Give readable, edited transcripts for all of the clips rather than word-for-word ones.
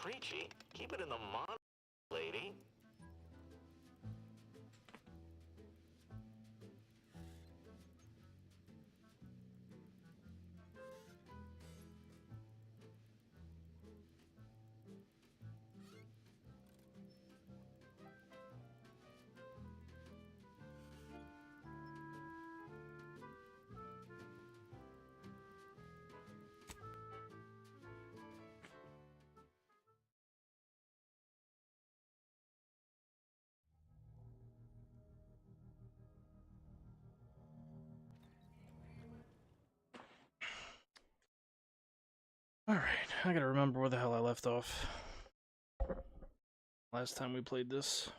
preachy. Keep it in the mon, lady. Alright, I gotta remember where the hell I left off last time we played this.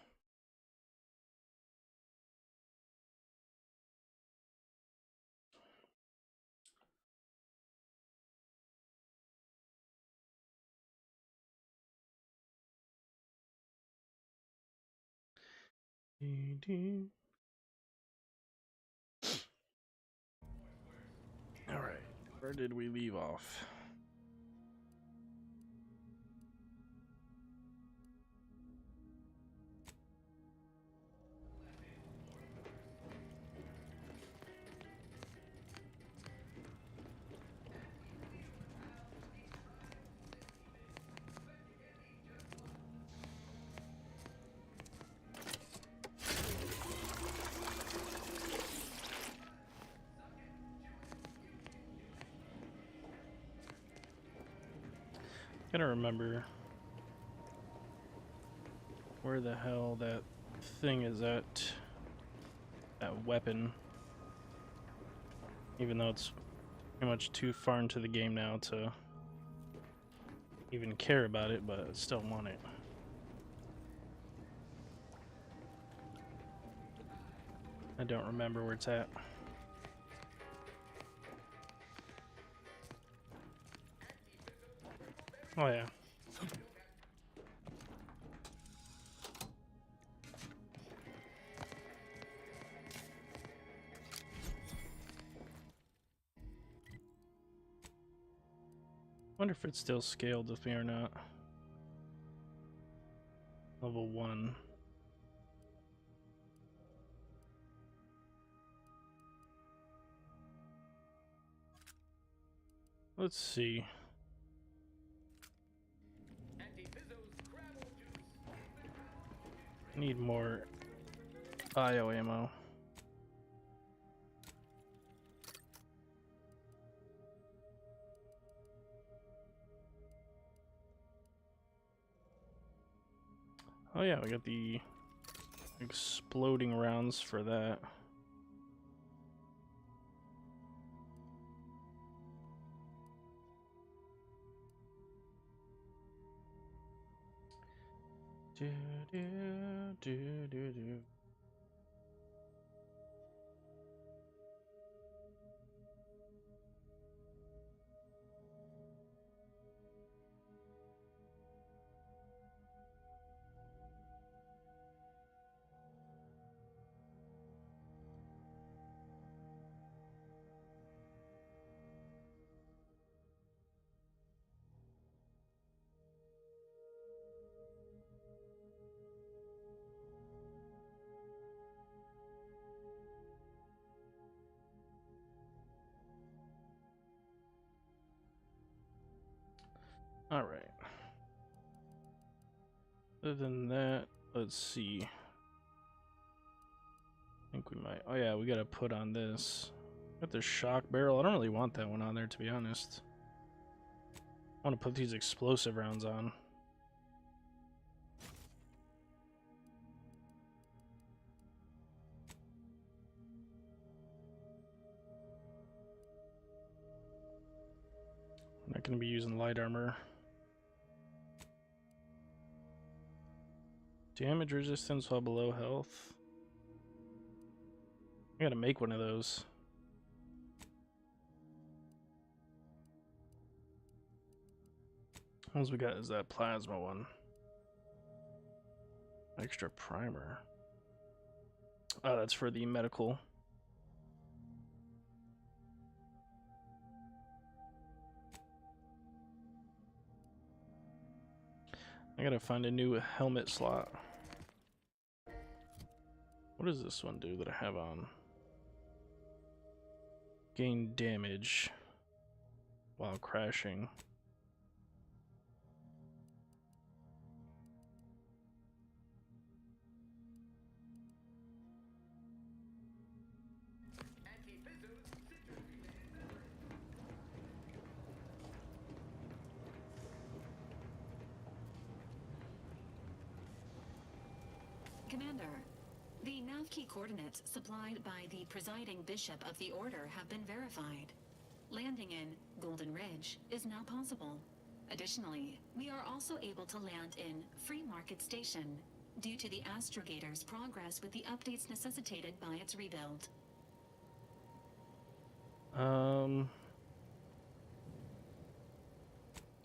Alright, where did we leave off? Gotta remember where the hell that thing is at. That weapon. Even though it's pretty much too far into the game now to even care about it, but I still want it. I don't remember where it's at. Oh yeah. Wonder if it's still scaled with me or not. Level 1. Let's see. Need more IO ammo. Oh yeah, we got the exploding rounds for that. Do, do, do, do, do. All right. Other than that, let's see. I think we might. Oh yeah, we gotta put on this. Got the shock barrel. I don't really want that one on there, to be honest. I want to put these explosive rounds on. I'm not gonna be using light armor. Damage resistance while below health. I gotta make one of those. What else we got is that plasma one. Extra primer. Oh, that's for the medical. I gotta find a new helmet slot. What does this one do that I have on? Gain damage while crashing. Commander, the nav key coordinates supplied by the presiding bishop of the Order have been verified. Landing in Golden Ridge is now possible. Additionally, we are also able to land in Free Market Station due to the Astrogator's progress with the updates necessitated by its rebuild.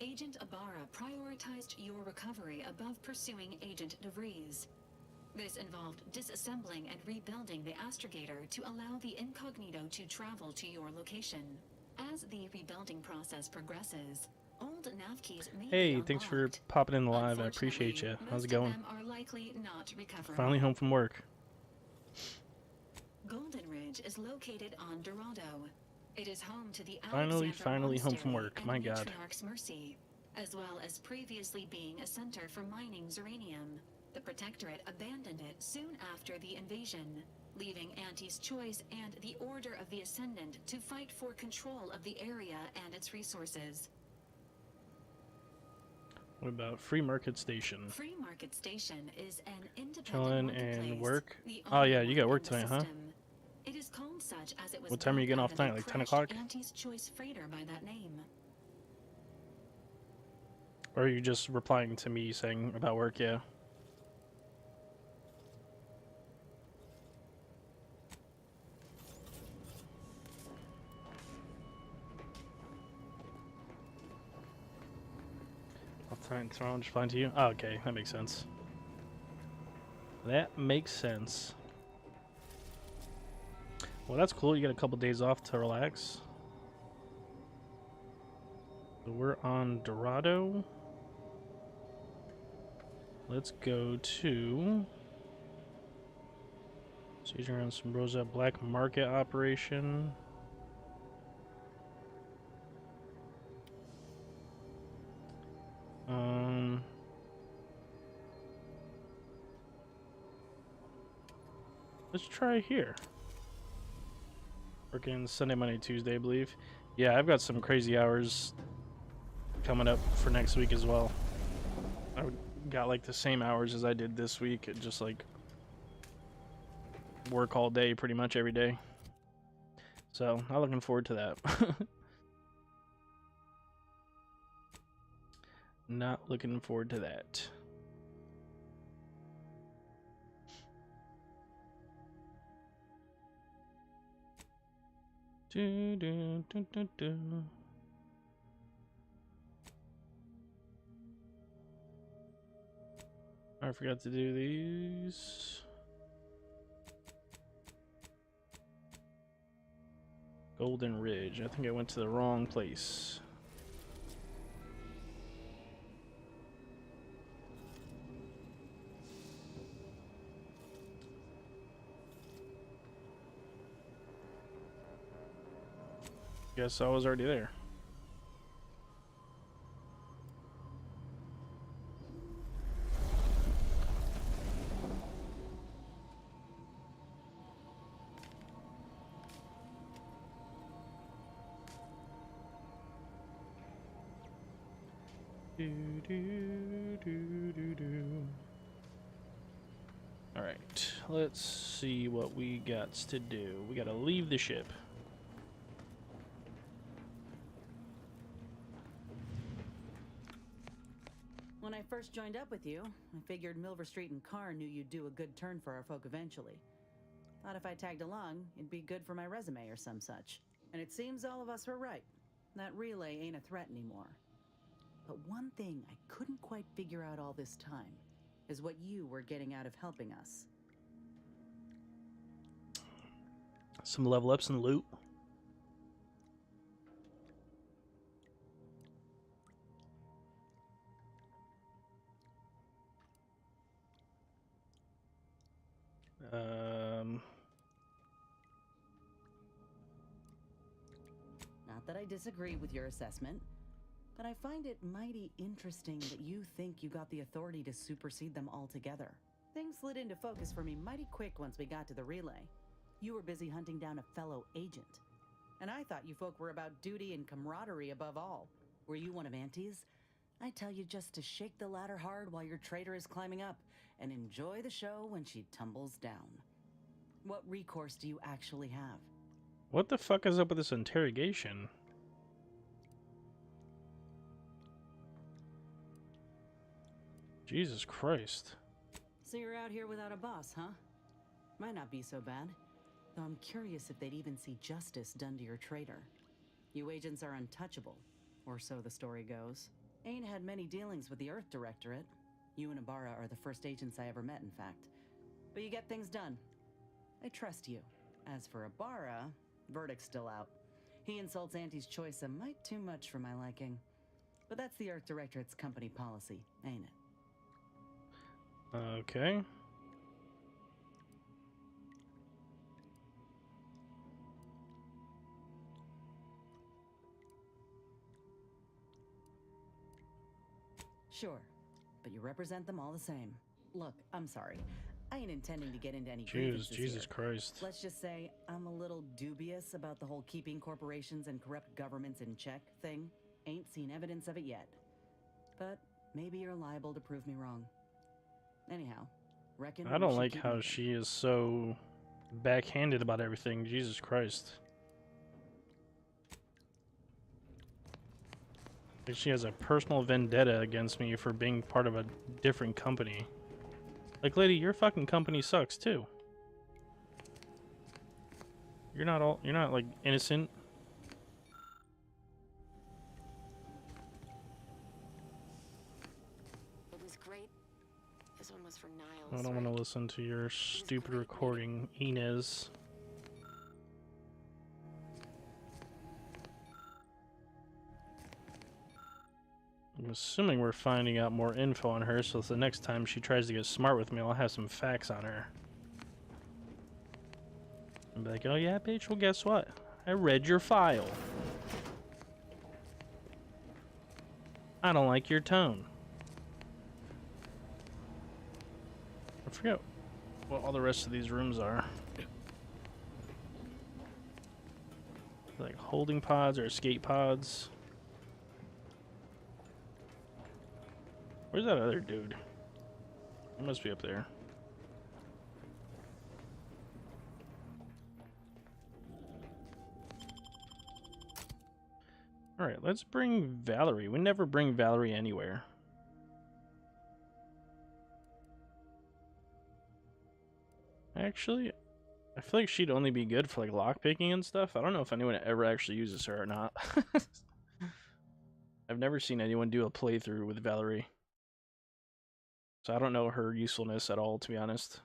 Agent Ibarra prioritized your recovery above pursuing Agent DeVries. This involved disassembling and rebuilding the Astrogator to allow the Incognito to travel to your location. As the rebuilding process progresses, old nav keys may Hey, be thanks for unlocked. popping in the live. I appreciate you. How's it going? Most of them are likely not recoverable. Finally home from work. Golden Ridge is located on Dorado. It is home to the Finally Alexander home from Monastery work. and My the God. Matriarch's Mercy, as well as previously being a center for mining Zeranium. The Protectorate abandoned it soon after the invasion, leaving Auntie's Choice and the Order of the Ascendant to fight for control of the area and its resources. What about Free Market Station? Free Market Station is an independent Chilling marketplace, and work? the Oh only yeah, you got one work in the tonight, huh? system. It is called such as it was What time are you built getting out off of a tonight, like 10 crashed o'clock? Auntie's Choice freighter by that name. Or are you just replying to me saying about work? Yeah. Off tonight and tomorrow, just flying to you? Oh, okay, that makes sense. That makes sense. Well, that's cool. You get a couple days off to relax. So we're on Dorado. Let's go to Siege around some Rosa Black Market operation. Let's try here. Working Sunday, Monday, Tuesday, I believe. Yeah, I've got some crazy hours coming up for next week as well. I got like the same hours as I did this week, just like work all day pretty much every day. So, I'm looking forward to that. Not looking forward to that. Do, do, do, do, do. I forgot to do these. Golden Ridge. I think I went to the wrong place. Guess I was already there. Alright, let's see what we got to do. We gotta leave the ship. When I first joined up with you, I figured Milver Street and Carr knew you'd do a good turn for our folk eventually. Thought if I tagged along, it'd be good for my resume or some such. And it seems all of us were right. That relay ain't a threat anymore. But one thing I couldn't quite figure out all this time is what you were getting out of helping us. Some level ups and loot. Not that I disagree with your assessment, but I find it mighty interesting that you think you got the authority to supersede them altogether. Things slid into focus for me mighty quick once we got to the relay. You were busy hunting down a fellow agent. And I thought you folk were about duty and camaraderie above all. Were you one of Auntie's? I tell you just to shake the ladder hard while your traitor is climbing up, and enjoy the show when she tumbles down. What recourse do you actually have? What the fuck is up with this interrogation? Jesus Christ. So you're out here without a boss, huh? Might not be so bad. Though I'm curious if they'd even see justice done to your traitor. You agents are untouchable, or so the story goes. Ain't had many dealings with the Earth Directorate. You and Ibarra are the first agents I ever met, in fact. But you get things done. I trust you. As for Ibarra, verdict's still out. He insults Auntie's choice a mite too much for my liking. But that's the Earth Directorate's company policy, ain't it? Okay. Sure, but you represent them all the same. Look, I'm sorry. I ain't intending to get into any Jeez, grievances Jesus here. Christ. Let's just say I'm a little dubious about the whole keeping corporations and corrupt governments in check thing. Ain't seen evidence of it yet. But maybe you're liable to prove me wrong. Anyhow, reckon I we don't should like keep how moving. she is so backhanded about everything. Jesus Christ. Like she has a personal vendetta against me for being part of a different company. Like, lady, your fucking company sucks too. You're not like innocent. It was great. This one was for Niles. I don't want to right? listen to your stupid recording, Inez. I'm assuming we're finding out more info on her, so the next time she tries to get smart with me, I'll have some facts on her. And be like, oh yeah, bitch, well guess what? I read your file. I don't like your tone. I forget what all the rest of these rooms are. Like holding pods or escape pods. Where's that other dude? He must be up there. Alright, let's bring Valerie. We never bring Valerie anywhere. Actually, I feel like she'd only be good for like lockpicking and stuff. I don't know if anyone ever actually uses her or not. I've never seen anyone do a playthrough with Valerie. So I don't know her usefulness at all, to be honest.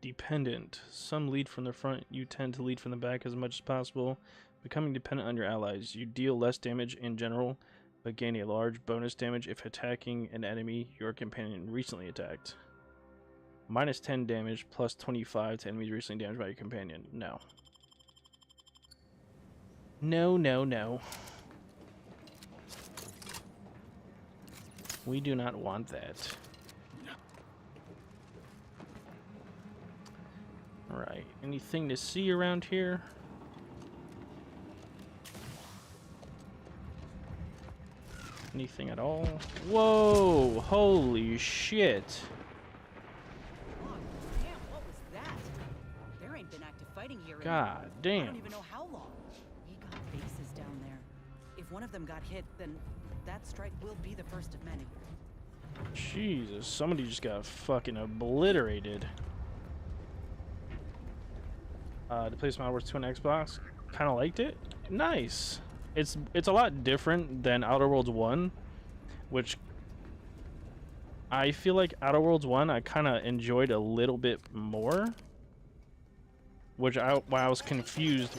Dependent. Some lead from the front, you tend to lead from the back as much as possible. Becoming dependent on your allies. You deal less damage in general, but gain a large bonus damage if attacking an enemy your companion recently attacked. Minus 10 damage, plus 25 to enemies recently damaged by your companion. No. No, no, no. We do not want that. Alright, anything to see around here? Anything at all? Whoa! Holy shit! Oh, damn, what was that? There ain't been active fighting here in God I don't damn. even know how long. We got bases down there. If one of them got hit, then that strike will be the first of many. Jesus, somebody just got fucking obliterated. To play Smash Wars 2 on Xbox, kind of liked it. Nice. It's a lot different than Outer Worlds 1, which I feel like Outer Worlds 1 I kind of enjoyed a little bit more, why I was confused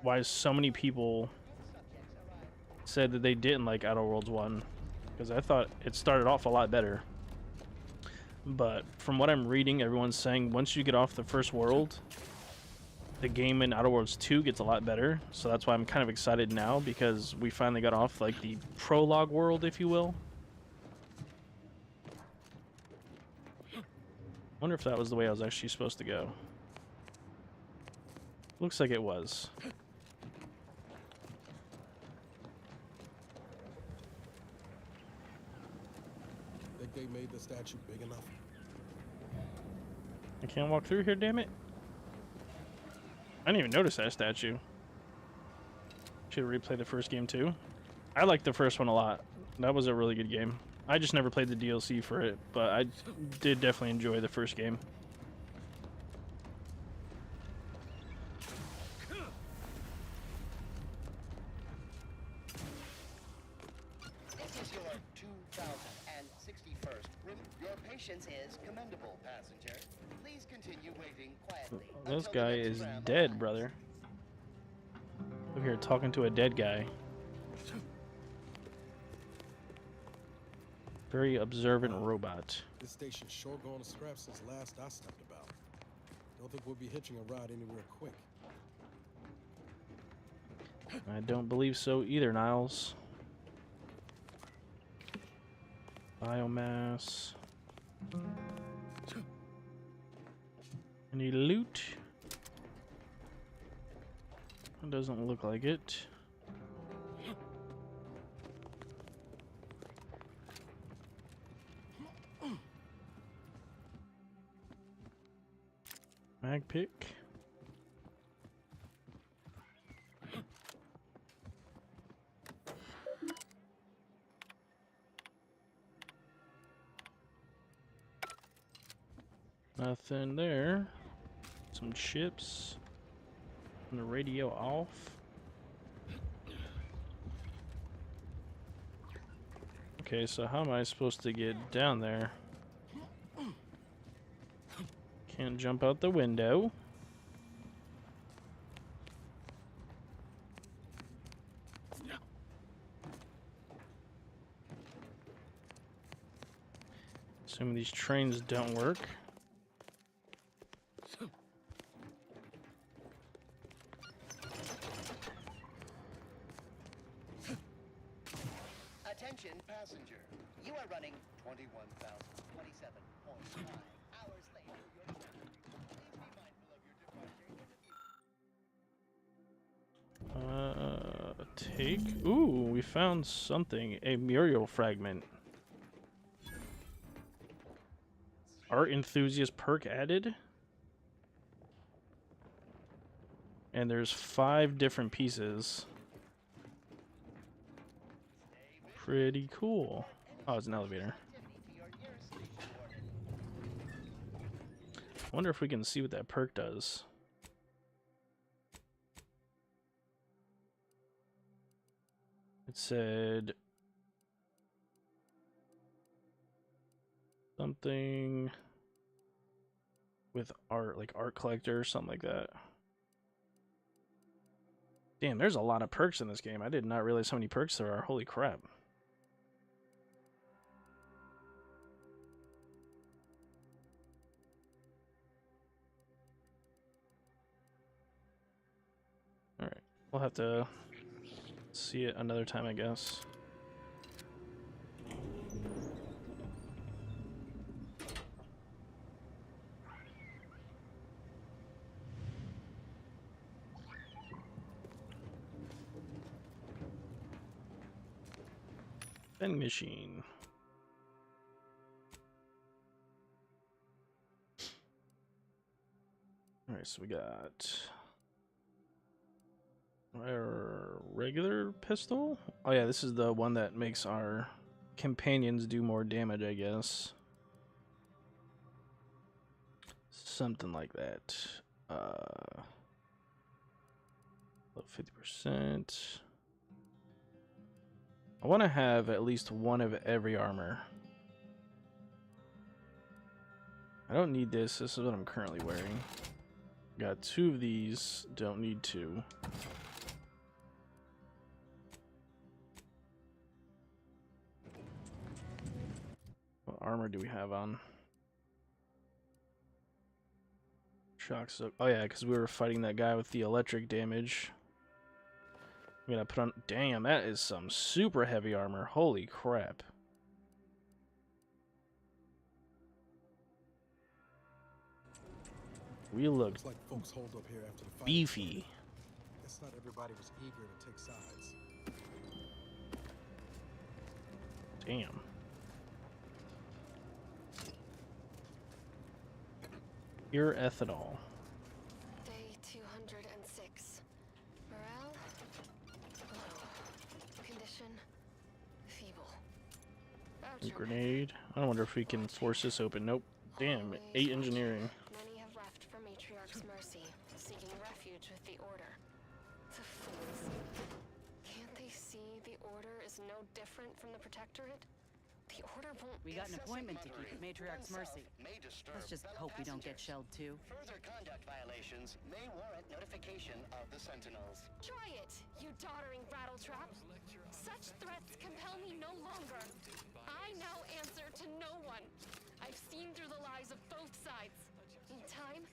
why so many people said that they didn't like Outer Worlds 1, because I thought it started off a lot better. But from what I'm reading, everyone's saying once you get off the first world, the game in Outer Worlds 2 gets a lot better. So that's why I'm kind of excited now, because we finally got off like the prologue world, if you will. Wonder if that was the way I was actually supposed to go. Looks like it was. Think they made the statue big enough? I can't walk through here, damn it. I didn't even notice that statue. Should replay the first game too. I liked the first one a lot. That was a really good game. I just never played the DLC for it, but I did definitely enjoy the first game. This is your 2061st room. Your patience is commendable, passenger. Please continue waiting quietly. This until the guy next is tram dead, arrives. brother. Over here talking to a dead guy. Very observant robot. This station's sure gone to scrap since last I stepped about. Don't think we'll be hitching a ride anywhere quick. I don't believe so either, Niles. Biomass. Any loot? It doesn't look like it. Mag pick. Nothing there. Some chips. And the radio off. Okay, so how am I supposed to get down there? Can't jump out the window. Assuming these trains don't work. Attention, passenger. You are running 21,027.9 hours late for your journey. Please be mindful of your departure in the future. Take. Ooh, we found something. A Muriel fragment. Art enthusiast perk added. And there's 5 different pieces. Pretty cool. Oh, it's an elevator. I wonder if we can see what that perk does. It said something with art, like art collector or something like that. Damn, there's a lot of perks in this game. I did not realize how many perks there are. Holy crap. Alright, we'll have to see it another time, I guess. Vending machine. Alright, so we got our regular pistol. Oh yeah, this is the one that makes our companions do more damage, I guess. Something like that. 50%. I want to have at least one of every armor. I don't need this. This is what I'm currently wearing. Got 2 of these. Don't need 2. What armor do we have on? Shock soak. Oh yeah, because we were fighting that guy with the electric damage. I'm gonna put on. Damn, that is some super heavy armor. Holy crap. We look Looks like folks hold up here after the fight. beefy. Guess not everybody was eager to take sides. Damn. Pure ethanol. Day 206. Morale? Low. Condition? Feeble. Voucher. Grenade. I wonder if we can force this open. Nope. Damn. Always 8 engineering. Many have left for Matriarch's mercy, seeking refuge with the Order. The fools. Can't they see the Order is no different from the Protectorate? The Order won't. We got an Incessant appointment to keep muttering at Matriarch's oneself mercy. may disturb Let's just fellow hope we don't get passengers. shelled too. Further conduct violations may warrant notification of the Sentinels. Try it, you doddering rattletrap. Such threats compel me no longer. I now answer to no one. I've seen through the lies of both sides. In time,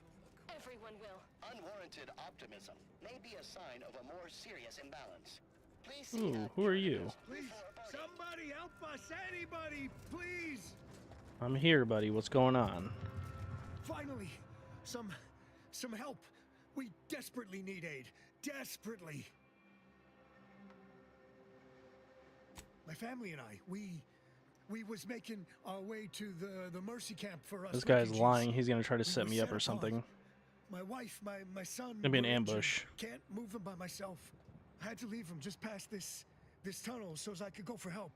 everyone will. Unwarranted optimism may be a sign of a more serious imbalance. Please see Ooh, who are you? Please, somebody help us! Anybody, please! I'm here, buddy. What's going on? Finally, some help. We desperately need aid. Desperately. My family and I, we was making our way to the Mercy camp for us. This guy's refugees. lying. He's gonna try to We set were me up set or apart. something. My wife, my son. Gonna be an were injured. ambush. Can't move them by myself. I had to leave them just past this tunnel so as I could go for help.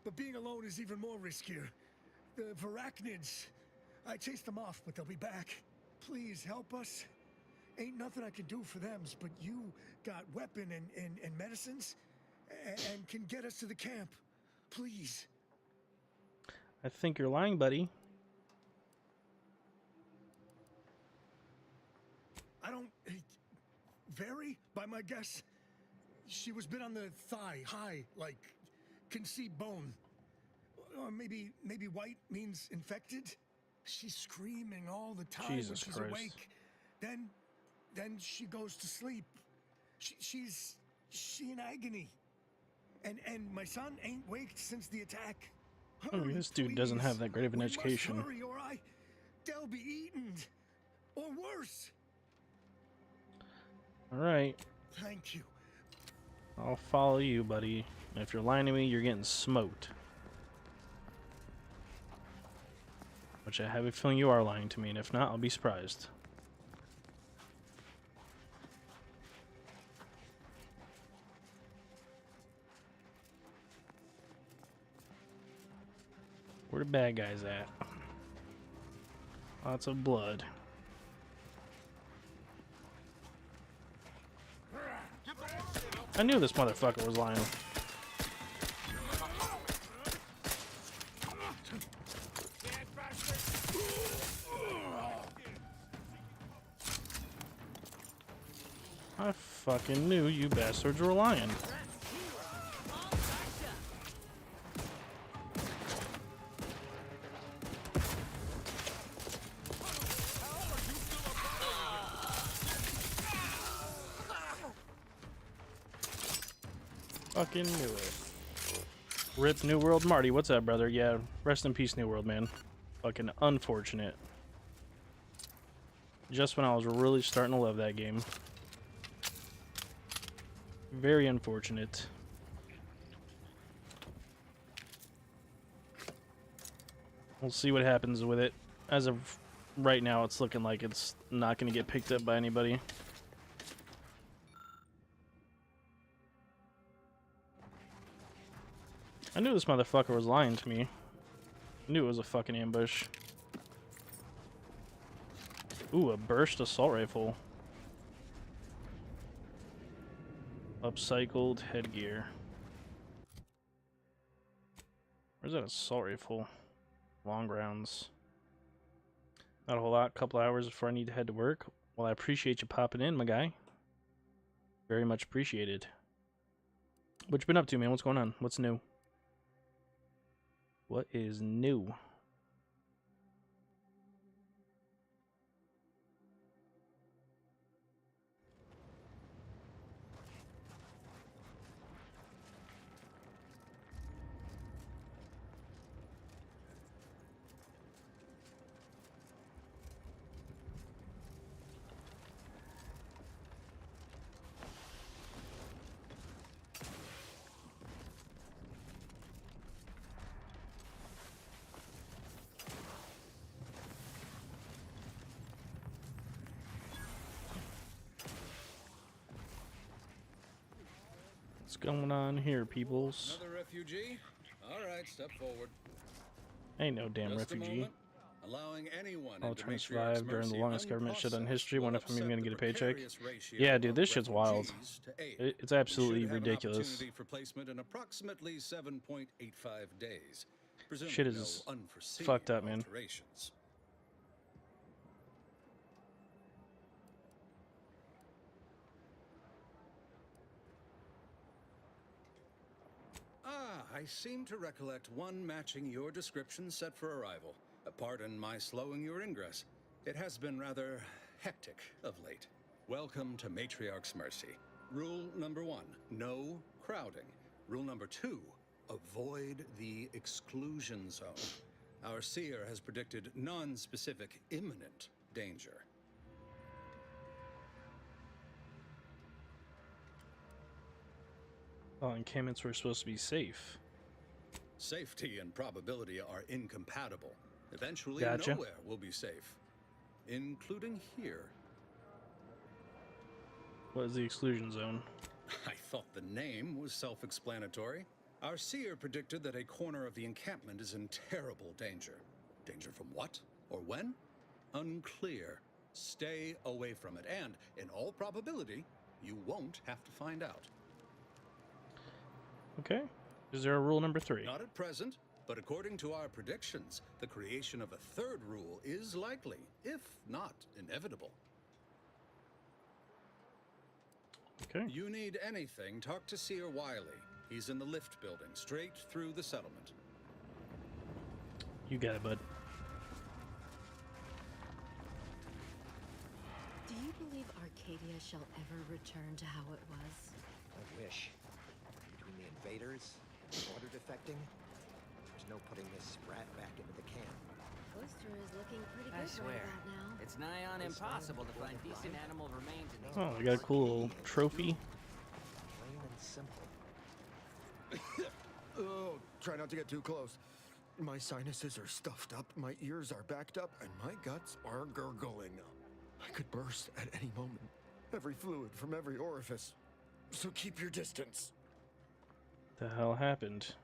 But being alone is even more riskier. The Varachnids. I chased them off, but they'll be back. Please help us. Ain't nothing I can do for them, but you got weapon and medicines and can get us to the camp. Please. I think you're lying, buddy. I don't vary by my guess. She was bit on the thigh, high, like can see bone. Or maybe white means infected. She's screaming all the time when Jesus she's Christ. awake. Then she goes to sleep. She's in agony. And my son ain't waked since the attack. Hurry, This dude doesn't please. have that great of an We must education. hurry or they'll be eaten. Or worse. Alright. Thank you. I'll follow you, buddy. And if you're lying to me, you're getting smoked. Which I have a feeling you are lying to me, and if not, I'll be surprised. Where the bad guys at? Lots of blood. I knew this motherfucker was lying. I fucking knew you bastards were lying. Fucking knew it. Rip New World Marty, what's up, brother? Yeah, rest in peace, New World, man. Fucking unfortunate. Just when I was really starting to love that game. Very unfortunate. We'll see what happens with it. As of right now, it's looking like it's not going to get picked up by anybody. I knew this motherfucker was lying to me. I knew it was a fucking ambush. Ooh, a burst assault rifle. Upcycled headgear. Where's that assault rifle? Long rounds. Not a whole lot. Couple hours before I need to head to work. Well, I appreciate you popping in, my guy. Very much appreciated. What you been up to, man? What's going on? What's new? What is new? What's going on here, peoples? Another refugee? All right, step forward. Ain't no damn Just a refugee. moment. Allowing anyone I'll into try to Matriarch's survive during the mercy longest government shutdown in history. unprocessed Wonder if I'm even will gonna get a upset the paycheck. precarious ratio Yeah, dude, this of shit's wild. refugees to aid. It's We absolutely should have an ridiculous. opportunity for placement in approximately 7.85 days. Presumably Shit is no unforeseen fucked up, man. alterations. Ah, I seem to recollect one matching your description set for arrival. Pardon my slowing your ingress. It has been rather hectic of late. Welcome to Matriarch's Mercy. Rule number 1, no crowding. Rule number 2, avoid the exclusion zone. Our seer has predicted non-specific imminent danger. Oh, encampments were supposed to be safe. Safety and probability are incompatible. Eventually, Gotcha. nowhere will be safe, including here. What is the exclusion zone? I thought the name was self-explanatory. Our seer predicted that a corner of the encampment is in terrible danger. Danger from what? Or when? Unclear. Stay away from it, and, in all probability, you won't have to find out. Okay. Is there a rule number 3? Not at present, but according to our predictions, the creation of a third rule is likely, if not inevitable. Okay. You need anything, talk to Seer Wiley. He's in the lift building, straight through the settlement. You got it, bud. Do you believe Arcadia shall ever return to how it was? I wish. Between the invaders and the order defecting, there's no putting this sprat back into the camp. Cloister is looking pretty I good swear, right about now. it's nigh on impossible to find decent animal remains in these Oh, we got a cool little trophy. Plain and simple. Oh, try not to get too close. My sinuses are stuffed up, my ears are backed up, and my guts are gurgling. I could burst at any moment. Every fluid from every orifice. So keep your distance. The hell happened?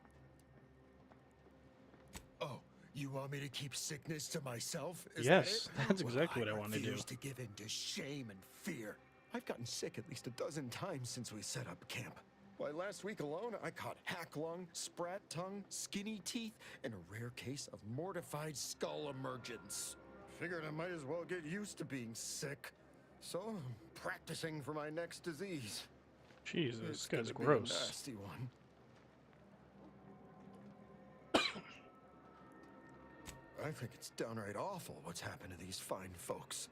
Oh, you want me to keep sickness to myself? Is Yes, that it? that's exactly what I got want to do. fears to give in to shame and fear. I've gotten sick at least a dozen times since we set up camp. Why, last week alone, I caught hack lung, sprat tongue, skinny teeth, and a rare case of mortified skull emergence. Figured I might as well get used to being sick. So, I'm practicing for my next disease. Jesus, It's this guy's gonna be a gross. nasty one. I think it's downright awful what's happened to these fine folks.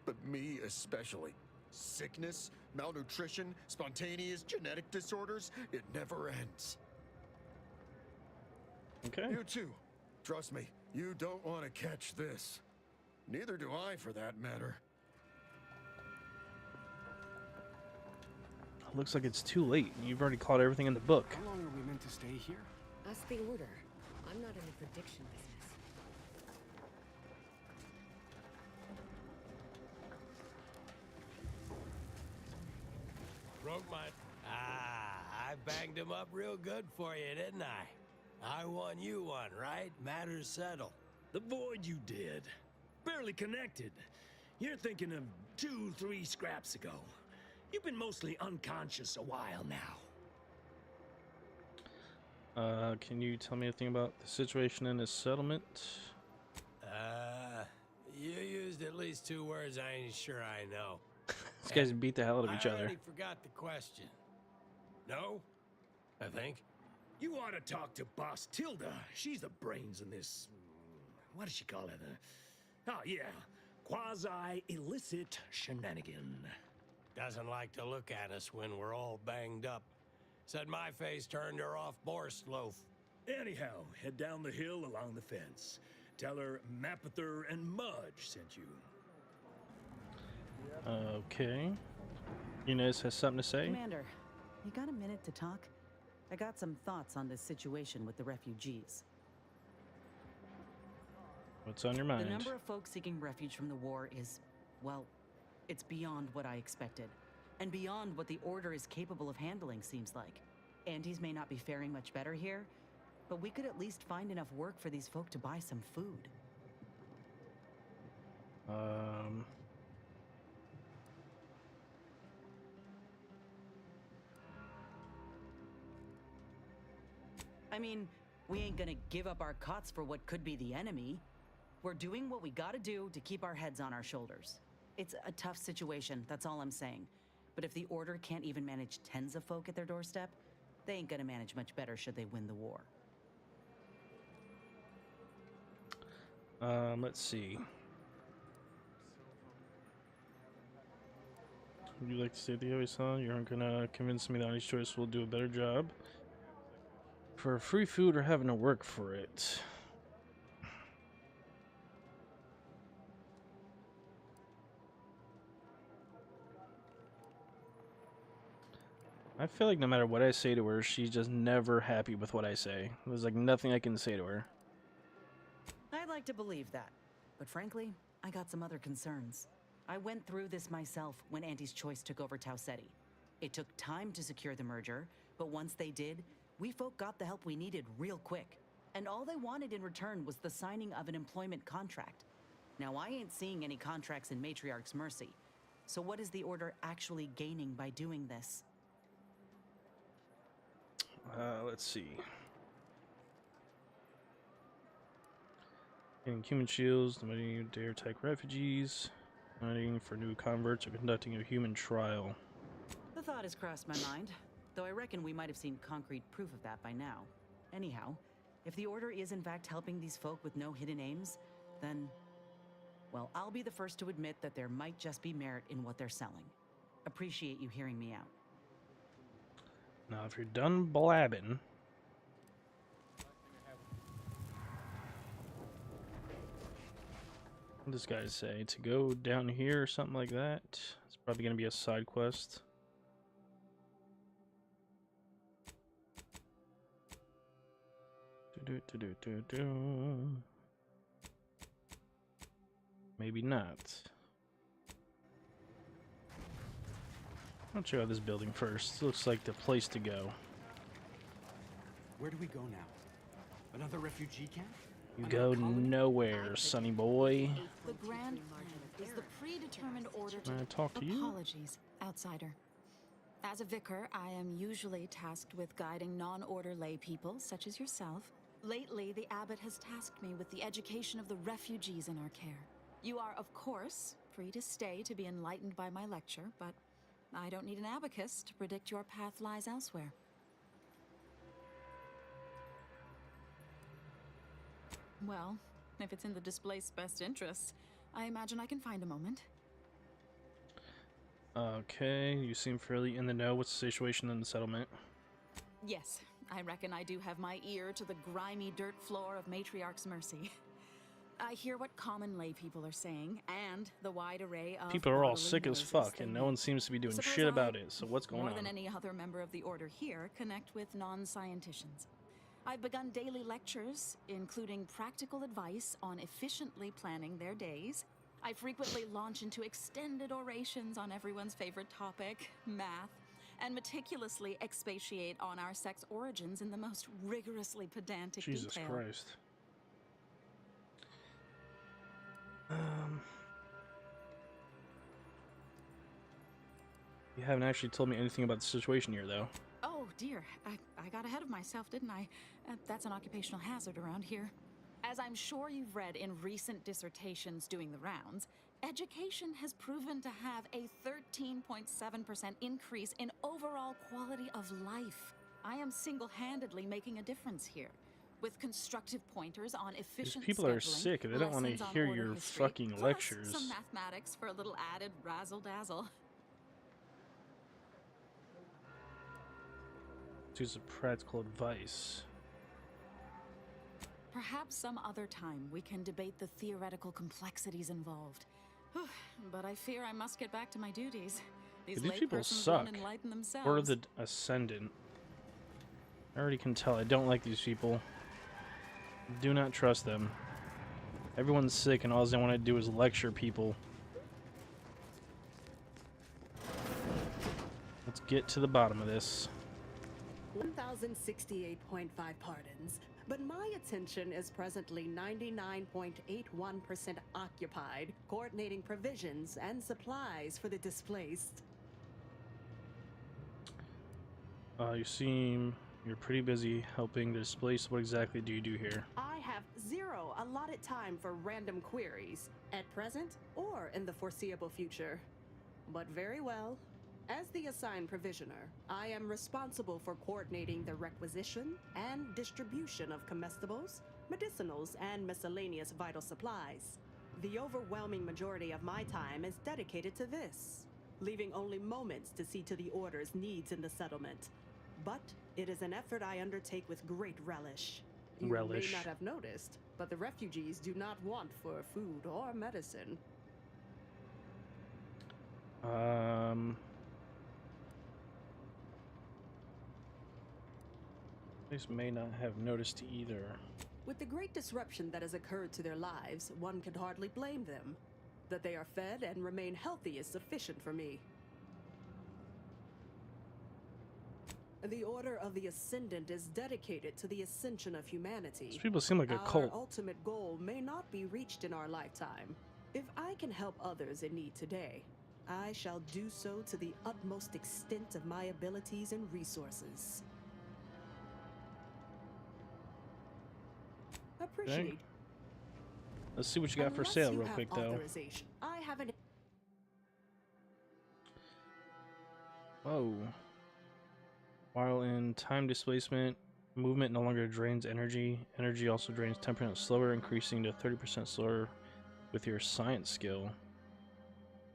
But me especially. Sickness, malnutrition, spontaneous genetic disorders, it never ends. Okay. You too. Trust me, you don't want to catch this. Neither do I, for that matter. Looks like it's too late. You've already caught everything in the book. How long are we meant to stay here? Ask the order. I'm not in the prediction business. Broke my... I banged him up real good for you, didn't I? I won, you won, right? Matters settled. The void you did. Barely connected. You're thinking of 2-3 scraps ago. You've been mostly unconscious a while now. Can you tell me anything about the situation in this settlement? You used at least 2 words I ain't sure I know. These guys beat the hell out of each I other. already forgot the question. No? I think. You ought to talk to Boss Tilda. She's the brains in this. What does she call it? Oh, yeah. Quasi-illicit shenanigan. Doesn't like to look at us when we're all banged up. Said my face turned her off Borscht loaf. Anyhow, head down the hill along the fence. Tell her Mapother and Mudge sent you. Okay. Eunice has something to say? Commander, you got a minute to talk? I got some thoughts on this situation with the refugees. What's on your mind? The number of folks seeking refuge from the war is, well, it's beyond what I expected. And beyond what the Order is capable of handling, seems like. Andes may not be faring much better here, but we could at least find enough work for these folk to buy some food. I mean, we ain't gonna give up our cots for what could be the enemy. We're doing what we gotta do to keep our heads on our shoulders. It's a tough situation, that's all I'm saying. But if the Order can't even manage tens of folk at their doorstep, they ain't gonna manage much better should they win the war. Let's see. Would you like to say the other son? You're gonna convince me that Honest Choice will do a better job for free food or having to work for it. I feel like no matter what I say to her, she's just never happy with what I say. There's like nothing I can say to her. I'd like to believe that, but frankly, I got some other concerns. I went through this myself when Auntie's Choice took over Tau Ceti. It took time to secure the merger, but once they did, we folk got the help we needed real quick. And all they wanted in return was the signing of an employment contract. Now, I ain't seeing any contracts in Matriarch's Mercy, so what is the Order actually gaining by doing this? Let's see. Getting human shields, limiting you dare attack refugees, hunting for new converts, or conducting a human trial. The thought has crossed my mind, though I reckon we might have seen concrete proof of that by now. Anyhow, if the Order is in fact helping these folk with no hidden aims, then, well, I'll be the first to admit that there might just be merit in what they're selling. Appreciate you hearing me out. Now, if you're done blabbing, what does this guy say? To go down here or something like that? It's probably going to be a side quest. Maybe not. I'll check out this building first. Looks like the place to go. Where do we go now? Another refugee camp? You go nowhere, sonny boy. The grand plan is the predetermined order to... May I talk to you? Apologies, outsider. As a vicar, I am usually tasked with guiding non-order lay people, such as yourself. Lately, the abbot has tasked me with the education of the refugees in our care. You are, of course, free to stay to be enlightened by my lecture, but I don't need an abacus to predict your path lies elsewhere. Well, if it's in the displaced's best interests, I imagine I can find a moment. Okay, you seem fairly in the know. What's the situation in the settlement? Yes, I reckon I do have my ear to the grimy dirt floor of Matriarch's Mercy. I hear what common lay people are saying, and the wide array of... People are all sick as fuck, and no one seems to be doing shit about it, so what's going on? More than any other member of the Order here, connect with non-scienticians. I've begun daily lectures, including practical advice on efficiently planning their days. I frequently launch into extended orations on everyone's favorite topic, math, and meticulously expatiate on our sex origins in the most rigorously pedantic detail. Jesus Christ. You haven't actually told me anything about the situation here, though. Oh dear, I got ahead of myself, didn't I? That's an occupational hazard around here. As I'm sure you've read in recent dissertations doing the rounds, education has proven to have a 13.7% increase in overall quality of life. I am single-handedly making a difference here. With constructive pointers on efficient These people are scheduling, sick. They don't want to lessons on hear order your history, fucking plus lectures. some mathematics for a little added razzle-dazzle. Use some practical advice. Perhaps some other time we can debate the theoretical complexities involved. But I fear I must get back to my duties. These These people laypersons suck. won't enlighten themselves. Or the Ascendant. I already can tell I don't like these people. Do not trust them. Everyone's sick and all they want to do is lecture people. Let's get to the bottom of this. 1,068.5 pardons, but my attention is presently 99.81% occupied, coordinating provisions and supplies for the displaced. You're pretty busy helping the displaced. What exactly do you do here? I have zero allotted time for random queries, at present or in the foreseeable future. But very well. As the assigned provisioner, I am responsible for coordinating the requisition and distribution of comestibles, medicinals, and miscellaneous vital supplies. The overwhelming majority of my time is dedicated to this, leaving only moments to see to the Order's needs in the settlement. But it is an effort I undertake with great relish. You may not have noticed, but the refugees do not want for food or medicine. This may not have noticed either. With the great disruption that has occurred to their lives, one can hardly blame them. That they are fed and remain healthy is sufficient for me. The Order of the Ascendant is dedicated to the ascension of humanity. These people seem like a cult. Our ultimate goal may not be reached in our lifetime. If I can help others in need today, I shall do so to the utmost extent of my abilities and resources. Appreciate. Okay. Let's see what you got for sale real quick, though. I have an. Whoa. While in time displacement, movement no longer drains energy. Energy also drains 10% slower, increasing to 30% slower with your science skill.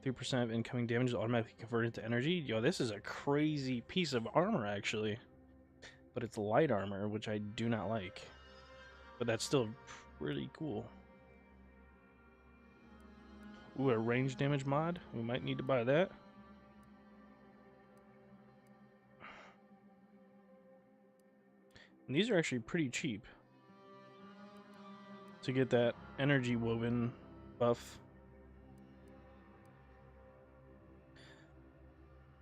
3% of incoming damage is automatically converted to energy. Yo, this is a crazy piece of armor, actually. But it's light armor, which I do not like. But that's still pretty cool. Ooh, a range damage mod. We might need to buy that. And these are actually pretty cheap. To get that energy woven buff.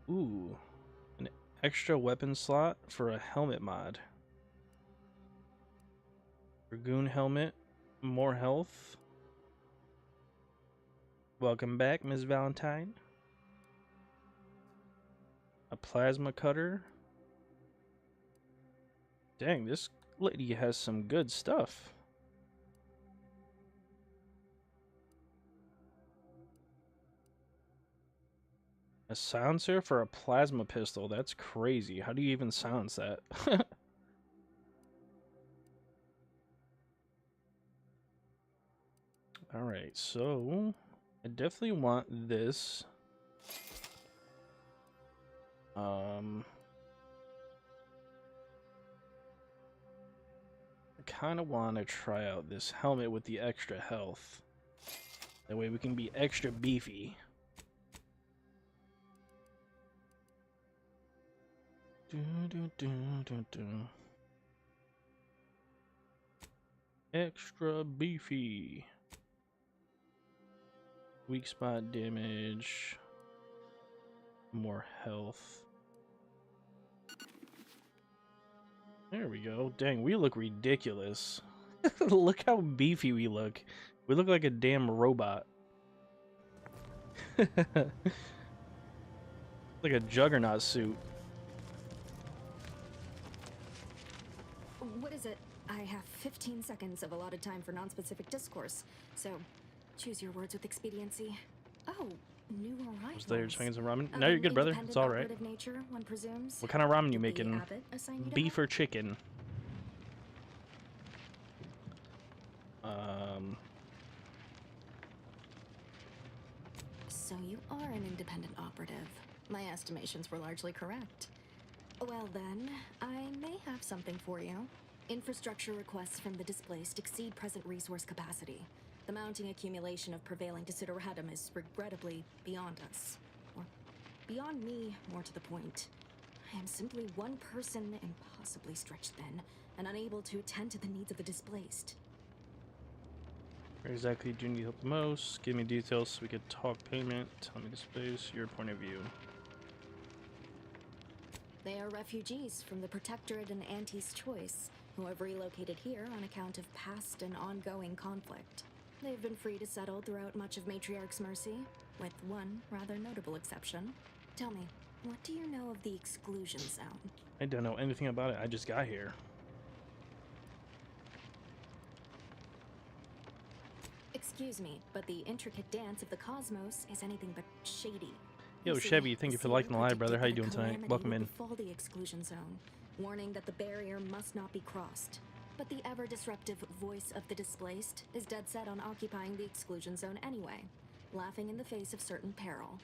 Ooh. An extra weapon slot for a helmet mod. Dragoon helmet, more health. Welcome back, Ms. Valentine. A plasma cutter. Dang, this lady has some good stuff. A silencer for a plasma pistol. That's crazy. How do you even silence that? Alright, so I definitely want this. I kind of want to try out this helmet with the extra health. That way we can be extra beefy. Extra beefy. Weak spot damage. More health. There we go. Dang, we look ridiculous. Look how beefy we look. We look like a damn robot. Like a juggernaut suit. What is it? I have 15 seconds of allotted time for non-specific discourse, so choose your words with expediency. Oh, new arrivals. There, chickens and ramen. No, you're good, brother. It's all right. Nature, one presumes. What kind of ramen you making? Beef or chicken? So you are an independent operative. My estimations were largely correct. Well then, I may have something for you. Infrastructure requests from the displaced exceed present resource capacity. The mounting accumulation of prevailing desideratum is regrettably beyond us. Or beyond me, more to the point. I am simply one person, impossibly stretched thin, and unable to attend to the needs of the displaced. Where exactly do you need help the most? Give me details so we could talk payment. Tell me the space, your point of view. They are refugees from the Protectorate and Auntie's Choice, who have relocated here on account of past and ongoing conflict. They've been free to settle throughout much of Matriarch's Mercy, with one rather notable exception. Tell me, what do you know of the Exclusion Zone? I don't know anything about it. I just got here. Excuse me, but the intricate dance of the cosmos is anything but shady. Yo, Chevy, thank you for liking the live, brother. How you doing tonight? Welcome in. Befall the Exclusion Zone, warning that the barrier must not be crossed. But the ever-disruptive voice of the displaced is dead set on occupying the Exclusion Zone anyway, laughing in the face of certain peril.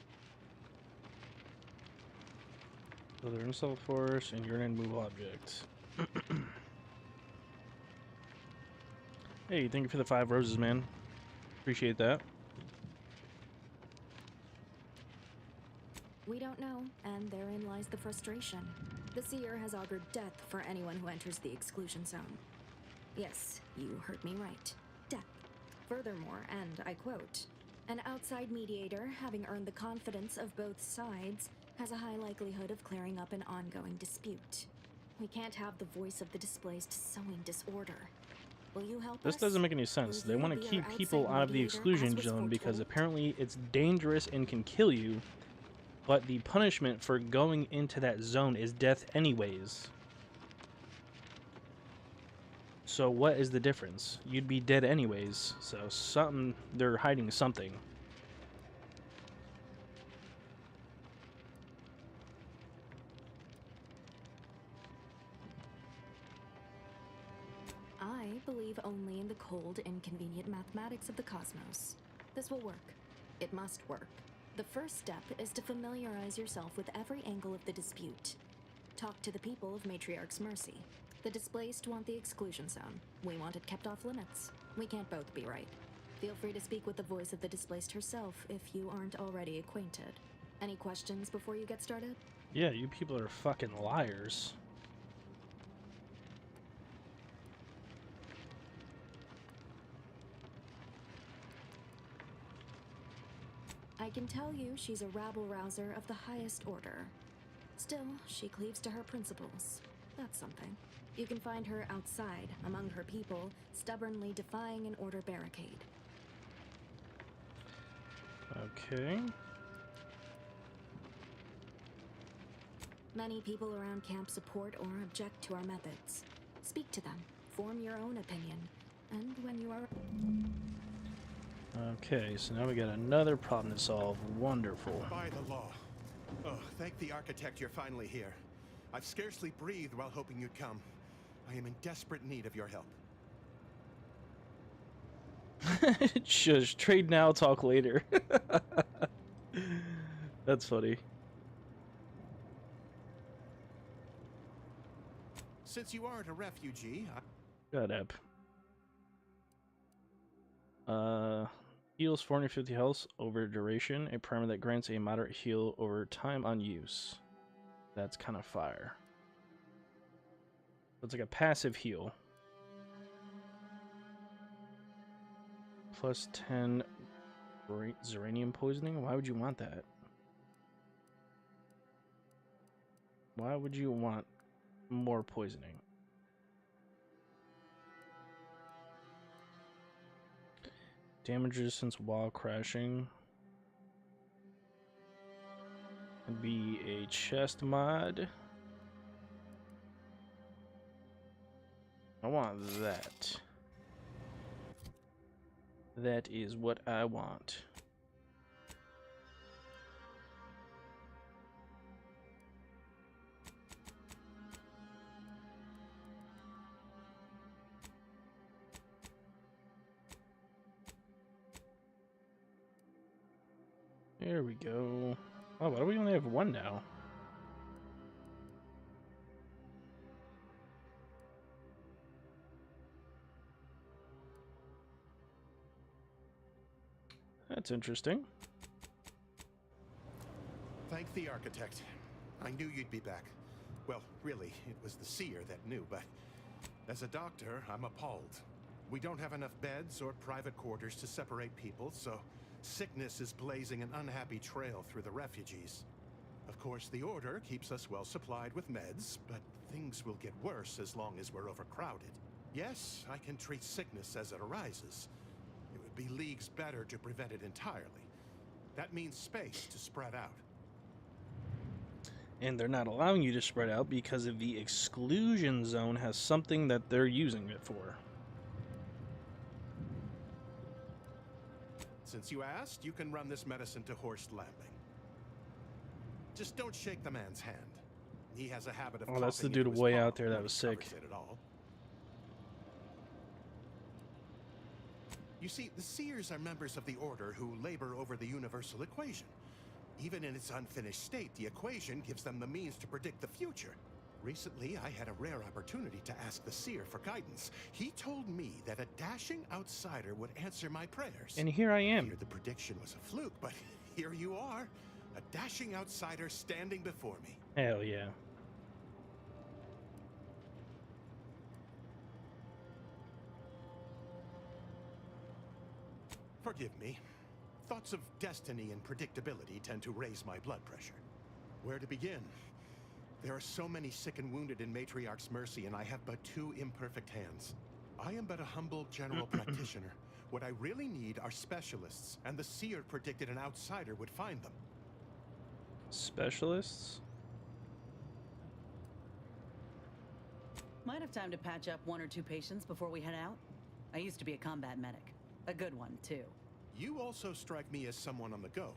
Other install force and you're in move objects. Hey, thank you for the 5 roses, man. Appreciate that. We don't know, and therein lies the frustration. The Seer has augured death for anyone who enters the Exclusion Zone. Yes, you heard me right. Death. Furthermore, and I quote, an outside mediator, having earned the confidence of both sides, has a high likelihood of clearing up an ongoing dispute. We can't have the voice of the displaced sowing disorder. Will you help This us? doesn't make any sense. They want to keep people out of the Exclusion Zone because apparently it's dangerous and can kill you, but the punishment for going into that zone is death anyways. So what is the difference? You'd be dead anyways, so they're hiding something. I believe only in the cold, inconvenient mathematics of the cosmos. This will work. It must work. The first step is to familiarize yourself with every angle of the dispute. Talk to the people of Matriarch's Mercy. The displaced want the Exclusion Zone. We want it kept off limits. We can't both be right. Feel free to speak with the voice of the displaced herself if you aren't already acquainted. Any questions before you get started? Yeah, you people are fucking liars. I can tell you she's a rabble-rouser of the highest order. Still, she cleaves to her principles. That's something. You can find her outside, among her people, stubbornly defying an order barricade. Okay. Many people around camp support or object to our methods. Speak to them, form your own opinion, and when you are... Okay, so now we got another problem to solve. Wonderful. By the law. Oh, thank the architect you're finally here. I've scarcely breathed while hoping you'd come. I am in desperate need of your help. Shush. Trade now, talk later. That's funny. Since you aren't a refugee, Shut up. Heals 450 health over duration. A primer that grants a moderate heal over time on use. That's kind of fire. It's like a passive heal. Plus 10 Zeranium poisoning? Why would you want that? Why would you want more poisoning? Damage resistance while crashing. It'd be a chest mod. I want that. That is what I want. There we go. Oh, why do we only have one now? That's interesting. Thank the architect. I knew you'd be back. Well, really, it was the seer that knew, but as a doctor, I'm appalled. We don't have enough beds or private quarters to separate people, so sickness is blazing an unhappy trail through the refugees. Of course, the Order keeps us well supplied with meds, but things will get worse as long as we're overcrowded. Yes, I can treat sickness as it arises. It would be leagues better to prevent it entirely. That means space to spread out. And they're not allowing you to spread out because of the exclusion zone has something that they're using it for. Since you asked, you can run this medicine to Horst Lambing. Just don't shake the man's hand. He has a habit of Oh, that's the coughing dude into his way palm out there that when was he sick. covers it at all. You see, the Seers are members of the Order who labor over the universal equation. Even in its unfinished state, the equation gives them the means to predict the future. Recently, I had a rare opportunity to ask the Seer for guidance. He told me that a dashing outsider would answer my prayers. And here I am. The prediction was a fluke, but here you are. A dashing outsider standing before me. Hell yeah. Forgive me. Thoughts of destiny and predictability tend to raise my blood pressure. Where to begin? There are so many sick and wounded in Matriarch's Mercy, and I have but two imperfect hands. I am but a humble general practitioner. What I really need are specialists, and the Seer predicted an outsider would find them. Specialists? Might have time to patch up one or two patients before we head out. I used to be a combat medic. A good one, too. You also strike me as someone on the go.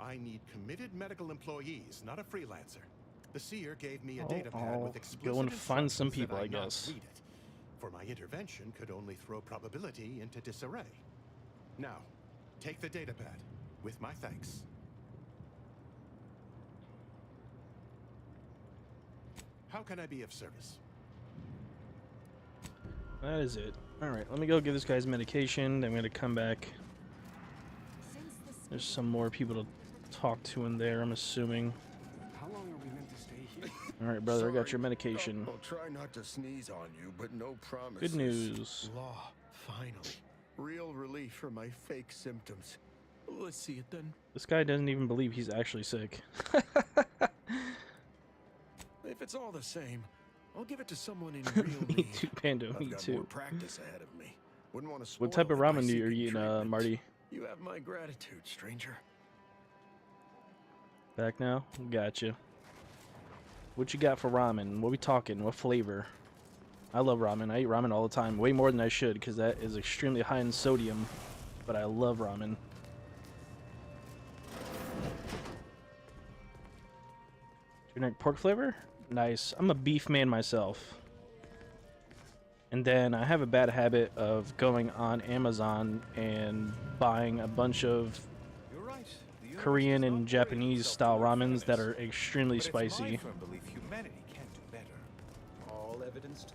I need committed medical employees, not a freelancer. The Seer gave me a data pad with explicit go and find some instructions people, that I not guess. read it. For my intervention could only throw probability into disarray. Now, take the data pad, with my thanks. How can I be of service? That is it. Alright, let me go give this guy's medication. Then I'm going to come back. There's some more people to talk to in there, I'm assuming. How long are we meant to stay here? Alright, brother, I got your medication. I'll try not to sneeze on you, but no promises. Good news. Law, finally. Real relief for my fake symptoms. Let's see it then. This guy doesn't even believe he's actually sick. If it's all the same, I'll give it to someone in real Me need. too, Pando, I've me got too. more practice ahead of me. Wouldn't want to What type of spoil it by ramen are you seeking eating, treatment. Marty? You have my gratitude, stranger. Back now? Gotcha. What you got for ramen? What we talking? What flavor? I love ramen. I eat ramen all the time. Way more than I should, because that is extremely high in sodium. But I love ramen. Generic pork flavor? Nice. I'm a beef man myself. And then I have a bad habit of going on Amazon and buying a bunch of Korean and Japanese style ramens that are extremely spicy. firm belief humanity can do better. All evidenced.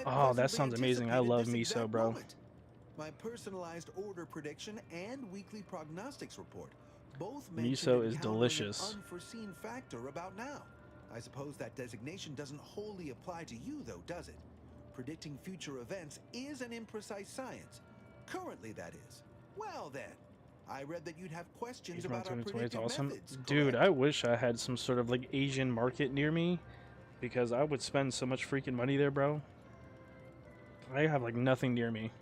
Oh, that sounds amazing. I love miso, bro. My personalized order prediction and weekly prognostics report both Miso mention is encountering delicious. An unforeseen factor about now. I suppose that designation doesn't wholly apply to you, though, does it? Predicting future events is an imprecise science. Currently, that is. Well, then. I read that you'd have questions about our 2020 is predictive awesome. methods. Dude, I wish I had some sort of like Asian market near me, because I would spend so much freaking money there, bro. I have like nothing near me,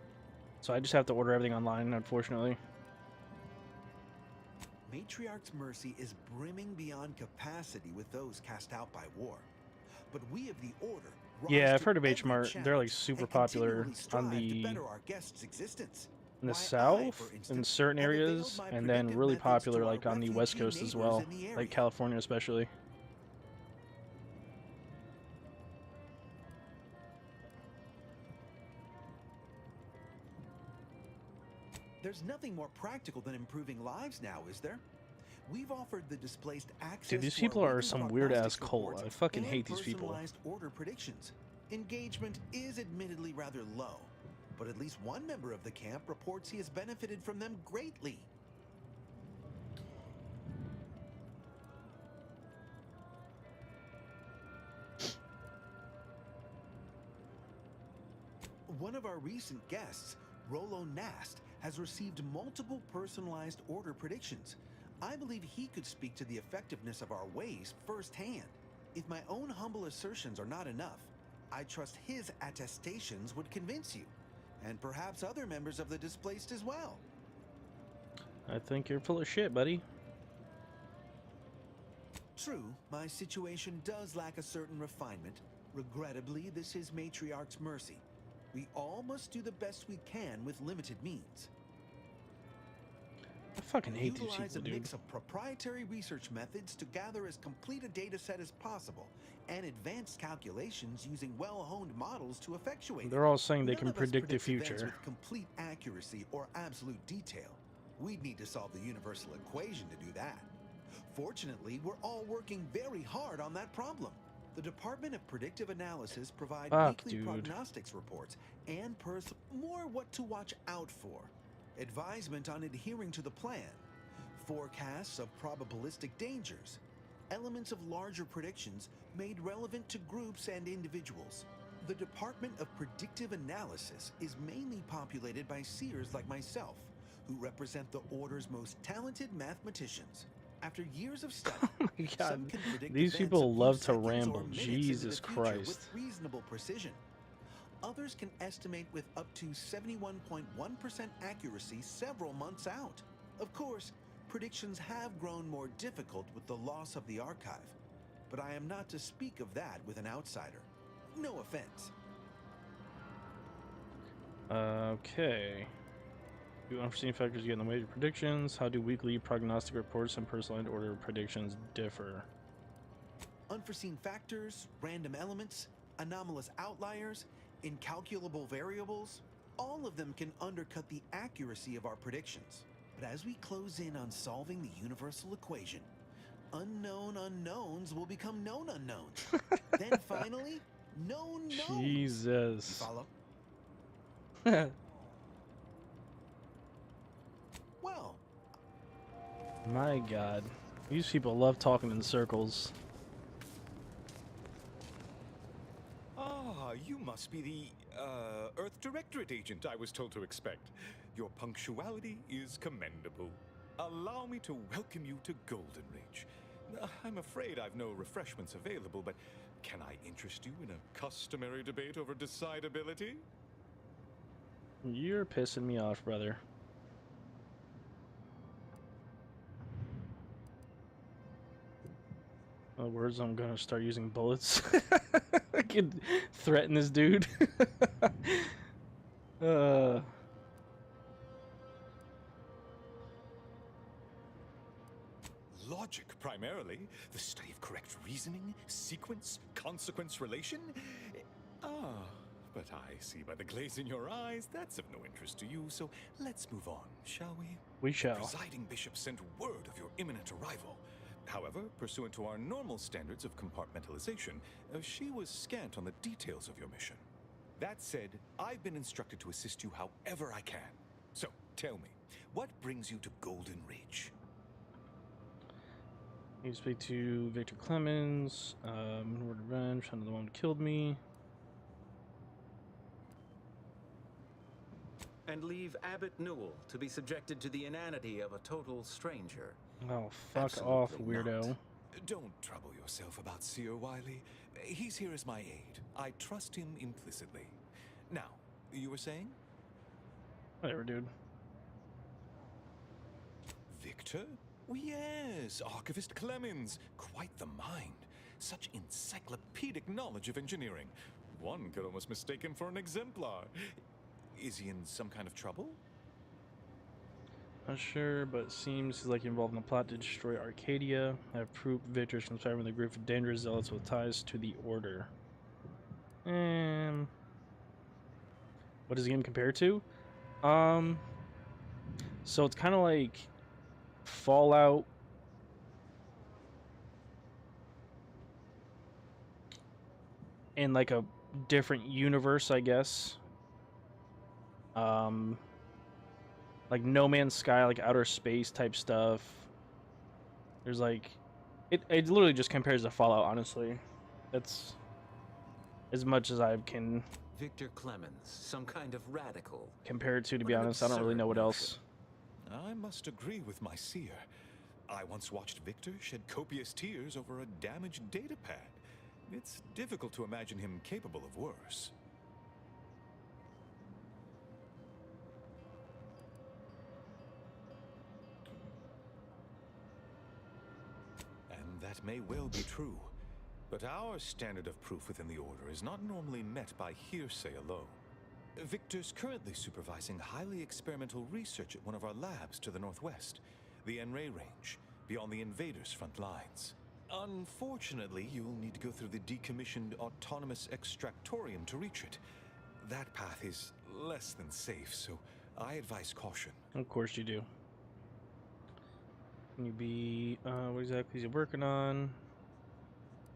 so I just have to order everything online, unfortunately. Matriarch's Mercy is brimming beyond capacity with those cast out by war. But we of the Order Yeah, I've to heard of H every Mart. They're like challenge super and popular continually on strive to the better our guests' existence. in the Why I, South, for in instance, certain have availed areas, my and then predictive really methods popular to our like on the West refugee Coast as neighbors well, in the area. like California especially. There's nothing more practical than improving lives now, is there? We've offered the displaced access Dude, these to people our are weekly some weird ass prognostics cult. reports I fucking and hate these people. personalized order predictions. Engagement is admittedly rather low, but at least one member of the camp reports he has benefited from them greatly. One of our recent guests, Rolo Nast, has received multiple personalized order predictions. I believe he could speak to the effectiveness of our ways firsthand. If my own humble assertions are not enough, I trust his attestations would convince you, and perhaps other members of the displaced as well. I think you're full of shit, buddy. True, my situation does lack a certain refinement. Regrettably, this is Matriarch's mercy. We all must do the best we can with limited means. I fucking hate these Utilize people, a dude. mix of proprietary research methods to gather as complete a data set as possible, and advanced calculations using well-honed models to effectuate They're it. all saying they None can of us predict the predicts events future. with complete accuracy or absolute detail. We'd need to solve the universal equation to do that. Fortunately, we're all working very hard on that problem. The Department of Predictive Analysis provide weekly dude. prognostics reports and more what to watch out for, advisement on adhering to the plan, forecasts of probabilistic dangers, elements of larger predictions made relevant to groups and individuals. The Department of Predictive Analysis is mainly populated by seers like myself, who represent the Order's most talented mathematicians. After years of study, some God, can predict these events people a few love to seconds or ramble. minutes into the Jesus future Christ. with reasonable precision. Others can estimate with up to 71.1% accuracy several months out. Of course, predictions have grown more difficult with the loss of the archive, but I am not to speak of that with an outsider. No offense. Okay. Do unforeseen factors get in the way of your predictions? How do weekly prognostic reports and personalized order predictions differ? Unforeseen factors, random elements, anomalous outliers, incalculable variables, all of them can undercut the accuracy of our predictions. But as we close in on solving the universal equation, unknown unknowns will become known unknowns. Then finally, known knowns. Jesus. You follow? Well, My God. These people love talking in circles. Ah, you must be the, Earth Directorate agent I was told to expect. Your punctuality is commendable. Allow me to welcome you to Golden Ridge. I'm afraid I've no refreshments available, but can I interest you in a customary debate over decidability? You're pissing me off, brother. In other words, I'm gonna start using bullets. I can threaten this dude. Logic, primarily. The study of correct reasoning, sequence, consequence relation. Ah, but I see by the glaze in your eyes that's of no interest to you, so let's move on, shall we? We shall. The presiding bishop sent word of your imminent arrival. However, pursuant to our normal standards of compartmentalization, she was scant on the details of your mission. That said, I've been instructed to assist you however I can. So, tell me, what brings you to Golden Ridge? You speak to Victor Clemens, Word of Revenge, found the one who killed me. And leave Abbot Newell to be subjected to the inanity of a total stranger. Oh, fuck off, weirdo. Don't trouble yourself about Seer Wiley. He's here as my aide. I trust him implicitly. Now, you were saying? Whatever, dude. Victor? Oh, yes, Archivist Clemens. Quite the mind. Such encyclopedic knowledge of engineering. One could almost mistake him for an exemplar. Is he in some kind of trouble? Not sure, but it seems like involved in a plot to destroy Arcadia. I have proved Victor's conspiring with a group of dangerous zealots with ties to the Order. What does the game compare to? So it's kind of like Fallout. In like a different universe, I guess. Like No Man's Sky, like outer space type stuff. There's like, it literally just compares to Fallout, honestly. That's as much as I can Victor Clemens, some kind of radical. compare it to be honest. I don't really know what else. I must agree with my seer. I once watched Victor shed copious tears over a damaged datapad. It's difficult to imagine him capable of worse. And that may well be true. But our standard of proof within the Order is not normally met by hearsay alone. Victor's currently supervising highly experimental research at one of our labs to the northwest, the Enray Range, beyond the invaders' front lines. Unfortunately, you'll need to go through the decommissioned autonomous extractorium to reach it. That path is less than safe, so I advise caution. Of course you do. Can you be, what exactly is he working on?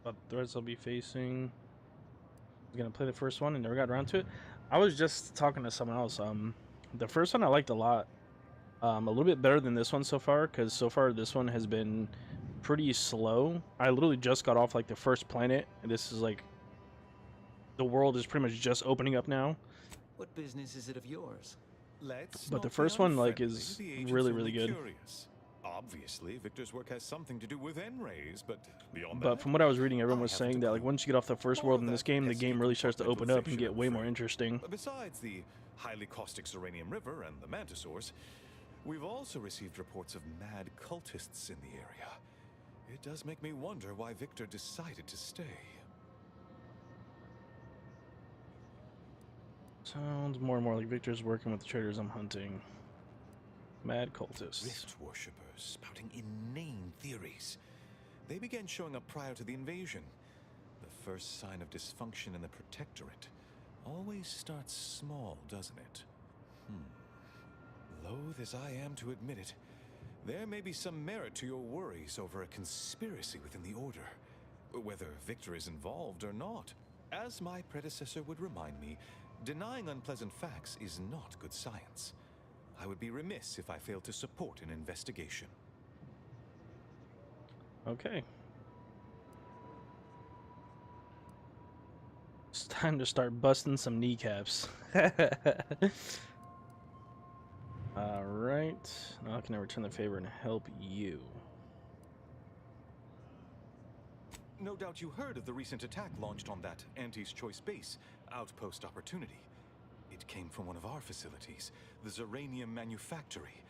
What threats I'll be facing. I was gonna play the first one and never got around to it. I was just talking to someone else. The first one I liked a lot. A little bit better than this one so far, because so far this one has been pretty slow. I literally just got off like the first planet, and this is like the world is pretty much just opening up now. What business is it of yours? But the first one like is really good. Curious. Obviously, Victor's work has something to do with Enrays, but beyond But that, from what I was reading, everyone was saying that like once you get off the first world in this game, the game really starts to open up and get way more interesting. besides the highly caustic Serenium River and the Mantisaurs, we've also received reports of mad cultists in the area. It does make me wonder why Victor decided to stay. Sounds more and more like Victor's working with the traders I'm hunting. Mad cultists. Rift worshippers spouting inane theories. They began showing up prior to the invasion. The first sign of dysfunction in the Protectorate always starts small, doesn't it? Loath as I am to admit it, there may be some merit to your worries over a conspiracy within the Order, whether Victor is involved or not. As my predecessor would remind me, denying unpleasant facts is not good science. I would be remiss if I failed to support an investigation. Okay. It's time to start busting some kneecaps. Alright. Now I can return the favor and help you. No doubt you heard of the recent attack launched on that Anti's Choice base, Outpost Opportunity. It came from one of our facilities, the Zeranium Manufactory.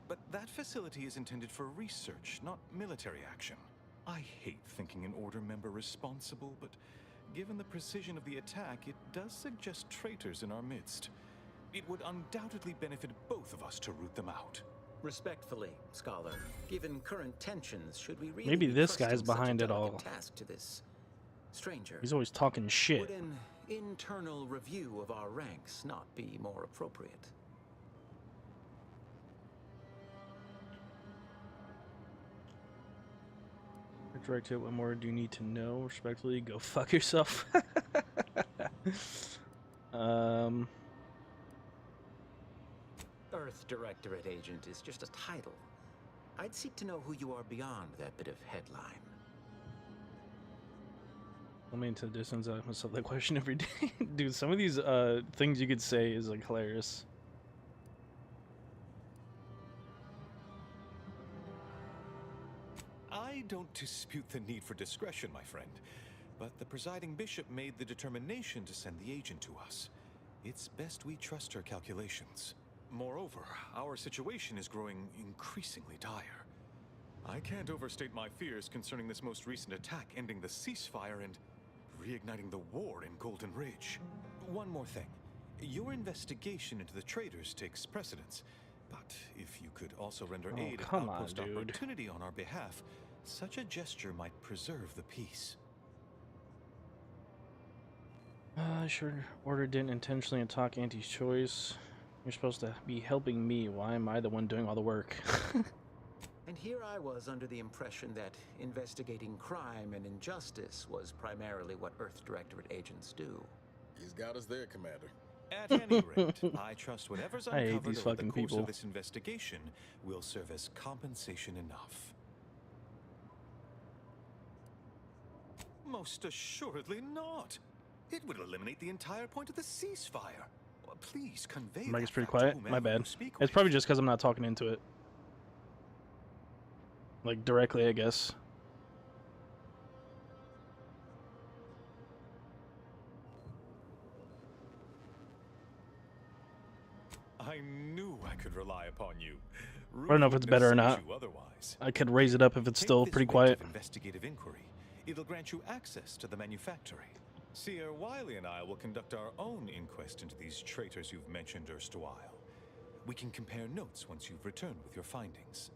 But that facility is intended for research, not military action. I hate thinking an Order member responsible, but given the precision of the attack, it does suggest traitors in our midst. It would undoubtedly benefit both of us to root them out. Respectfully, Scholar, given current tensions, should we really Maybe be this trusting guy's such behind a it all. delicate task to this stranger? He's always talking shit. Would an internal review of our ranks not be more appropriate? Direct hit, what more do you need to know? Respectfully, go fuck yourself. Earth Directorate Agent is just a title. I'd seek to know who you are beyond that bit of headline. I mean, to the distance, I ask myself that question every day. Dude, some of these things you could say is like hilarious. I don't dispute the need for discretion, my friend, but the presiding bishop made the determination to send the agent to us. It's best we trust her calculations. Moreover, our situation is growing increasingly dire. I can't overstate my fears concerning this most recent attack ending the ceasefire and reigniting the war in Golden Ridge. One more thing. Your investigation into the traitors takes precedence. But if you could also render aid at outpost opportunity on our behalf, such a gesture might preserve the peace. Sure. Order didn't intentionally attack Auntie's choice. You're supposed to be helping me. Why am I the one doing all the work? And here I was under the impression that investigating crime and injustice was primarily what Earth Directorate agents do. He's got us there, Commander. At any rate, I trust whatever's I hate uncovered these over the fucking course people. of this investigation will serve as compensation enough. Most assuredly not. It would eliminate the entire point of the ceasefire. Please convey Mike's that pretty fact to quiet. whomever My you bad. speak It's with. probably just because I'm not talking into it. Like, directly, I guess. I knew I could rely upon you. I don't know if it's better or not. I could raise it up if it's still pretty quiet. Investigative inquiry. It'll grant you access to the manufactory. Seer Wiley and I will conduct our own inquest into these traitors you've mentioned erstwhile. We can compare notes once you've returned with your findings.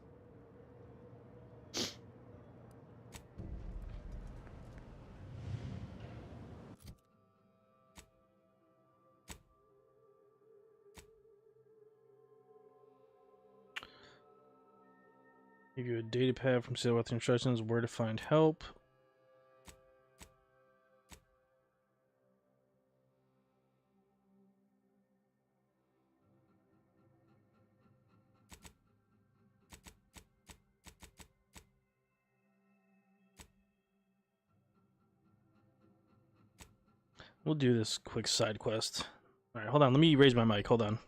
Give you a data pad from Seal with instructions where to find help. We'll do this quick side quest. Alright, hold on. Let me raise my mic. Hold on.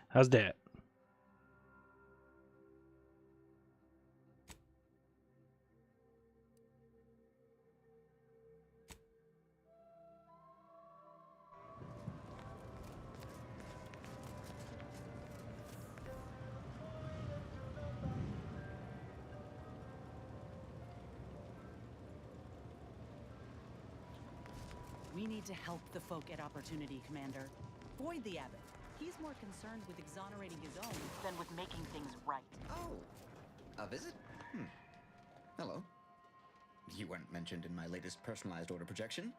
How's that? We need to help the folk at Opportunity, Commander. Void the Abbot. He's more concerned with exonerating his own than with making things right. Oh, a visit? Hello. You weren't mentioned in my latest personalized order prediction.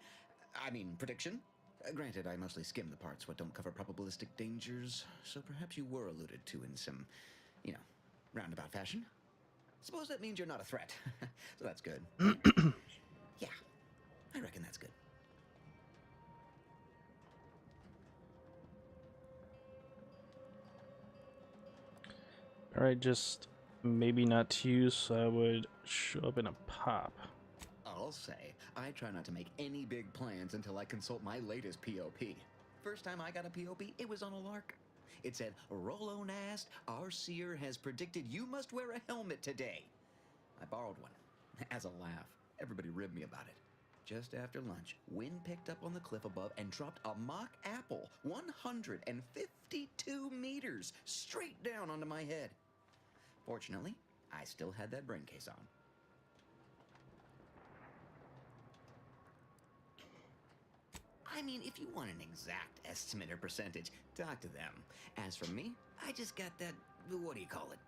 Granted, I mostly skim the parts what don't cover probabilistic dangers, so perhaps you were alluded to in some, roundabout fashion. Suppose that means you're not a threat. So that's good. Yeah, I reckon that's good. Alright, just maybe not to use, so I would show up in a pop. I'll say, I try not to make any big plans until I consult my latest POP. First time I got a POP, it was on a lark. It said, Rolo Nast, our seer has predicted you must wear a helmet today. I borrowed one. As a laugh, everybody ribbed me about it. Just after lunch, wind picked up on the cliff above and dropped a mock apple 152 meters straight down onto my head. Fortunately, I still had that brain case on. I mean, if you want an exact estimate or percentage, talk to them. As for me, I just got that, what do you call it?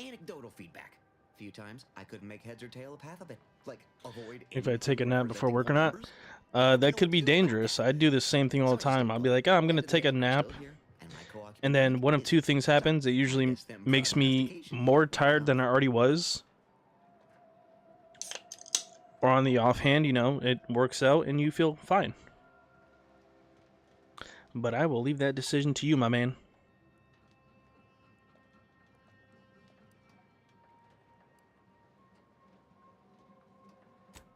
Anecdotal feedback. A few times, I couldn't make heads or tail of half of it. Like, avoid... If I take a nap before work or not, that could be dangerous. I do the same thing all the time. I'll be like, oh, I'm going to take a nap. And then one of two things happens. It usually makes me more tired than I already was. Or on the offhand, it works out and you feel fine. But I will leave that decision to you, my man.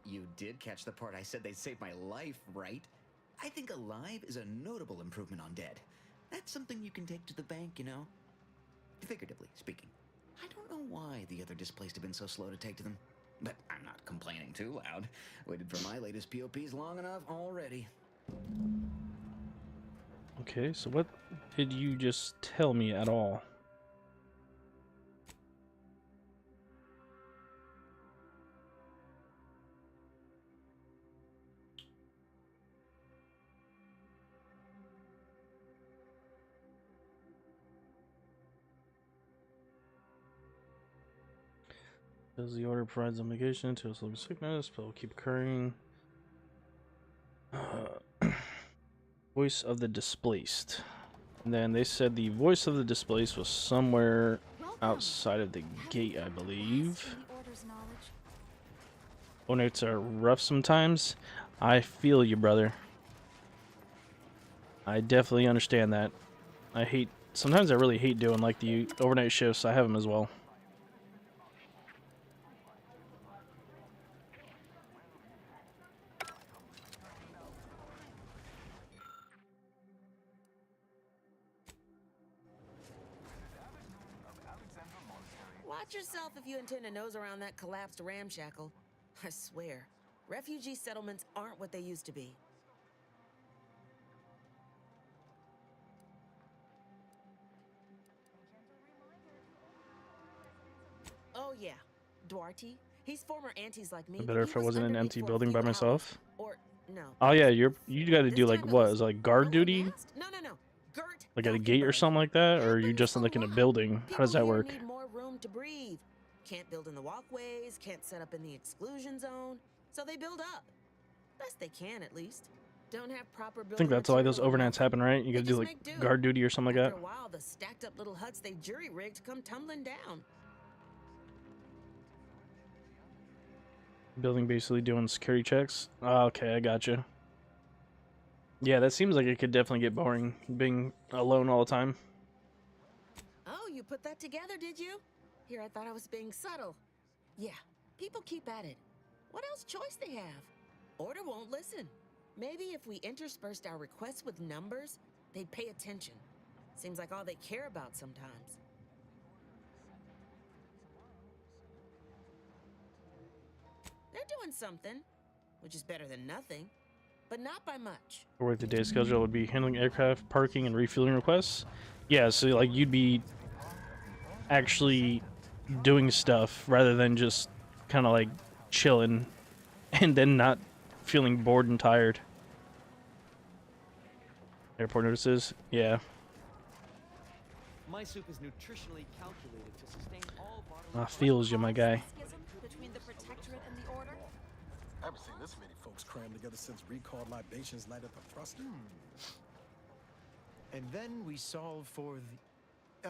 You did catch the part I said they'd save my life, right? I think alive is a notable improvement on dead. That's something you can take to the bank, Figuratively speaking. I don't know why the other displaced have been so slow to take to them. But I'm not complaining too loud. Waited for my latest POPs long enough already. Okay, so what did you just tell me at all? Does the order provides obligation to a slow sickness, but will keep occurring. Voice of the displaced. And then they said the voice of the displaced was somewhere outside of the gate, I believe. Onates are rough sometimes. I feel you, brother. I definitely understand that. Sometimes I really hate doing like the overnight shifts. I have them as well. Watch yourself if you intend to nose around that collapsed ramshackle. I swear, refugee settlements aren't what they used to be. Oh yeah, Duarte. He's former antis like me. Better if I wasn't in an empty building by myself. Or no. Oh yeah, you got to do like what? Is it like guard duty? No. Gert. Like at a gate or something like that, or are you just like in a building? How does that work? Need more room to breathe. Can't build in the walkways, can't set up in the exclusion zone, so they build up. Best they can, at least. Don't have proper building. I think that's why those overnights happen, right? You got to do like guard duty or something like that. After a while, the stacked up little huts they jury rigged come tumbling down. Building basically doing security checks. Oh, okay, I gotcha. Yeah, that seems like it could definitely get boring being alone all the time. Oh, you put that together, did you? Here, I thought I was being subtle. Yeah, people keep at it. What else choice they have? Order won't listen. Maybe if we interspersed our requests with numbers, they'd pay attention. Seems like all they care about sometimes. They're doing something, which is better than nothing, but not by much. Or with the day schedule would be handling aircraft, parking, and refueling requests. Yeah, so like you'd be actually doing stuff rather than just kind of like chilling and then not feeling bored and tired. Airport notices, yeah. My soup is nutritionally calculated to sustain all bodily. I feels you, my guy. Between the Protectorate and the Order? I haven't seen this many folks crammed together since recalled libations light up a thruster. And then we solve for the...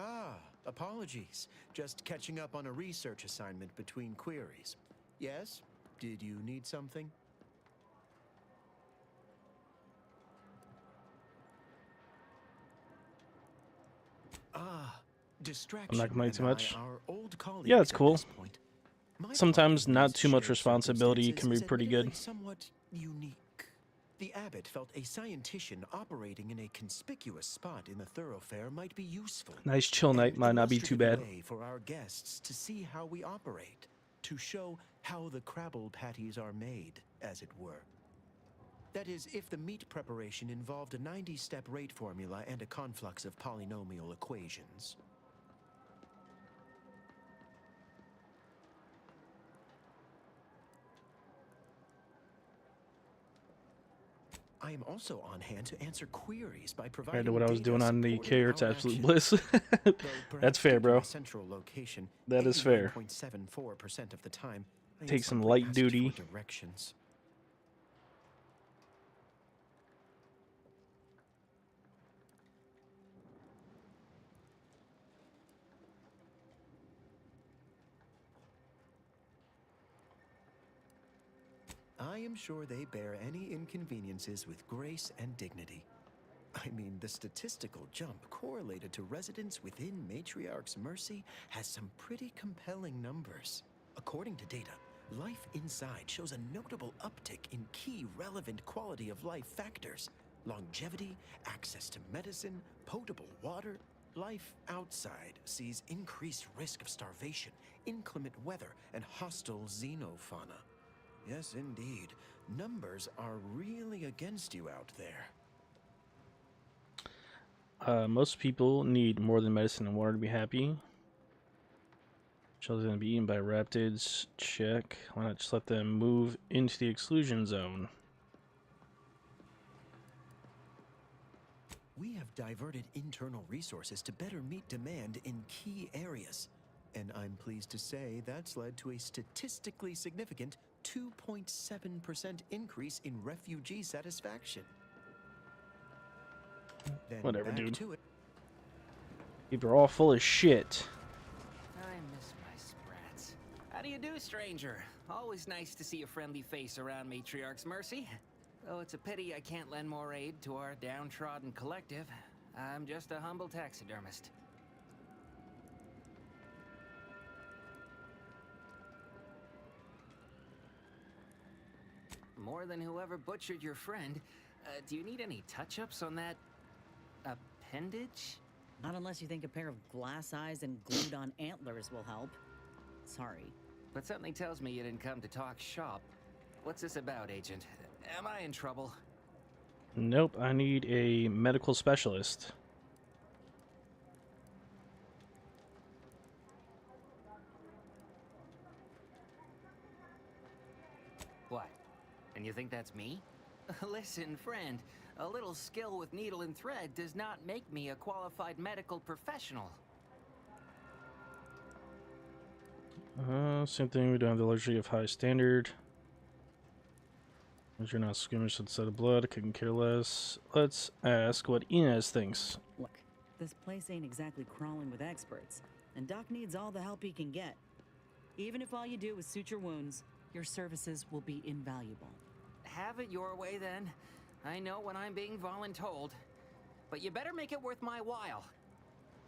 apologies. Just catching up on a research assignment between queries. Yes? Did you need something? I'm Distraction. not complaining too much. Our old Yeah, it's cool. My Sometimes not too much shared responsibility can be circumstances pretty is good. admittedly somewhat unique. The abbot felt a scientician operating in a conspicuous spot in the thoroughfare might be useful. Nice chill night might not be too bad. Way for our guests to see how we operate, to show how the Crabble patties are made, as it were. That is, if the meat preparation involved a 90-step rate formula and a conflux of polynomial equations. I am also on hand to answer queries by providing Compared to what I was data doing on the supporting K, it's our absolute actions. bliss. That's fair, bro. Central location, That is fair. 81.74% of the time, I am Take some simply light asked duty. for directions. I am sure they bear any inconveniences with grace and dignity. I mean, the statistical jump correlated to residents within Matriarch's Mercy has some pretty compelling numbers. According to data, life inside shows a notable uptick in key relevant quality of life factors. Longevity, access to medicine, potable water. Life outside sees increased risk of starvation, inclement weather, and hostile xenofauna. Yes, indeed. Numbers are really against you out there. Most people need more than medicine and water to be happy. Children be eaten by raptids. Check. Why not just let them move into the exclusion zone? We have diverted internal resources to better meet demand in key areas. And I'm pleased to say that's led to a statistically significant 2.7% increase in refugee satisfaction. Then Whatever, back dude. to it. People are all full of shit. I miss my sprats. How do you do, stranger? Always nice to see a friendly face around Matriarch's Mercy. Though it's a pity I can't lend more aid to our downtrodden collective. I'm just a humble taxidermist. More than whoever butchered your friend. Do you need any touch-ups on that appendage? Not unless you think a pair of glass eyes and glued-on antlers will help. Sorry. But something tells me you didn't come to talk shop. What's this about, Agent? Am I in trouble? Nope, I need a medical specialist. What? And you think that's me? Listen, friend, a little skill with needle and thread does not make me a qualified medical professional. Same thing, we don't have the luxury of high standard. As you're not squeamish instead of blood, couldn't care less. Let's ask what Inez thinks. Look, this place ain't exactly crawling with experts, and Doc needs all the help he can get. Even if all you do is suture wounds, your services will be invaluable. Have it your way, then. I know when I'm being voluntold. But you better make it worth my while.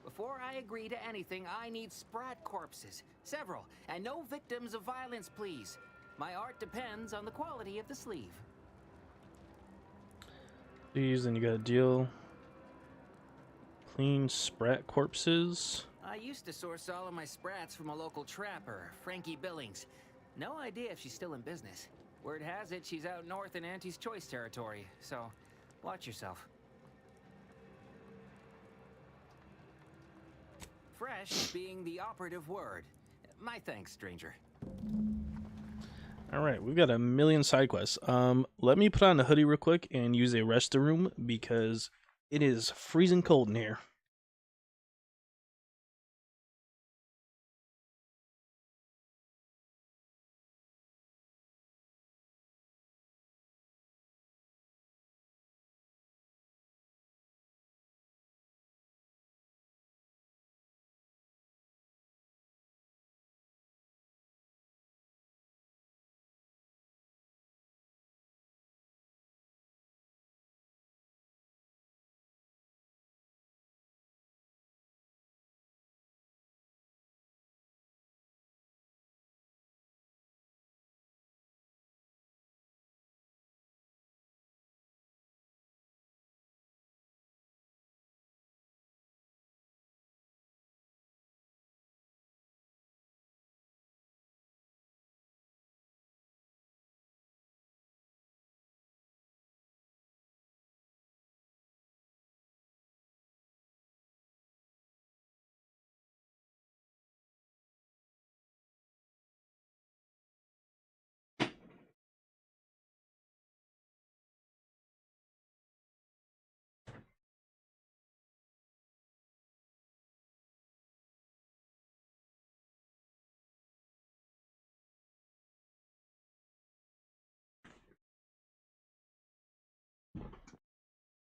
Before I agree to anything, I need sprat corpses. Several. And no victims of violence, please. My art depends on the quality of the sleeve. These, then you got a deal. Clean sprat corpses. I used to source all of my sprats from a local trapper, Frankie Billings. No idea if she's still in business. Word has it she's out north in Auntie's Choice territory, so watch yourself. Fresh being the operative word. My thanks, stranger. Alright, we've got a million side quests. Let me put on the hoodie real quick and use a rest room because it is freezing cold in here.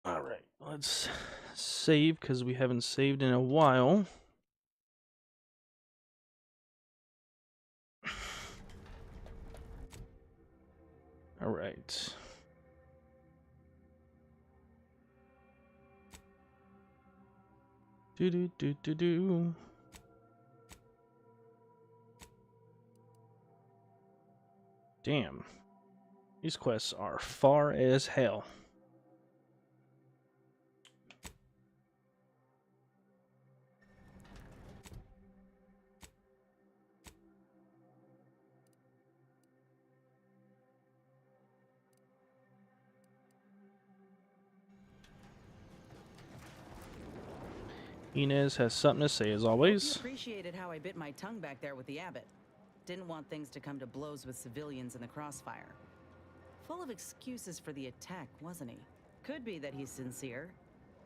Alright, let's save because we haven't saved in a while. Alright. Do. Damn. These quests are far as hell. Inez has something to say as always. Hope you appreciated how I bit my tongue back there with the abbot. Didn't want things to come to blows with civilians in the crossfire. Full of excuses for the attack, wasn't he? Could be that he's sincere,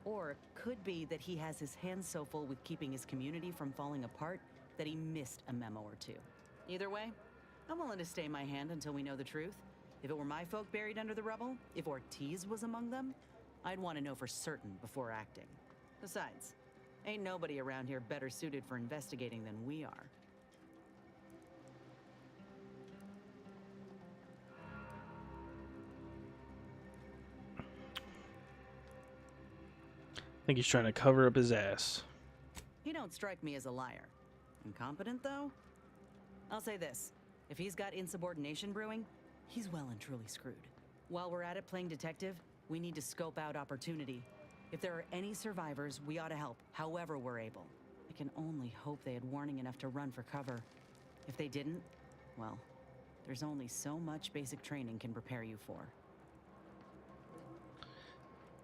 or could be that he has his hands so full with keeping his community from falling apart that he missed a memo or two. Either way, I'm willing to stay my hand until we know the truth. If it were my folk buried under the rubble, if Ortiz was among them, I'd want to know for certain before acting. Besides, ain't nobody around here better suited for investigating than we are. I think he's trying to cover up his ass. He don't strike me as a liar. Incompetent, though? I'll say this. If he's got insubordination brewing, he's well and truly screwed. While we're at it playing detective, we need to scope out opportunity. If there are any survivors, we ought to help, however we're able. I can only hope they had warning enough to run for cover. If they didn't, well, there's only so much basic training can prepare you for.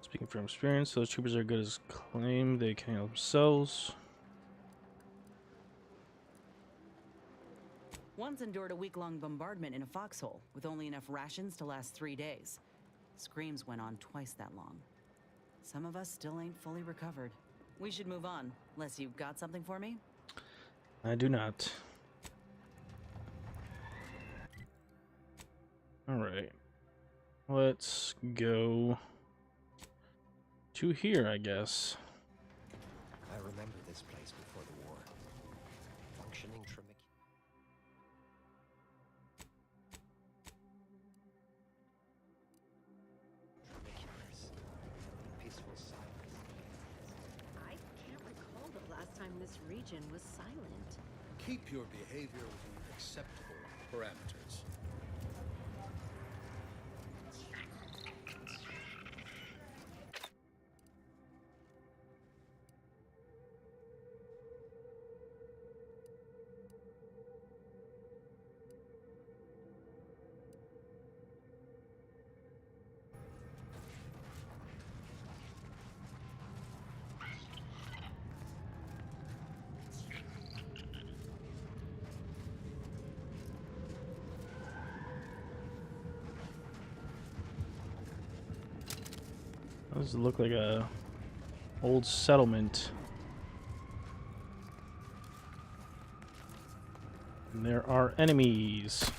Speaking from experience, those troopers are good as claim. They can handle themselves. Once endured a week-long bombardment in a foxhole with only enough rations to last 3 days. Screams went on twice that long. Some of us still ain't fully recovered. We should move on, unless you've got something for me? I do not. Alright. Let's go to here, I guess. I remember this place before the war. Functioning peaceful silence. I can't recall the last time this region was silent. Keep your behavior within acceptable parameters. Does look like a old settlement. And there are enemies.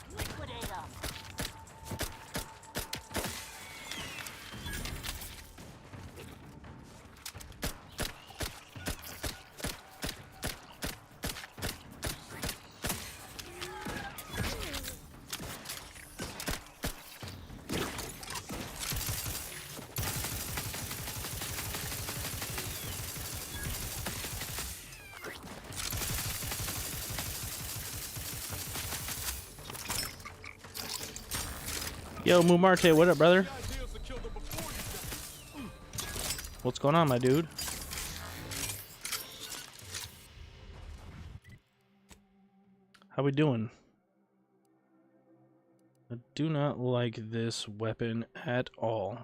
Yo, Mumarte, what up, brother? What's going on, my dude? How we doing? I do not like this weapon at all.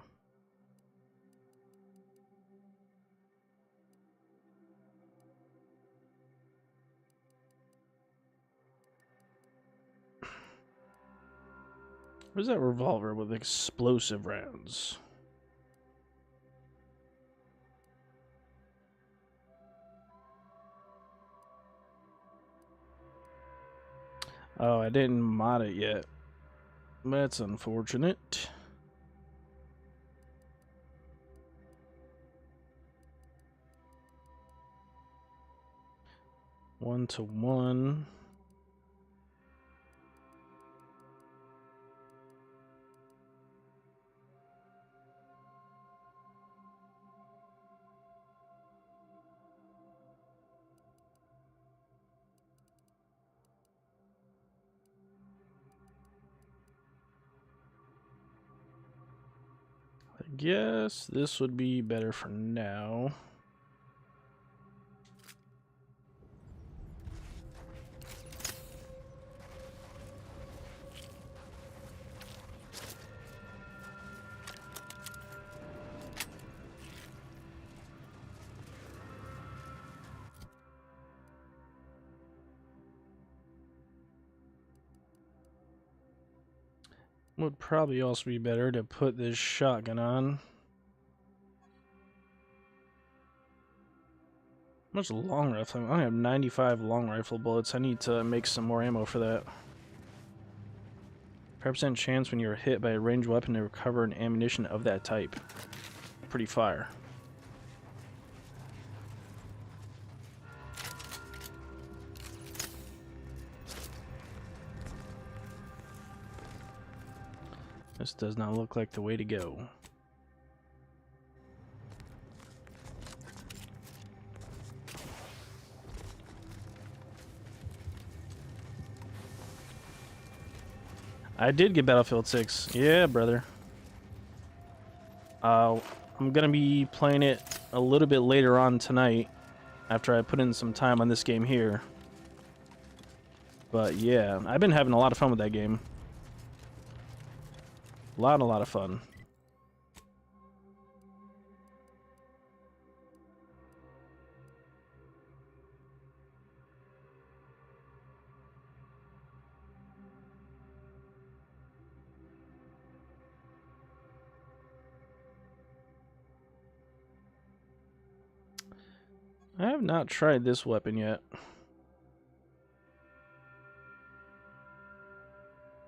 Where's that revolver with explosive rounds? Oh, I didn't mod it yet. That's unfortunate. One to one. I guess this would be better for now. Would probably also be better to put this shotgun on. much long rifle? I only have 95 long rifle bullets. I need to make some more ammo for that. 5% chance when you're hit by a ranged weapon to recover an ammunition of that type. Pretty fire. This does not look like the way to go. I did get Battlefield 6. Yeah, brother. I'm gonna be playing it a little bit later on tonight after I put in some time on this game here. But yeah, I've been having a lot of fun with that game. A lot of fun. I have not tried this weapon yet.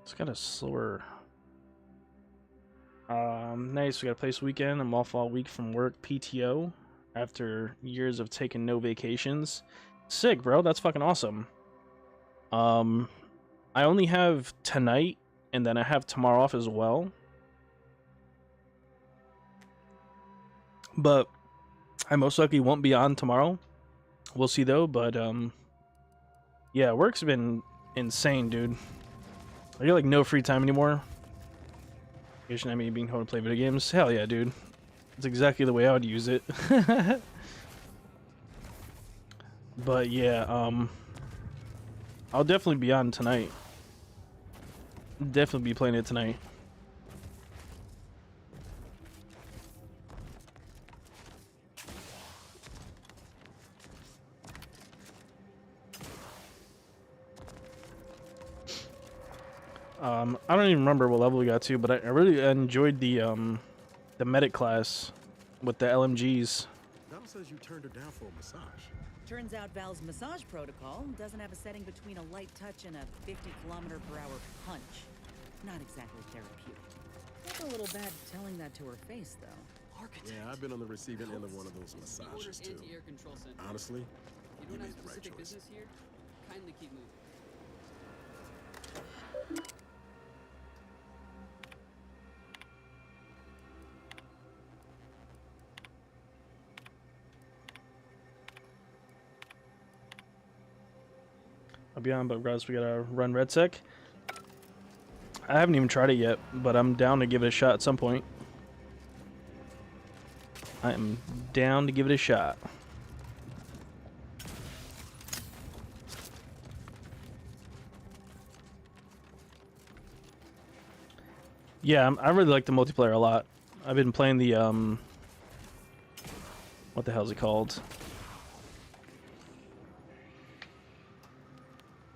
It's got a slower. Nice. We got a place weekend. I'm off all week from work, PTO, after years of taking no vacations. Sick, bro. That's fucking awesome. I only have tonight, and then I have tomorrow off as well. But I most likely won't be on tomorrow. We'll see though, but yeah, work's been insane, dude. I get like no free time anymore. You shouldn't have me being told to play video games. Hell yeah, dude. That's exactly the way I would use it. But yeah, I'll definitely be on tonight. Definitely be playing it tonight. I don't even remember what level we got to, but I really enjoyed the medic class with the LMGs. Val says you turned her down for a massage. Turns out Val's massage protocol doesn't have a setting between a light touch and a 50-kilometer-per-hour punch. Not exactly therapeutic. Felt a little bad telling that to her face, though. Yeah, I've been on the receiving end of one of those massages too. Honestly, you made the right choice. Here, kindly keep moving. I'll be on, but guys, we gotta run RedSec. I haven't even tried it yet, but I'm down to give it a shot at some point. I am down to give it a shot. Yeah, I really like the multiplayer a lot. I've been playing the, what the hell is it called?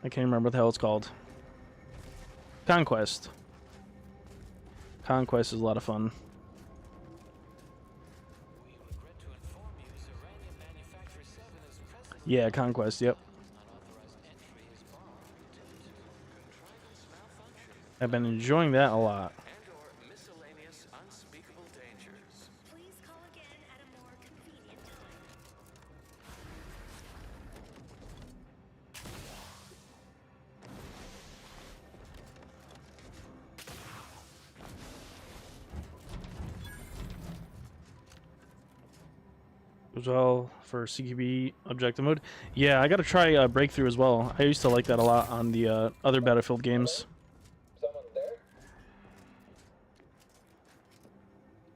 I can't remember what the hell it's called. Conquest. Conquest is a lot of fun. Yeah, Conquest, yep. I've been enjoying that a lot. As well for CQB objective mode. Yeah, I gotta try Breakthrough as well. I used to like that a lot on the other Battlefield games. Someone there?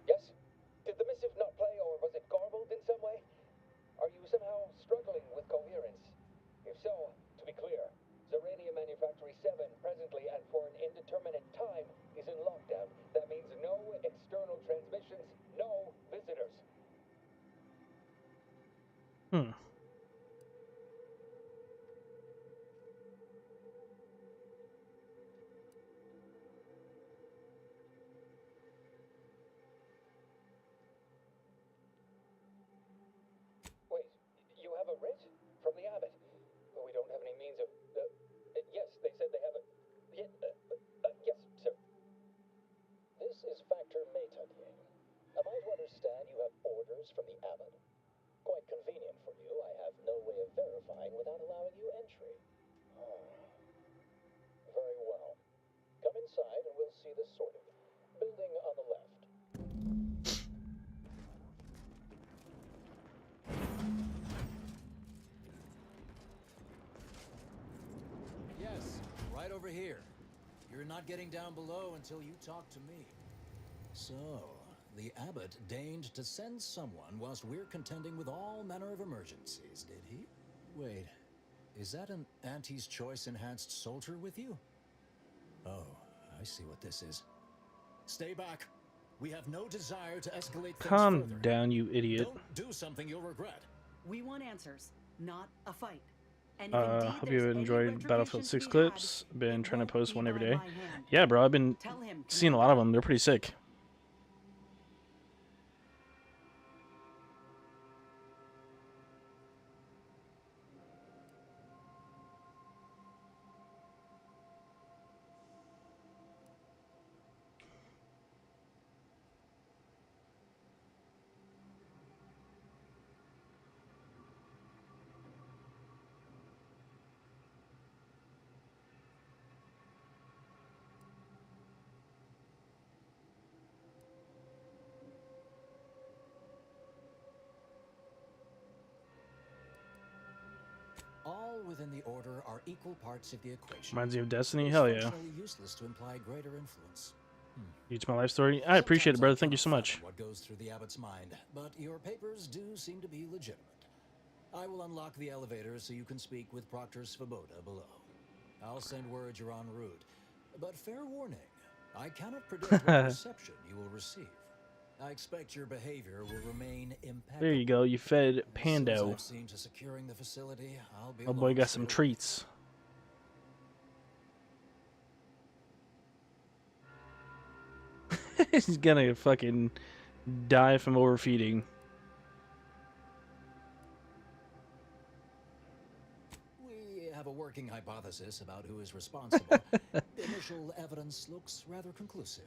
Yes? Did the missive not play, or was it garbled in some way? Are you somehow struggling with coherence? If so, to be clear, Zerania Manufactory 7 presently and for an indeterminate time is in lockdown. That means no external transmissions, no visitors. over here. You're not getting down below until you talk to me. So, the abbot deigned to send someone whilst we're contending with all manner of emergencies, did he? Wait, is that an Auntie's Choice enhanced soldier with you? Oh, I see what this is. Stay back. We have no desire to escalate things Calm further. down, you idiot. Don't do something you'll regret. We want answers, not a fight. And if indeed Hope there's you any enjoyed retribution Battlefield to 6 be clips. had, Been it trying to won't post be one every by day. my hand. Yeah, bro, I've been Tell him, seeing a lot of them. They're pretty sick. All within the order are equal parts of the equation. Reminds you of Destiny? It's Hell yeah. functionally useless to imply greater influence. It's my life story. I appreciate it, brother. Thank you so much. What goes through the abbot's mind, but your papers do seem to be legitimate. I will unlock the elevator so you can speak with Proctor Svoboda below. I'll send word you're en route, but fair warning, I cannot predict what reception you will receive. I expect your behavior will remain impeccable. There you go. You fed As Pando. I've seen to securing the facility, I'll be Oh boy, along got some for- treats. He's gonna fucking die from overfeeding. We have a working hypothesis about who is responsible. Initial evidence looks rather conclusive.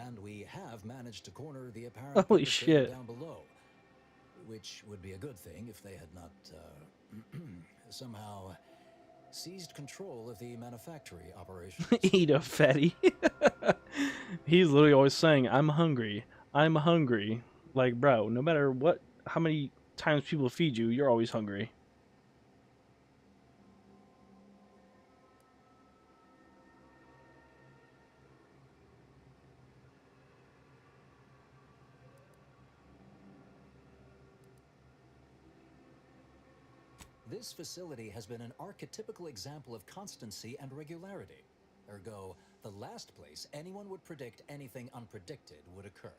And we have managed to corner the apparent Holy perpetrator shit. down below. Which would be a good thing if they had not somehow seized control of the manufactory operation. Eat a fatty. He's literally always saying, I'm hungry. I'm hungry. Like, bro, no matter what, how many times people feed you, you're always hungry. This facility has been an archetypical example of constancy and regularity. Ergo, the last place anyone would predict anything unpredicted would occur.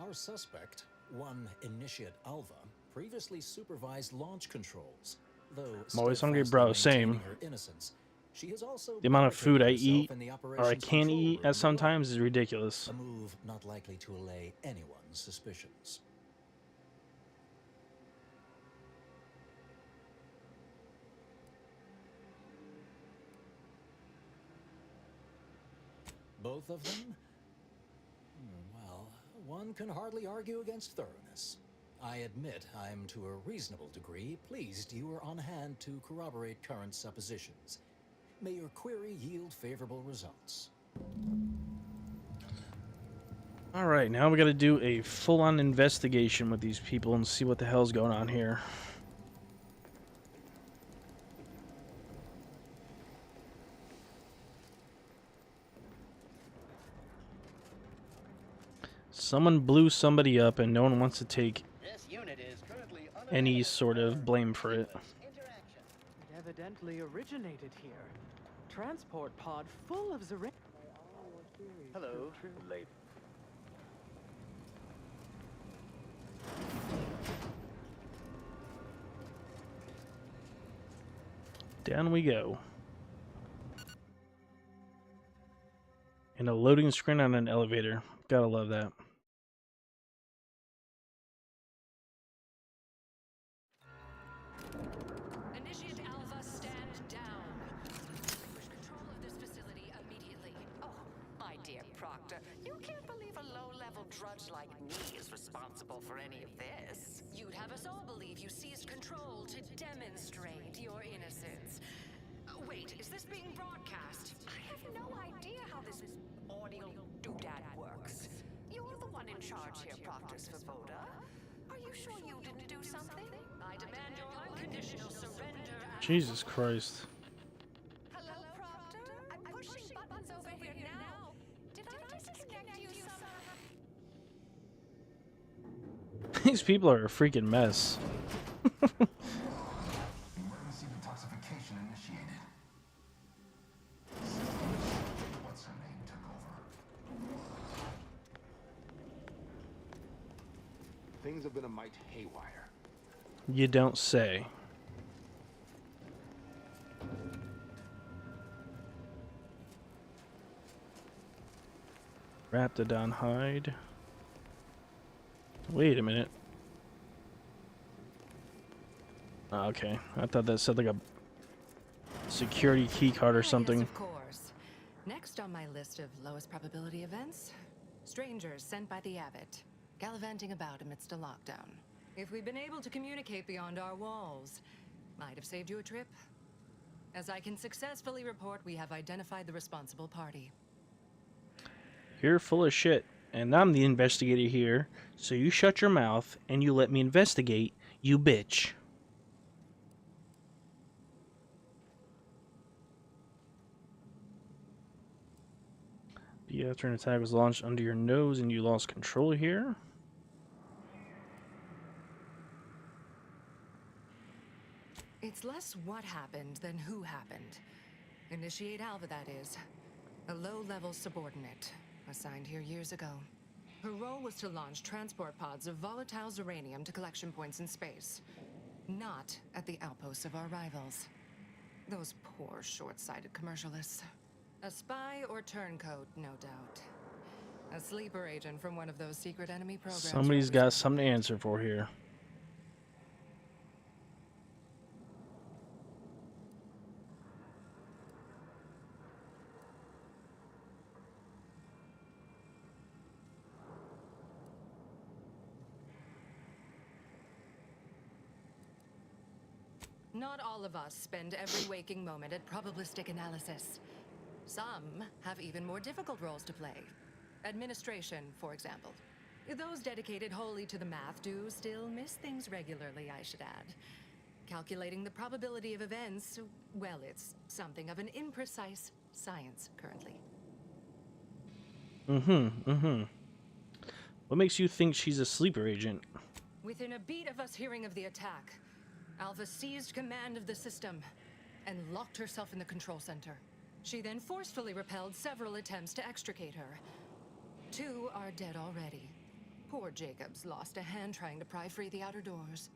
Our suspect, one Initiate Alva, previously supervised launch controls. Though I'm always hungry, steadfastly bro. Same. maintaining her innocence, she has also The amount of food I barricaded eat, herself in the or I operations can control eat room at sometimes, is ridiculous. a move not likely to allay anyone's suspicions. Both of them? Well, one can hardly argue against thoroughness. I admit I'm to a reasonable degree pleased you were on hand to corroborate current suppositions. May your query yield favorable results. Alright, now we gotta do a full-on investigation with these people and see what the hell's going on here. Someone blew somebody up and no one wants to take any sort of blame for it. It evidently originated here. Transport pod full of Zeranium. Hello. Late. Down we go. And a loading screen on an elevator. Gotta love that. Initiate Alpha, stand down. Relinquish control of this facility immediately. Oh, my dear Proctor, you can't believe a low-level drudge like me is responsible for any of this. You'd have us all believe you seized control to demonstrate your innocence. Wait, is this being broadcast? I have no idea how this audio doodad works. You're the one in charge here, Proctor Svoboda. Are you sure you didn't do something? I demand your unconditional surrender. Jesus Christ. Hello, Proctor? I pushed These people are a freaking mess. Emergency detoxification initiated. What's her name took over? Things have been a mite haywire. You don't say. Raptidon hide. Wait a minute. Okay, I thought that said like a security key card or something. Yes, of course. Next on my list of lowest probability events, strangers sent by the Abbot, gallivanting about amidst a lockdown. If we'd been able to communicate beyond our walls, might have saved you a trip. As I can successfully report, we have identified the responsible party. You're full of shit, and I'm the investigator here, so you shut your mouth and you let me investigate, you bitch. After an attack was launched under your nose and you lost control here. It's less what happened than who happened. Initiate Alva, that is. A low-level subordinate, assigned here years ago. Her role was to launch transport pods of volatile uranium to collection points in space. Not at the outposts of our rivals. Those poor, short-sighted commercialists. A spy or turncoat, no doubt. A sleeper agent from one of those secret enemy programs. Somebody's got something to answer for here. Not all of us spend every waking moment at probabilistic analysis. Some have even more difficult roles to play. Administration, for example. Those dedicated wholly to the math do still miss things regularly, I should add. Calculating the probability of events, well, it's something of an imprecise science currently. What makes you think she's a sleeper agent? Within a beat of us hearing of the attack, Alva seized command of the system and locked herself in the control center. She then forcefully repelled several attempts to extricate her. 2 are dead already. Poor Jacobs lost a hand trying to pry free the outer doors.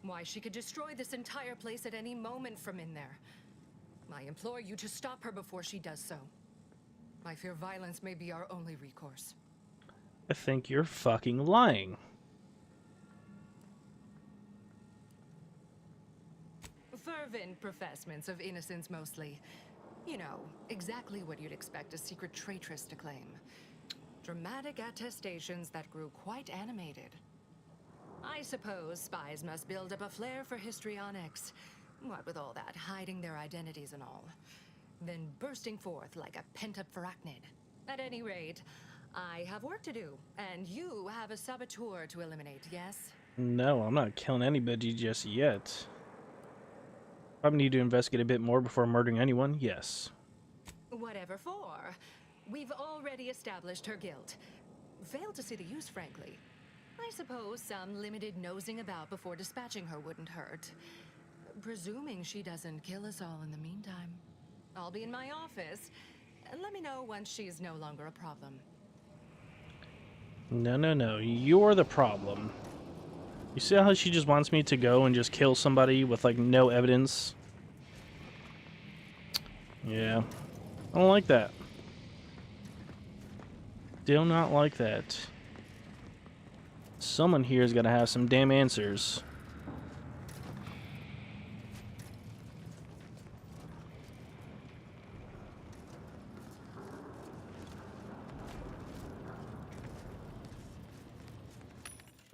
Why, she could destroy this entire place at any moment from in there. I implore you to stop her before she does so. I fear violence may be our only recourse. I think you're fucking lying. Fervent professements of innocence mostly. You know, exactly what you'd expect a secret traitress to claim. Dramatic attestations that grew quite animated. I suppose spies must build up a flair for histrionics. What with all that, hiding their identities and all. Then bursting forth like a pent-up arachnid. At any rate, I have work to do, and you have a saboteur to eliminate, yes? No, I'm not killing anybody just yet. Probably need to investigate a bit more before murdering anyone, yes. Whatever for. We've already established her guilt. Failed to see the use, frankly. I suppose some limited nosing about before dispatching her wouldn't hurt. Presuming she doesn't kill us all in the meantime. I'll be in my office. Let me know once she's no longer a problem. No. You're the problem. You see how she just wants me to go and just kill somebody with, like, no evidence? Yeah. I don't like that. Do not like that. Someone here is gonna have some damn answers.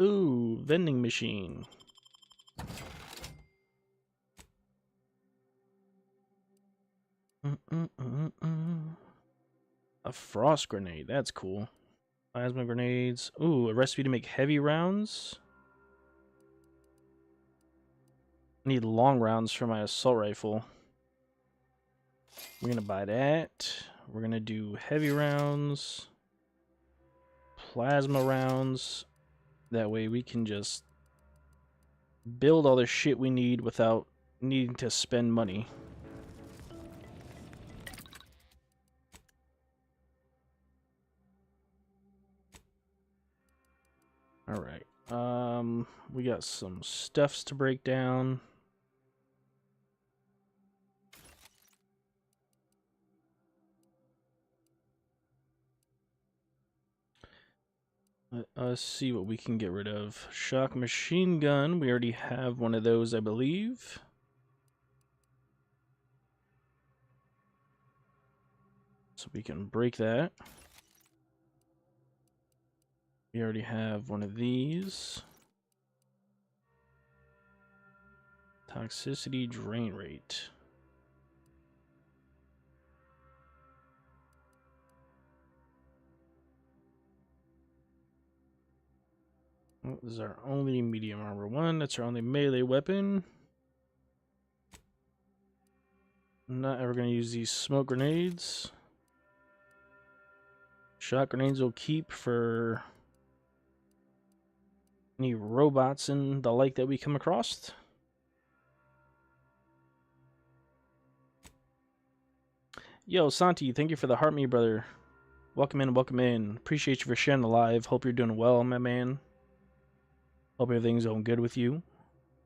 Ooh, vending machine. A frost grenade, that's cool. Plasma grenades. Ooh, a recipe to make heavy rounds. I need long rounds for my assault rifle. We're gonna buy that. We're gonna do heavy rounds. Plasma rounds. That way we can just build all the shit we need without needing to spend money. Alright. We got some stuffs to break down. Let us see what we can get rid of. Shock machine gun. We already have one of those, I believe. So we can break that. We already have one of these. Toxicity drain rate. Oh, this is our only medium armor one. That's our only melee weapon. I'm not ever going to use these smoke grenades. Shot grenades will keep for any robots and the like that we come across. Yo, Santi, thank you for the heart me, brother. Welcome in, welcome in. Appreciate you for sharing the live. Hope you're doing well, my man. Hope everything's going good with you.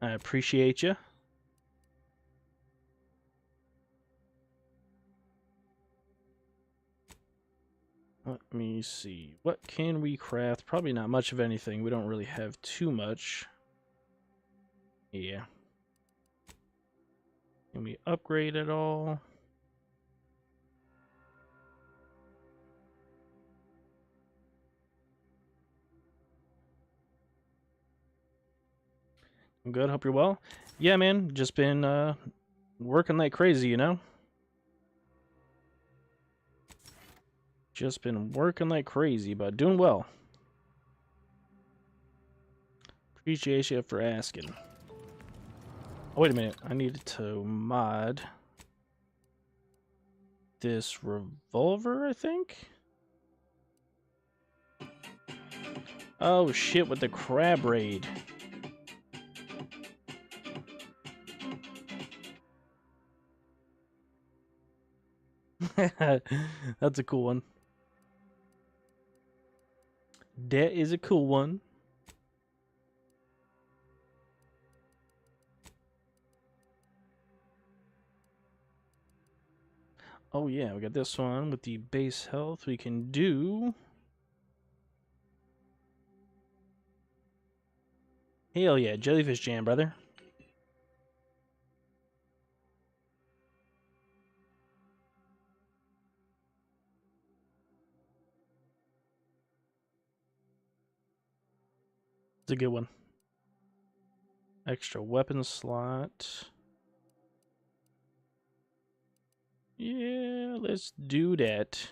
I appreciate you. Let me see. What can we craft? Probably not much of anything. We don't really have too much. Yeah. Can we upgrade at all? I'm good. Hope you're well. Yeah, man. Just been working like crazy, you know? Just been working like crazy, but doing well. Appreciate you for asking. Oh, wait a minute. I needed to mod this revolver, I think? Oh, shit, with the crab raid. That's a cool one. That is a cool one. Oh yeah, we got this one with the base health. We can do... Hell yeah, jellyfish jam, brother. It's a good one. Extra weapon slot. Yeah, let's do that.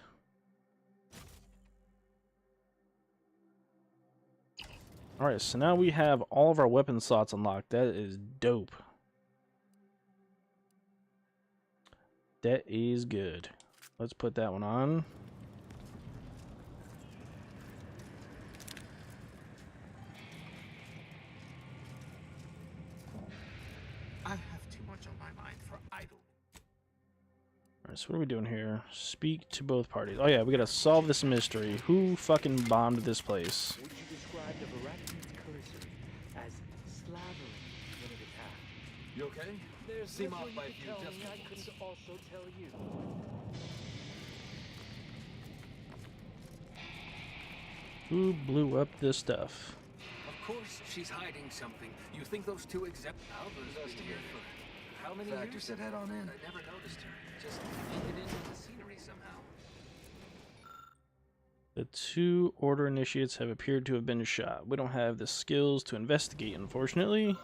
Alright, so now we have all of our weapon slots unlocked. That is dope. That is good. Let's put that one on. I have too much on my mind for idle. Alright, so what are we doing here? Speak to both parties. Oh yeah, we gotta solve this mystery. Who fucking bombed this place? Would you describe the Varaxion's cursory as slavering when it attacked? You okay? There's Seem little off by a you few could tell me I decimals. couldn't also tell you. Who blew up this stuff? Of course, she's hiding something. You think those two Alva's been here for how many years? Factor said head on in. I never noticed her. Just blended in with the scenery somehow. The two Order initiates have appeared to have been shot. We don't have the skills to investigate, unfortunately.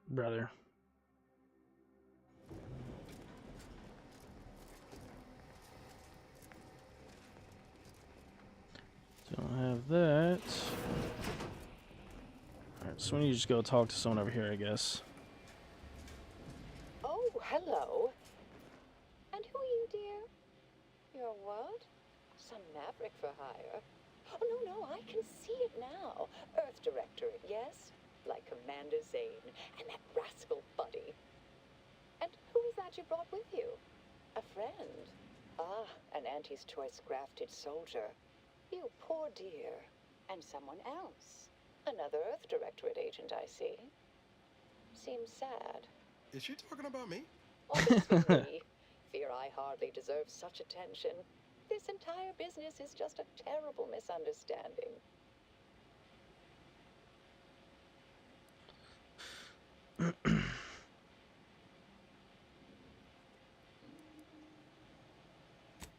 Brother. Don't have that. Alright, so we need to just go talk to someone over here, I guess. Oh, hello. And who are you, dear? You're what? some maverick for hire. Oh, no, I can see it now. Earth Directorate, yes? Like Commander Zane and that rascal Buddy. And who is that you brought with you? A friend? Ah, an Auntie's Choice grafted soldier. You poor dear. And someone else. Another Earth Directorate agent, I see. Seems sad. Is she talking about me? Obviously me. Fear I hardly deserve such attention. This entire business is just a terrible misunderstanding.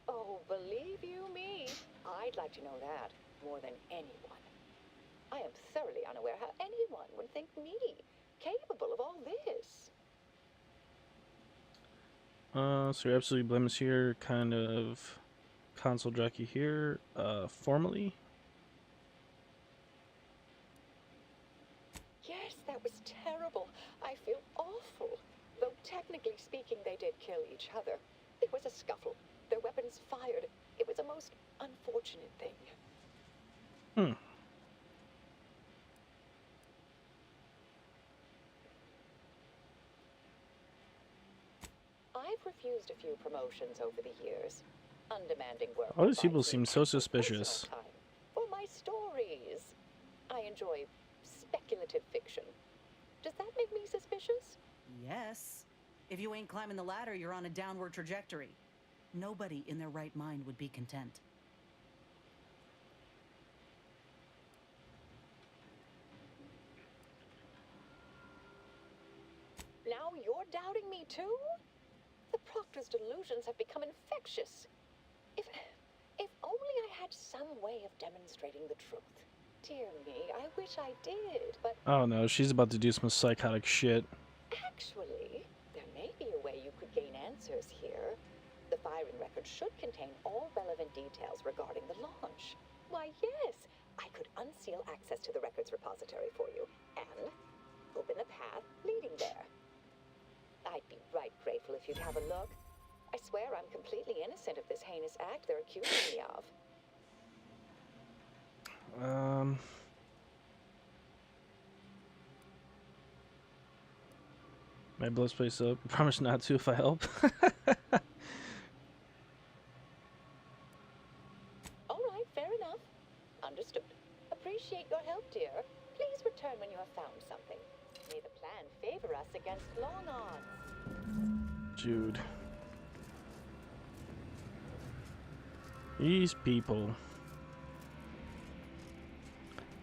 Oh, believe you me, I'd like to know that more than anyone. I am thoroughly unaware how anyone would think me capable of all this. So you're absolutely blameless here, kind of console jockey here, formally. Yes, that was terrible. I feel awful. Though technically speaking, they did kill each other. There was a scuffle. Their weapons fired. It was a most unfortunate thing. I've refused a few promotions over the years. Undemanding work. All these people seem so suspicious. For my stories. I enjoy speculative fiction. Does that make me suspicious? Yes. If you ain't climbing the ladder, you're on a downward trajectory. Nobody in their right mind would be content. Now you're doubting me too? The Proctor's delusions have become infectious. If only I had some way of demonstrating the truth. Dear me, I wish I did, but... Oh no, she's about to do some psychotic shit. Actually, there may be a way you could gain answers here. The firing record should contain all relevant details regarding the launch. Why, yes, I could unseal access to the records repository for you, and open a path leading there. I'd be right grateful if you'd have a look. I swear I'm completely innocent of this heinous act they're accusing me of. My blow place up. Promise not to if I help. All right, fair enough. Understood. Appreciate your help, dear. Please return when you have found something. May the plan favor us against long odds. Jude. These people.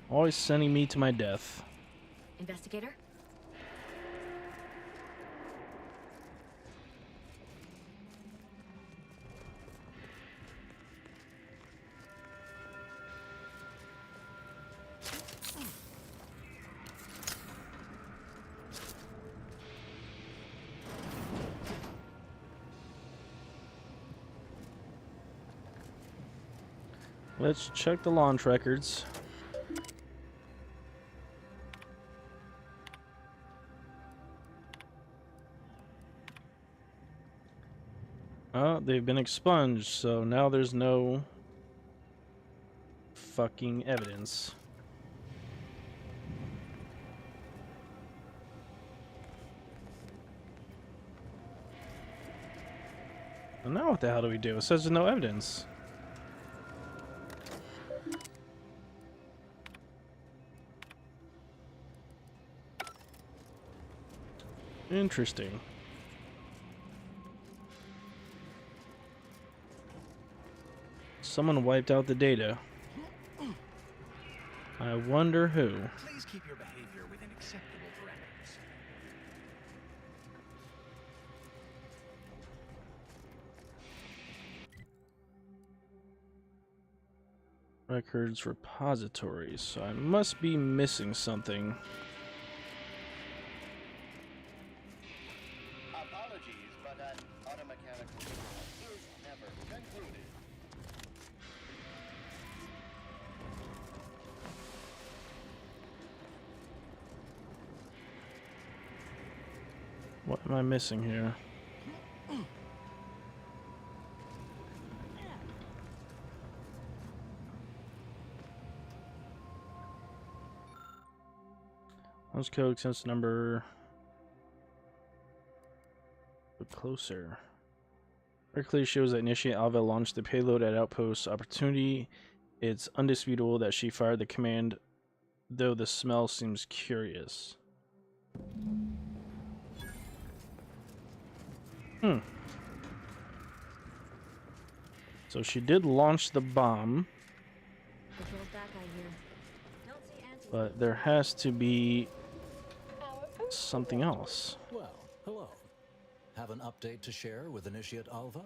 Always sending me to my death. Investigator? Let's check the launch records. Oh, they've been expunged, so now there's no fucking evidence. And now what the hell do we do? It says there's no evidence. Interesting. Someone wiped out the data. I wonder who. Please keep your behavior within acceptable parameters. Records repositories. So I must be missing something. Apologies, but an automechanical is never concluded. What am I missing here? Launch code sense number. Look closer. Clearly shows that Initiate Alva launched the payload at Outpost Opportunity. It's undisputable that she fired the command, though the smell seems curious. So she did launch the bomb. But there has to be something else. Well, hello. Have an update to share with Initiate Alva?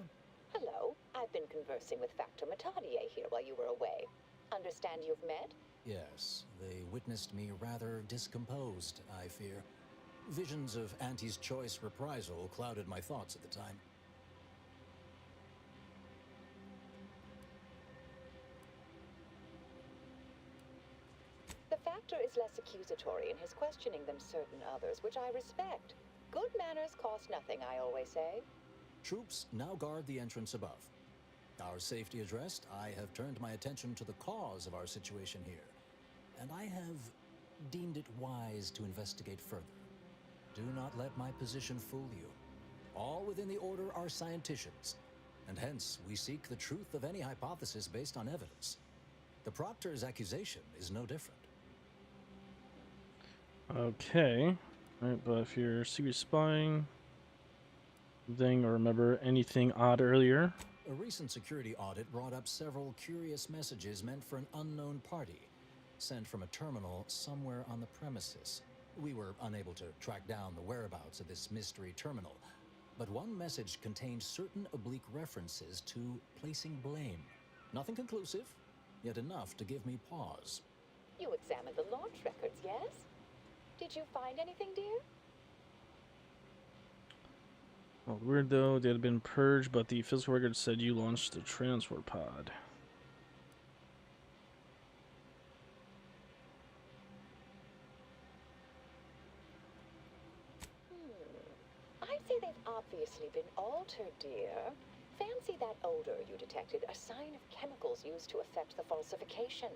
Hello. I've been conversing with Factor Matadier here while you were away. Understand you've met? Yes, they witnessed me rather discomposed, I fear. Visions of Auntie's choice reprisal clouded my thoughts at the time. The Factor is less accusatory in his questioning than certain others, which I respect. Good manners cost nothing, I always say. Troops now guard the entrance above. Our safety addressed, I have turned my attention to the cause of our situation here, and I have deemed it wise to investigate further. Do not let my position fool you. All within the Order are scienticians, and hence we seek the truth of any hypothesis based on evidence. The Proctor's accusation is no different. Okay. Right, but if you're secret spying, thing, or remember anything odd earlier? A recent security audit brought up several curious messages meant for an unknown party, sent from a terminal somewhere on the premises. We were unable to track down the whereabouts of this mystery terminal, but one message contained certain oblique references to placing blame. Nothing conclusive, yet enough to give me pause. You examined the launch records, yes? Did you find anything, dear? Well, weird though, they had been purged, but the physical record said you launched the transport pod. I'd say they've obviously been altered, dear. Fancy that odor you detected, a sign of chemicals used to affect the falsification.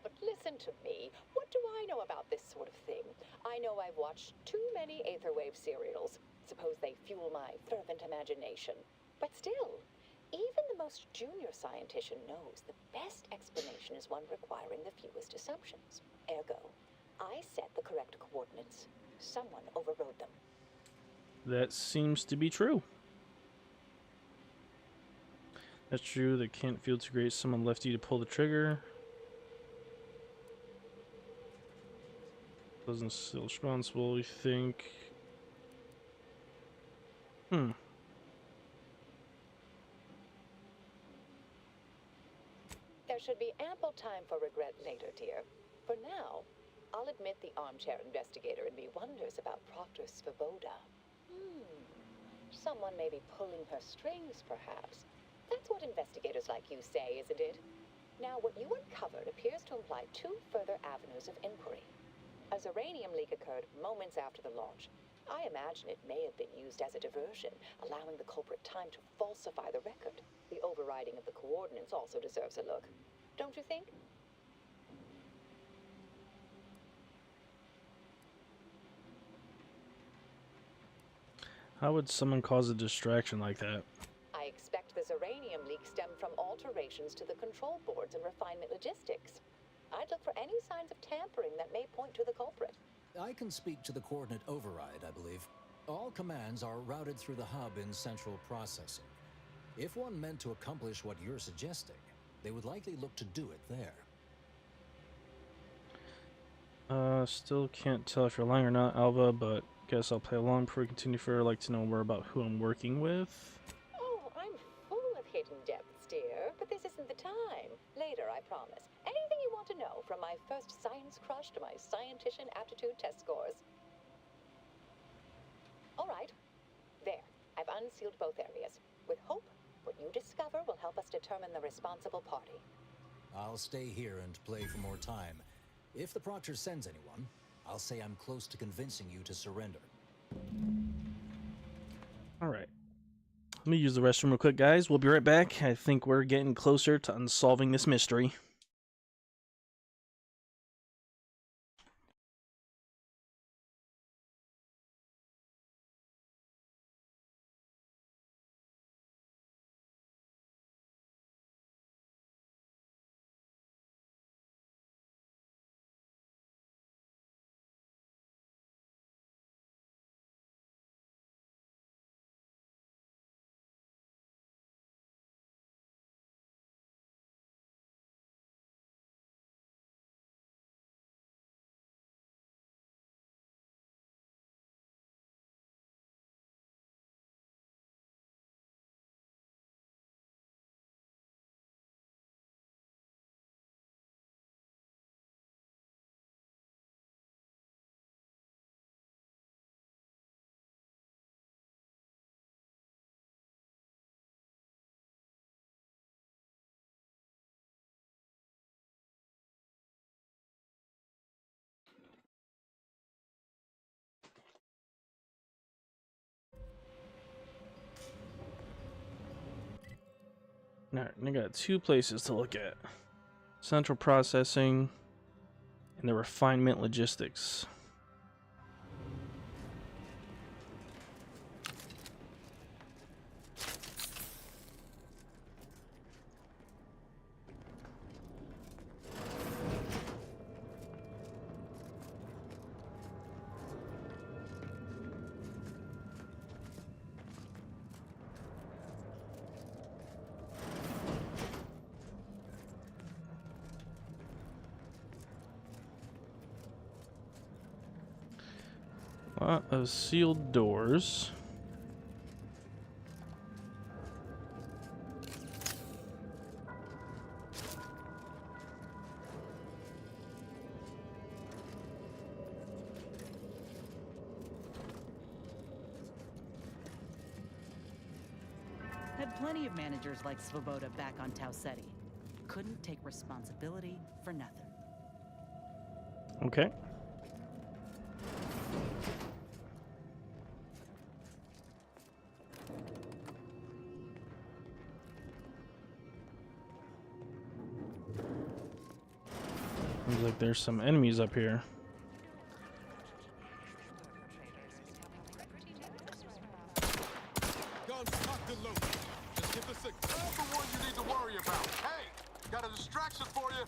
But listen to me. What do I know about this sort of thing? I know I've watched too many Aetherwave serials. Suppose they fuel my fervent imagination. But still, even the most junior scientician knows the best explanation is one requiring the fewest assumptions. Ergo, I set the correct coordinates. Someone overrode them. That seems to be true. That's true, they can't feel too great. Someone left you to pull the trigger. Doesn't feel responsible, you think. There should be ample time for regret later, dear. For now, I'll admit the armchair investigator in me wonders about Proctor Svoboda. Someone may be pulling her strings, perhaps. That's what investigators like you say, isn't it? Now, what you uncovered appears to imply two further avenues of inquiry. A Zeranium leak occurred moments after the launch. I imagine it may have been used as a diversion, allowing the culprit time to falsify the record. The overriding of the coordinates also deserves a look. Don't you think? How would someone cause a distraction like that? I expect the Zeranium leak stemmed from alterations to the control boards and refinement logistics. I'd look for any signs of tampering that may point to the culprit. I can speak to the coordinate override, I believe. All commands are routed through the hub in central processing. If one meant to accomplish what you're suggesting, they would likely look to do it there. Still can't tell if you're lying or not, Alva, but guess I'll play along before we continue further. I'd like to know more about who I'm working with. Oh, I'm full of hidden depths, dear, but this isn't the time. Later, I promise. Anything you want to know, from my first science crush to my scientician aptitude test scores. All right. There. I've unsealed both areas. With hope, what you discover will help us determine the responsible party. I'll stay here and play for more time. If the Proctor sends anyone, I'll say I'm close to convincing you to surrender. Alright. Let me use the restroom real quick, guys. We'll be right back. I think we're getting closer to unsolving this mystery. Now, I got 2 places to look at. Central processing and the refinement logistics. Lot of sealed doors. Had plenty of managers like Svoboda back on Tau Ceti. Couldn't take responsibility for nothing. Okay. Seems like there's some enemies up here. Guns cocked and loaded. Just get the signal. That's the one you need to worry about. Hey, got a distraction for you.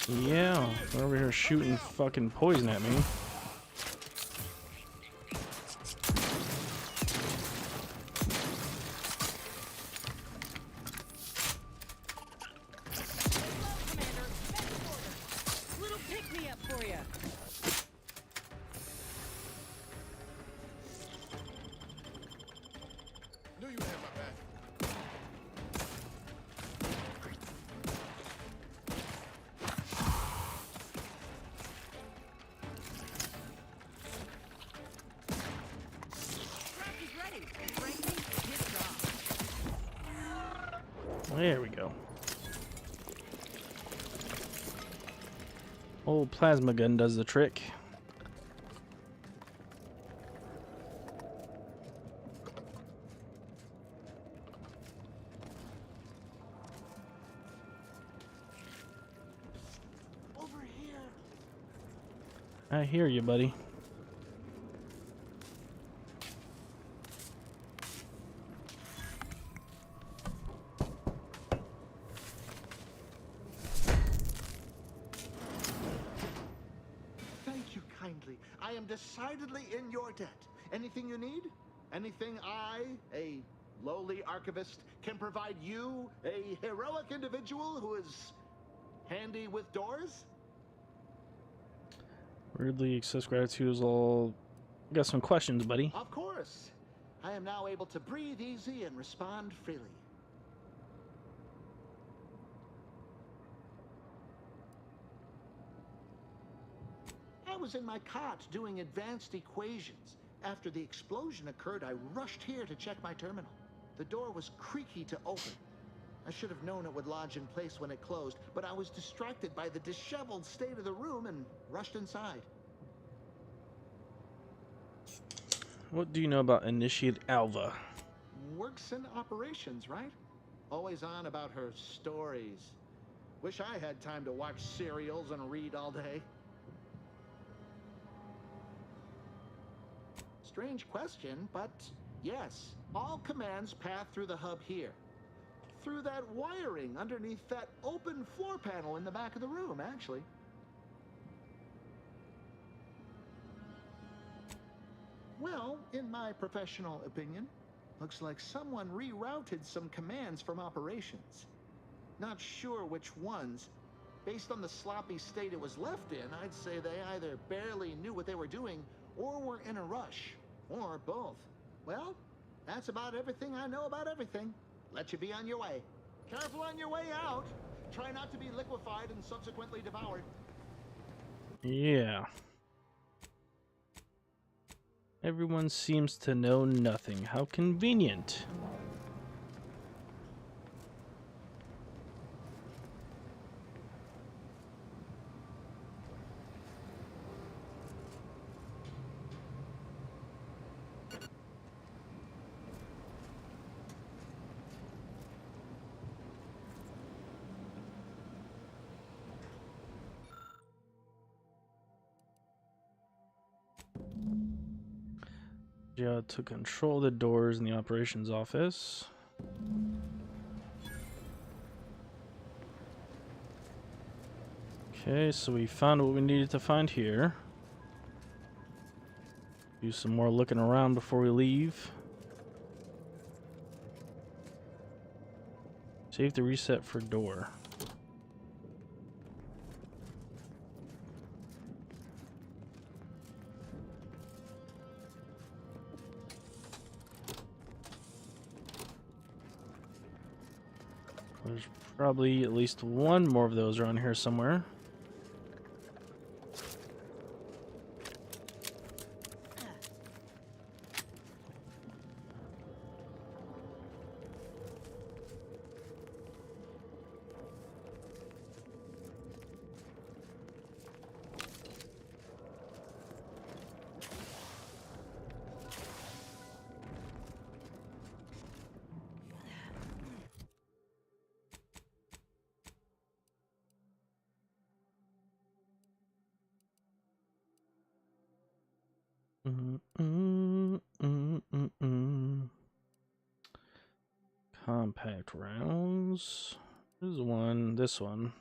Yeah, they're over here shooting fucking poison at me. Little pick-me-up for you. Knew you had my back. There we go. Old plasma gun does the trick. Over here. I hear you, buddy. Thank you kindly. I am decidedly in your debt. Anything you need? Anything I, a lowly archivist, can provide you, a heroic individual who is handy with doors? Weirdly, excess gratitude is all. Got some questions, buddy. Of course. I am now able to breathe easy and respond freely. I was in my cot doing advanced equations. After the explosion occurred, I rushed here to check my terminal. The door was creaky to open. I should have known it would lodge in place when it closed, but I was distracted by the disheveled state of the room and rushed inside. What do you know about Initiate Alva? Works in operations, right? Always on about her stories. Wish I had time to watch serials and read all day. Strange question, but yes, all commands pass through the hub here. Through that wiring underneath that open floor panel in the back of the room, actually. Well, in my professional opinion, looks like someone rerouted some commands from operations. Not sure which ones. Based on the sloppy state it was left in, I'd say they either barely knew what they were doing or were in a rush. Or both. Well, that's about everything I know about everything. Let you be on your way. Careful on your way out. Try not to be liquefied and subsequently devoured. Yeah. Everyone seems to know nothing. How convenient. To control the doors in the operations office. Okay, so we found what we needed to find here. Do some more looking around before we leave. Save the reset for door. There's probably at least one more of those around here somewhere. Compact rounds. There's one. This one.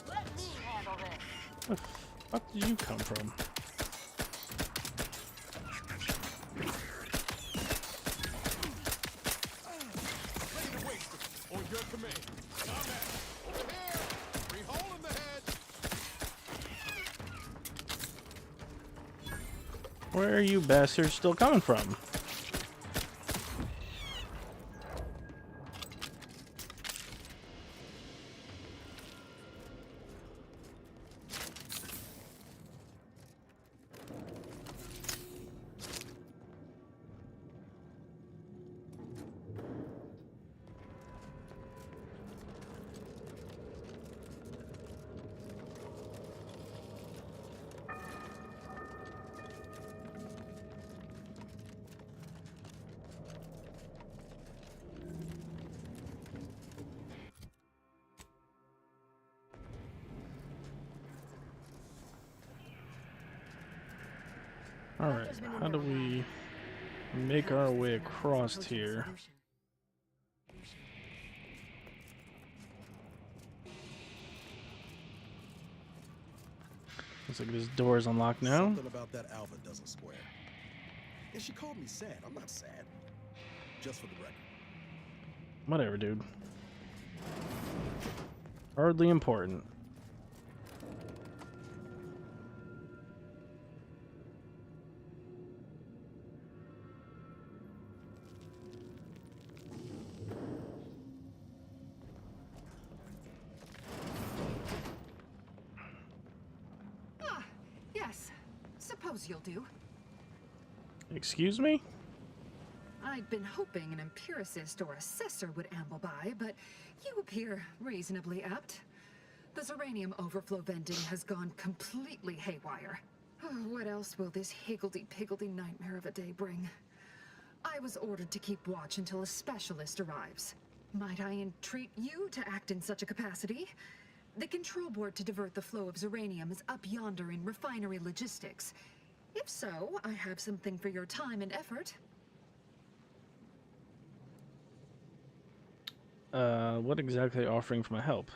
Let me handle this. Where the fuck did you come from? Where are you bastards still coming from? Alright, how do we make our way across here? Looks like this door is unlocked now. Something about that Alva doesn't square. And she called me sad. I'm not sad. Just for the record. Whatever, dude. Hardly important. Suppose you'll do. Excuse me? I'd been hoping an empiricist or assessor would amble by, but you appear reasonably apt. The Zeranium overflow venting has gone completely haywire. Oh, what else will this higgledy-piggledy nightmare of a day bring? I was ordered to keep watch until a specialist arrives. Might I entreat you to act in such a capacity? The control board to divert the flow of Zeranium is up yonder in refinery logistics. If so, I have something for your time and effort. What exactly are you offering for my help?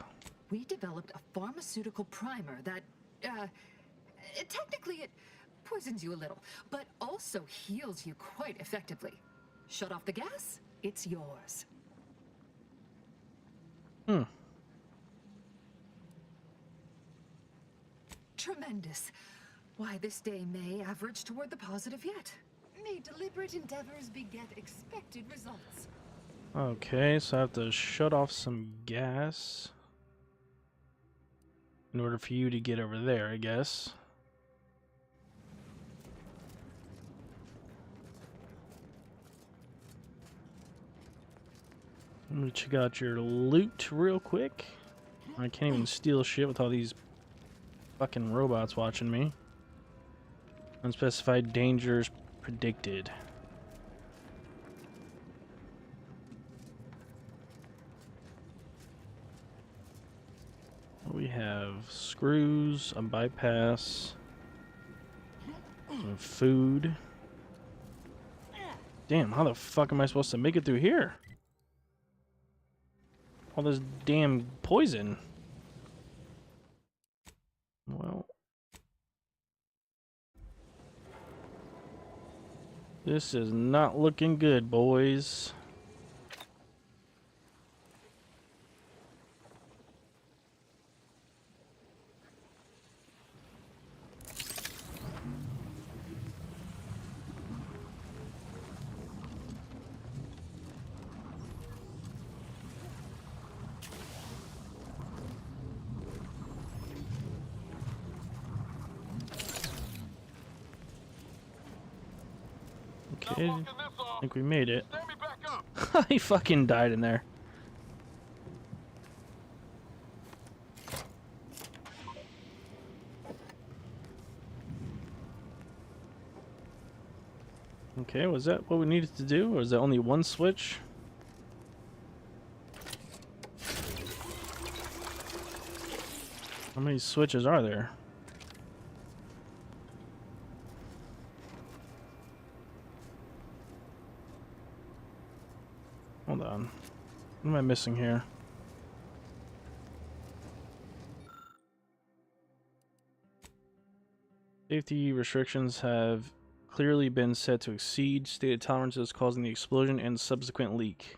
We developed a pharmaceutical primer that, technically it poisons you a little, but also heals you quite effectively. Shut off the gas, it's yours. Tremendous. Why, this day may average toward the positive yet. May deliberate endeavors beget expected results. Okay, so I have to shut off some gas in order for you to get over there, I guess. Let me check out your loot real quick. I can't even steal shit with all these fucking robots watching me. Unspecified dangers predicted. We have screws, a bypass, some food. Damn, how the fuck am I supposed to make it through here? All this damn poison. Well, this is not looking good, boys. Okay, I think we made it. He fucking died in there. Okay, was that what we needed to do, or is that only one switch? How many switches are there? Hold on. What am I missing here? Safety restrictions have clearly been set to exceed stated tolerances, causing the explosion and subsequent leak.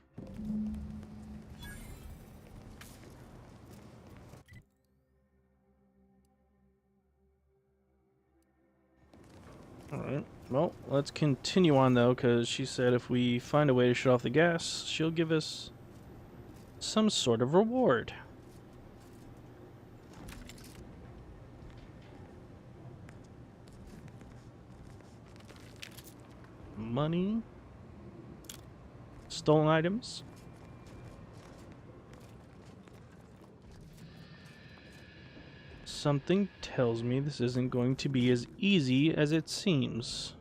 Alright, well, let's continue on though, because she said if we find a way to shut off the gas, she'll give us some sort of reward. Money. Stolen items. Something tells me this isn't going to be as easy as it seems.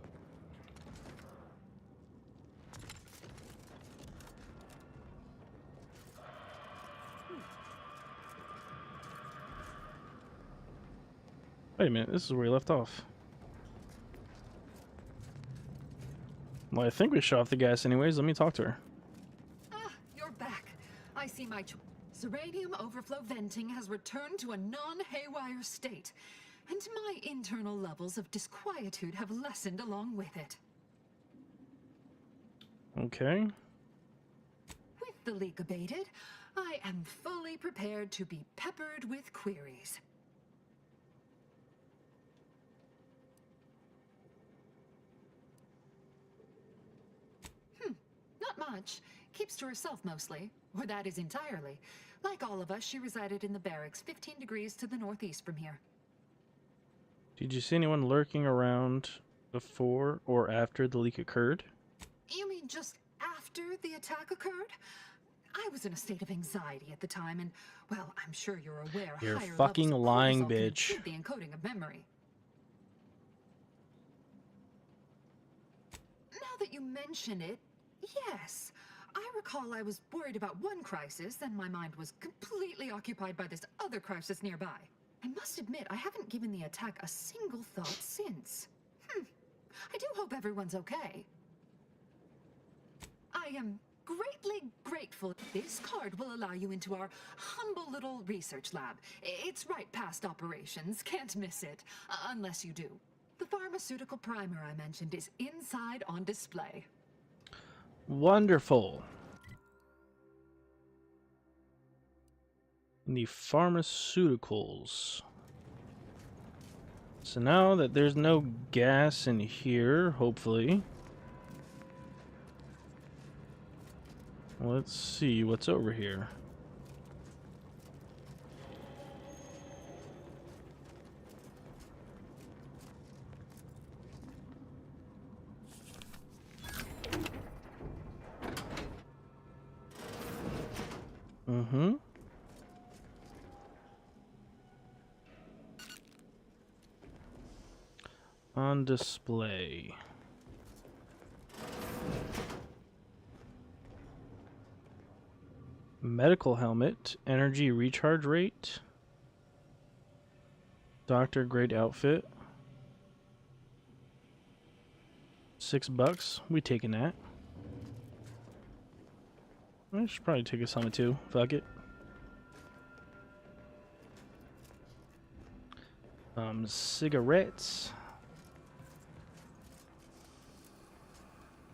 Wait a minute, this is where we left off. Well, I think we shut off the gas anyways. Let me talk to her. Ah, you're back. I see my Zeranium overflow venting has returned to a non-haywire state, and my internal levels of disquietude have lessened along with it. Okay. With the leak abated, I am fully prepared to be peppered with queries. Not much. Keeps to herself mostly, or that is entirely. Like all of us, she resided in the barracks 15 degrees to the northeast from here. Did you see anyone lurking around before or after the leak occurred? You mean just after the attack occurred? I was in a state of anxiety at the time, and, well, I'm sure you're aware You're higher fucking levels of lying, cortisol can bitch. improve the encoding of memory. Now that you mention it, yes. I recall I was worried about one crisis, and my mind was completely occupied by this other crisis nearby. I must admit, I haven't given the attack a single thought since. I do hope everyone's okay. I am greatly grateful. This card will allow you into our humble little research lab. It's right past operations. Can't miss it. Unless you do. The pharmaceutical primer I mentioned is inside on display. Wonderful. The pharmaceuticals. So now that there's no gas in here, hopefully. Let's see what's over here. Mm-hmm. On display. Medical helmet, energy recharge rate, doctor grade outfit. $6. We taking that. I should probably take a helmet too. Fuck it. Cigarettes.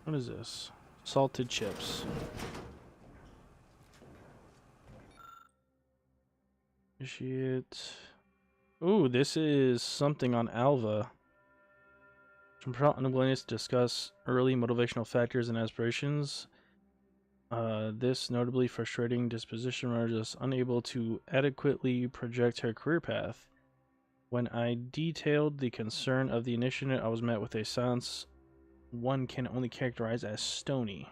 What is this? Salted chips. Initiate. Ooh, this is something on Alva. Some unwillingness to discuss early motivational factors and aspirations. This notably frustrating disposition renders us unable to adequately project her career path. When I detailed the concern of the initiate, I was met with a silence one can only characterize as stony.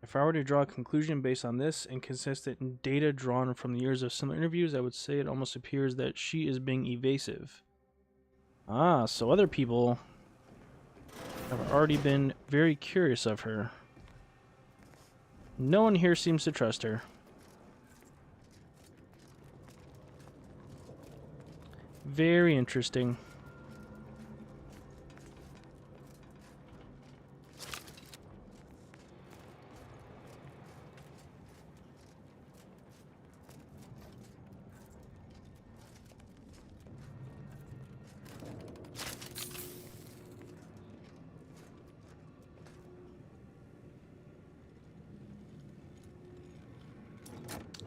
If I were to draw a conclusion based on this inconsistent data drawn from the years of similar interviews, I would say it almost appears that she is being evasive. Ah, so other people have already been very curious of her. No one here seems to trust her. Very interesting.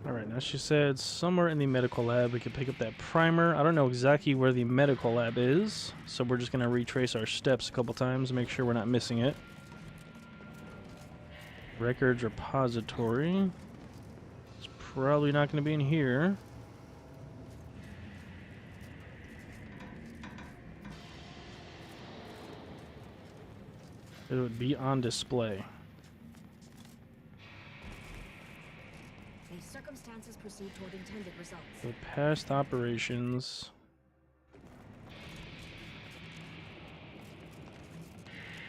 Alright, now she said somewhere in the medical lab we could pick up that primer. I don't know exactly where the medical lab is, so we're just going to retrace our steps a couple times, make sure we're not missing it. Records repository. It's probably not going to be in here. It would be on display. Circumstances proceed toward intended results. The past operations.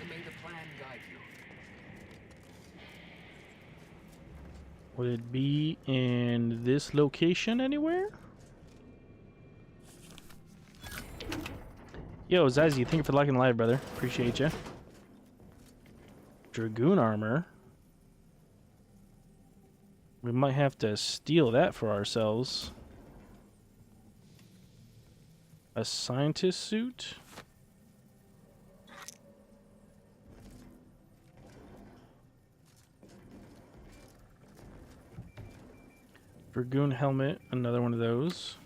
May the plan guide you. Would it be in this location anywhere? Yo, Zazie, thank you for liking the live, brother. Appreciate you. Dragoon armor. We might have to steal that for ourselves. A scientist suit? Dragoon helmet, another one of those.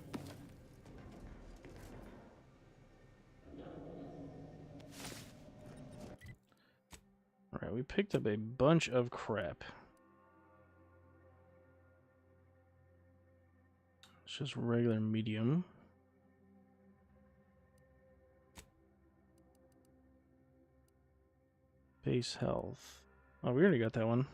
Alright, we picked up a bunch of crap. It's just regular medium. Base health. Oh, we already got that one.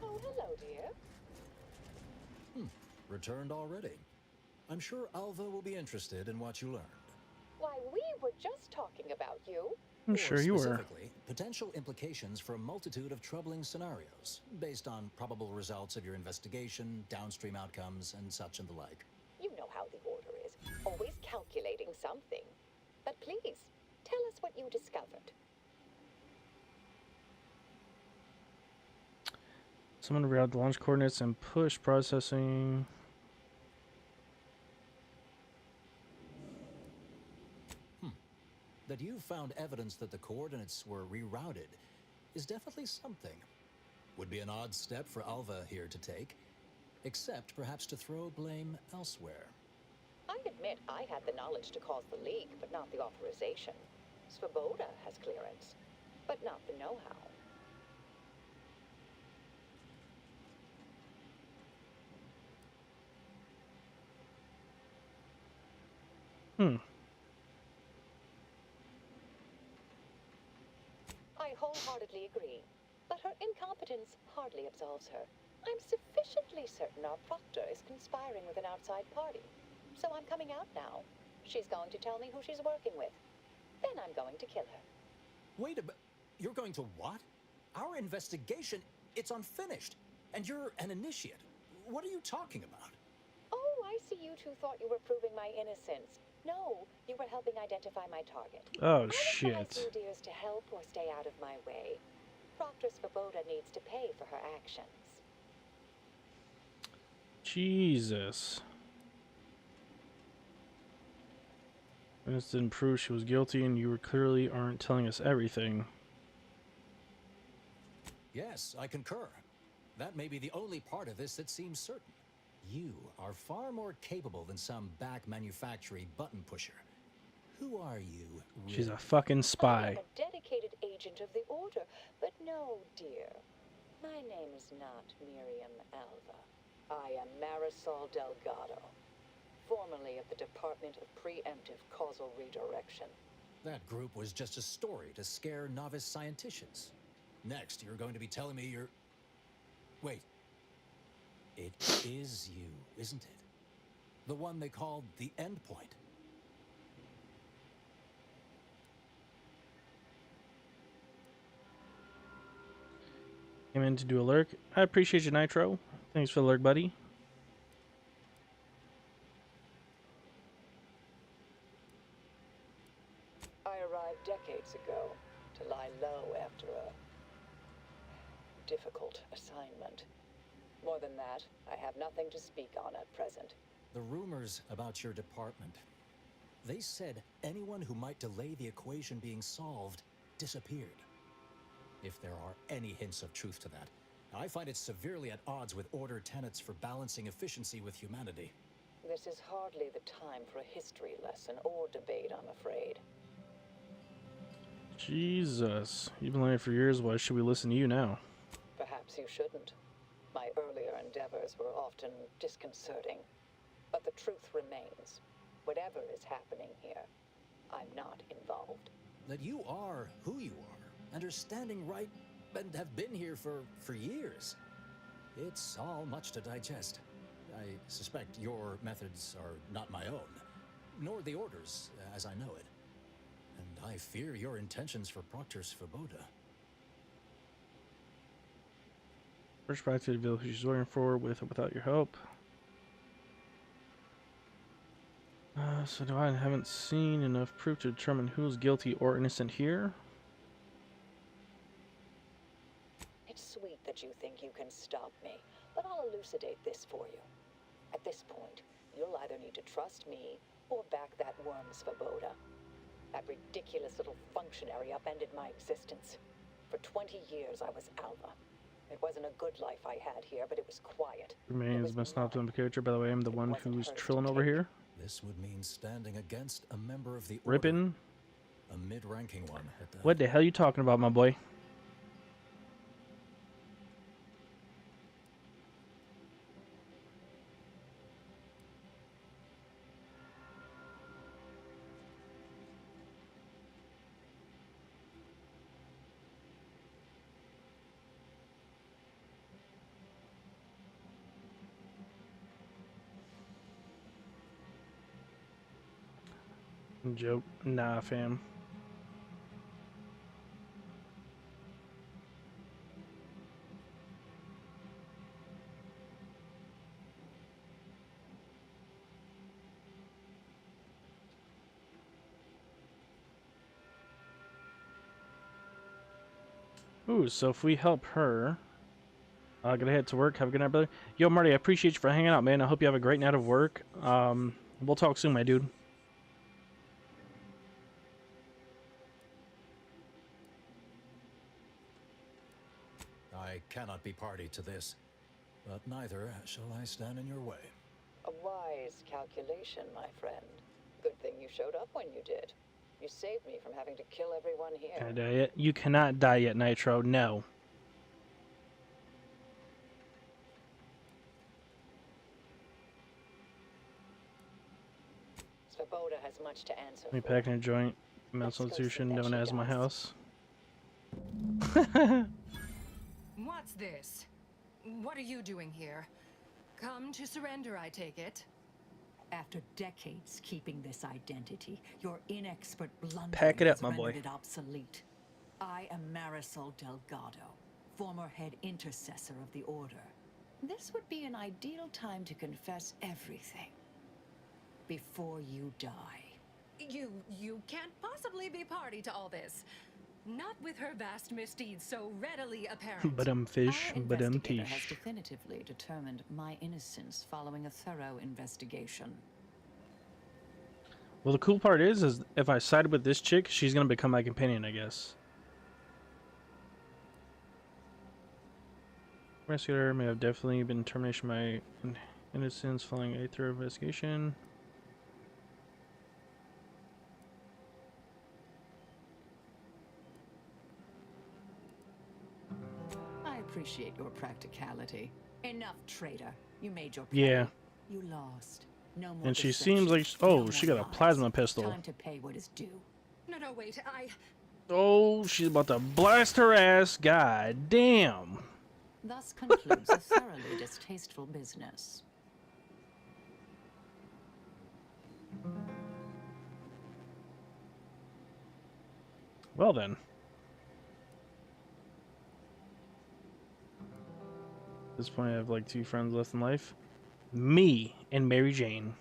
Oh, hello, dear. Returned already. I'm sure Alva will be interested in what you learned. Why, we were just talking about you. I'm sure you were. Specifically, potential implications for a multitude of troubling scenarios, based on probable results of your investigation, downstream outcomes, and such and the like. You know how the Order is, always calculating something. But please, tell us what you discovered. Someone reroute the launch coordinates and push processing. That you found evidence that the coordinates were rerouted is definitely something. Would be an odd step for Alva here to take, except perhaps to throw blame elsewhere. I admit I had the knowledge to cause the leak, but not the authorization. Svoboda has clearance, but not the know-how. I wholeheartedly agree, but her incompetence hardly absolves her. I'm sufficiently certain our proctor is conspiring with an outside party, so I'm coming out now. She's going to tell me who she's working with. Then I'm going to kill her. Wait a minute. You're going to what? Our investigation, it's unfinished. And you're an initiate. What are you talking about? Oh, I see you two thought you were proving my innocence. No, you were helping identify my target. Oh, I shit. advise you dears to help or stay out of my way. Proctor Svoboda needs to pay for her actions. Jesus. Evidence didn't prove she was guilty, and you clearly aren't telling us everything. Yes, I concur. That may be the only part of this that seems certain. You are far more capable than some back manufacturing button pusher. Who are you, really? She's a fucking spy. I'm a dedicated agent of the Order, but no, dear. My name is not Miriam Alva. I am Marisol Delgado, formerly of the Department of Preemptive Causal Redirection. That group was just a story to scare novice scienticians. Next, you're going to be telling me you're... Wait. It is you, isn't it? The one they called the Endpoint. Came in to do a lurk. I appreciate you, Nitro. Thanks for the lurk, buddy. I arrived decades ago to lie low after a difficult assignment. More than that, I have nothing to speak on at present. The rumors about your department. They said anyone who might delay the equation being solved disappeared. If there are any hints of truth to that, I find it severely at odds with Order tenets for balancing efficiency with humanity. This is hardly the time for a history lesson or debate, I'm afraid. Jesus. You've been learning for years. Why should we listen to you now? Perhaps you shouldn't. My earlier endeavors were often disconcerting. But the truth remains. Whatever is happening here, I'm not involved. That you are who you are, and are standing right, and have been here for years. It's all much to digest. I suspect your methods are not my own, nor the Order's, as I know it. And I fear your intentions for Proctor Svoboda. First back to reveal who she's working for, with or without your help. So do I haven't seen enough proof to determine who's guilty or innocent here? It's sweet that you think you can stop me, but I'll elucidate this for you. At this point, you'll either need to trust me or back that worm Svoboda. That ridiculous little functionary upended my existence. For 20 years, I was Alva. It wasn't a good life I had here, but it was quiet. Remains must not be character. By the way, I'm the one who's trilling over here. This would mean standing against a member of the Rippin'. Order, a mid-ranking one at that. What the hell are you talking about, my boy? Joke. Nah, fam. Ooh, so if we help her, Gonna head to work. Have a good night, brother. Yo, Marty, I appreciate you for hanging out, man. I hope you have a great night of work. We'll talk soon, my dude. I cannot be party to this, but neither shall I stand in your way. A wise calculation, my friend. Good thing you showed up when you did. You saved me from having to kill everyone here. Can I die yet? You cannot die yet, Nitro. No. Svoboda has much to answer Me for. packing a joint. Mental institution known as my house. What's this? What are you doing here? Come to surrender, I take it. After decades keeping this identity, your inexpert blundering Pack it up, has my boy. rendered it obsolete. I am Marisol Delgado, former head intercessor of the Order. This would be an ideal time to confess everything before you die. You can't possibly be party to all this. Not with her vast misdeeds so readily apparent. But fish, Our but investigator tish. has definitively determined my innocence following a thorough investigation. Well, the cool part is if I side with this chick, she's gonna become my companion, I guess. Rescuer may have definitely been termination my innocence following a thorough investigation. I appreciate your practicality. Enough, traitor. You made your play. Yeah. You lost. No more And she deception. seems like No she more got a lies. plasma pistol. Time to pay what is due. No, wait, Oh, she's about to blast her ass. God damn. Thus concludes a thoroughly distasteful business. Well then. At this point, I have like 2 friends left in life. Me and Mary Jane.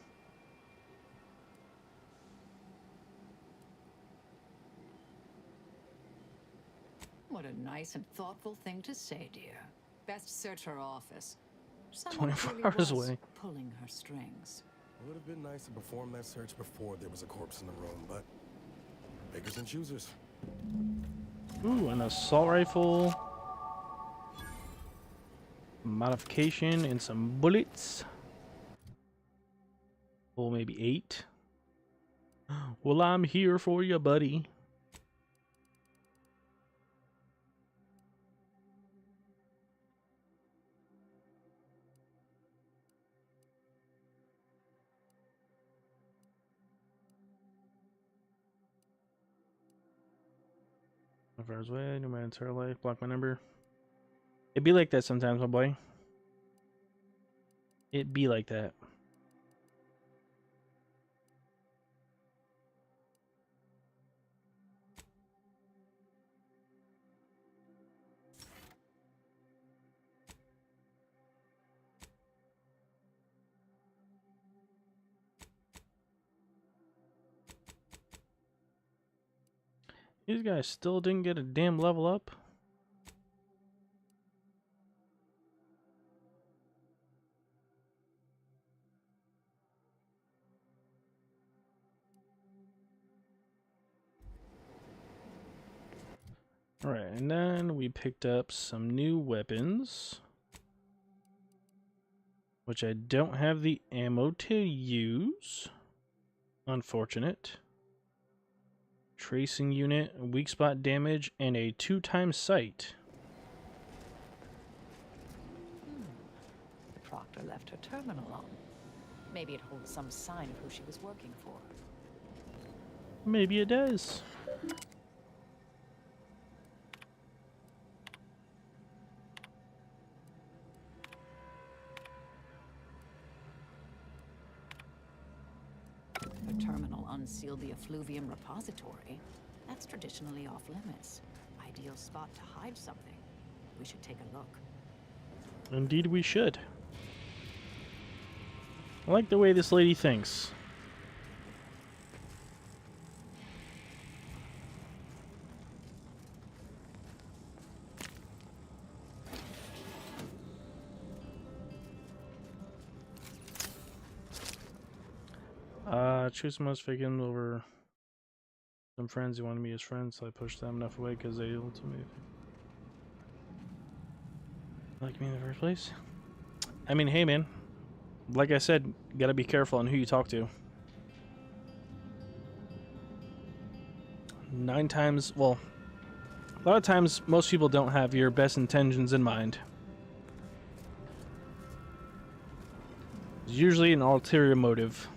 What a nice and thoughtful thing to say, dear. Best search her office. Someone 24 really hours was away. pulling her strings. It would have been nice to perform that search before there was a corpse in the room, but pickers and choosers. Ooh, an assault rifle. Modification and some bullets. Oh, maybe 8. Well, I'm here for you, buddy. Far away, no my entire life, block my number. It be like that sometimes, my boy. It be like that. These guys still didn't get a damn level up. Alright, and then we picked up some new weapons, which I don't have the ammo to use. Unfortunate. Tracing unit, weak spot damage, and a 2x sight. The Proctor left her terminal on. Maybe it holds some sign of who she was working for. Maybe it does. Her terminal unsealed the effluvium repository. That's traditionally off limits. Ideal spot to hide something. We should take a look. Indeed we should. I like the way this lady thinks. Choose the most vacant over some friends who wanted me as friends, so I pushed them enough away because they ultimately like me in the first place. I mean, hey man, like I said, you gotta be careful on who you talk to. 9 times, well, a lot of times most people don't have your best intentions in mind. There's usually an ulterior motive.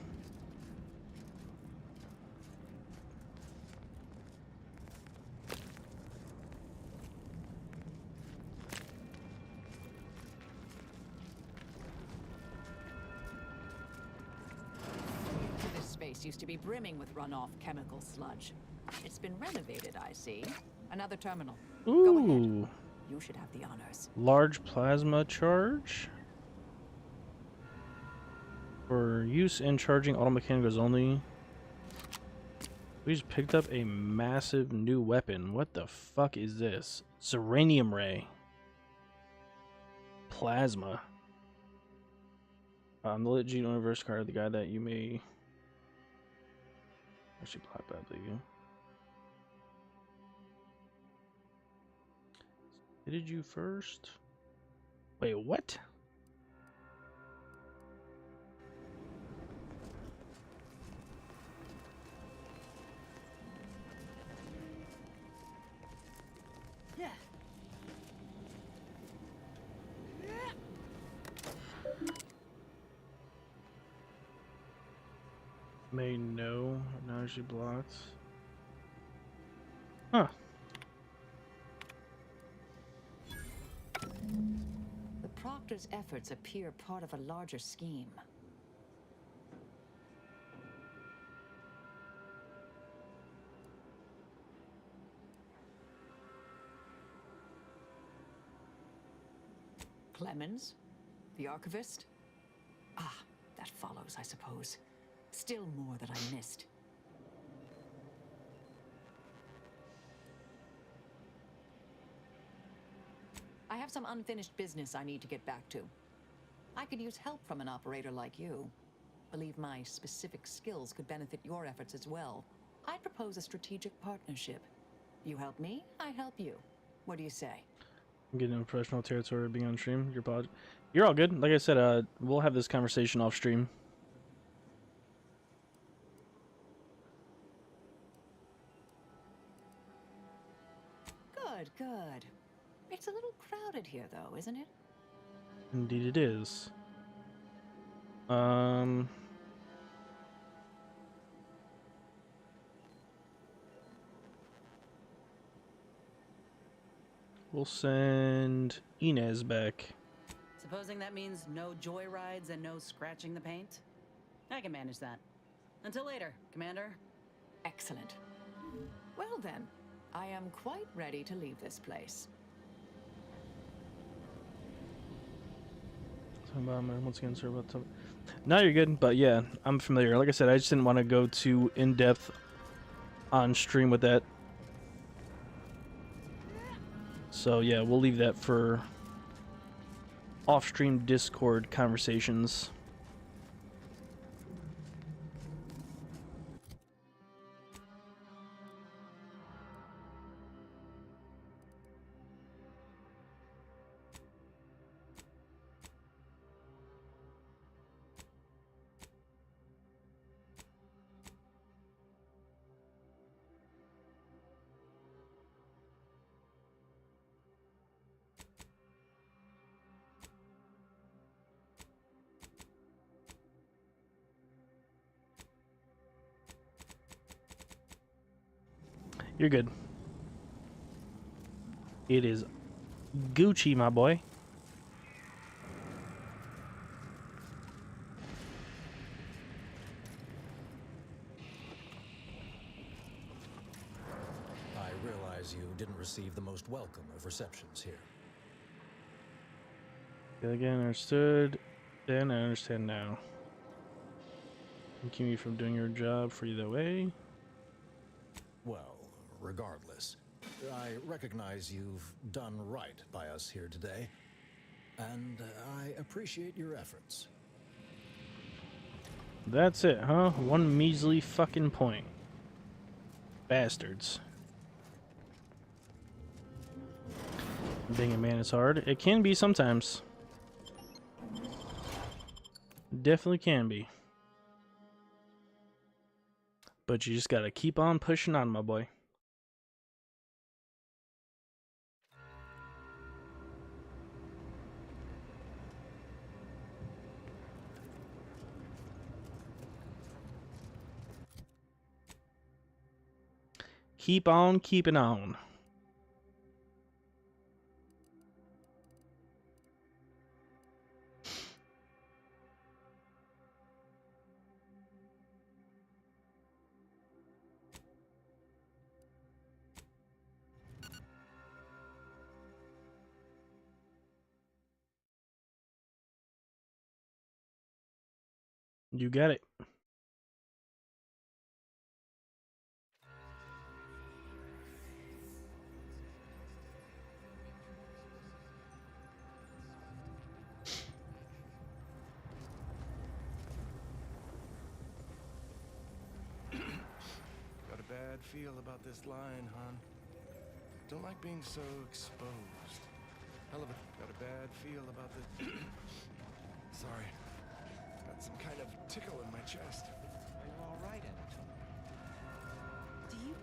This space used to be brimming with runoff chemical sludge. It's been renovated, I see. Another terminal. Ooh. Go ahead. You should have the honors. Large plasma charge. For use in charging auto mechanicals only. We just picked up a massive new weapon. What the fuck is this? Serenium ray. Plasma. The legit universe card, the guy that you may actually plot badly. Did you first? Wait, what? Yeah. May no. Now she blocked. Huh. The Proctor's efforts appear part of a larger scheme. Clemens? The archivist? Ah, that follows, I suppose. Still more that I missed. I have some unfinished business I need to get back to. I could use help from an operator like you. Believe my specific skills could benefit your efforts as well. I'd propose a strategic partnership. You help me, I help you. What do you say? I'm getting into professional territory being on stream. Your pod. You're all good. Like I said, we'll have this conversation off stream. Good, good. It's a little crowded here, though, isn't it? Indeed it is. We'll send Inez back. Supposing that means no joyrides and no scratching the paint? I can manage that. Until later, Commander. Excellent. Well then, I am quite ready to leave this place. Once again, sorry about that. Now you're good, but yeah, I'm familiar. Like I said, I just didn't want to go too in-depth on stream with that. So yeah, we'll leave that for off-stream Discord conversations. You're good. It is Gucci, my boy. I realize you didn't receive the most welcome of receptions here. Again, understood. Then I understand now. Keep me from doing your job for either way. Well, regardless, I recognize you've done right by us here today, and I appreciate your efforts. That's it, huh? One measly fucking point. Bastards. Being a man is hard. It can be sometimes. Definitely can be. But you just gotta keep on pushing on, my boy. Keep on keeping on. You got it. Got a bad feel about this line, hon. Don't like being so exposed. Hell of a... Got a bad feel about this... Sorry. Got some kind of tickle in my chest. Are you all right, Anatoly? Do you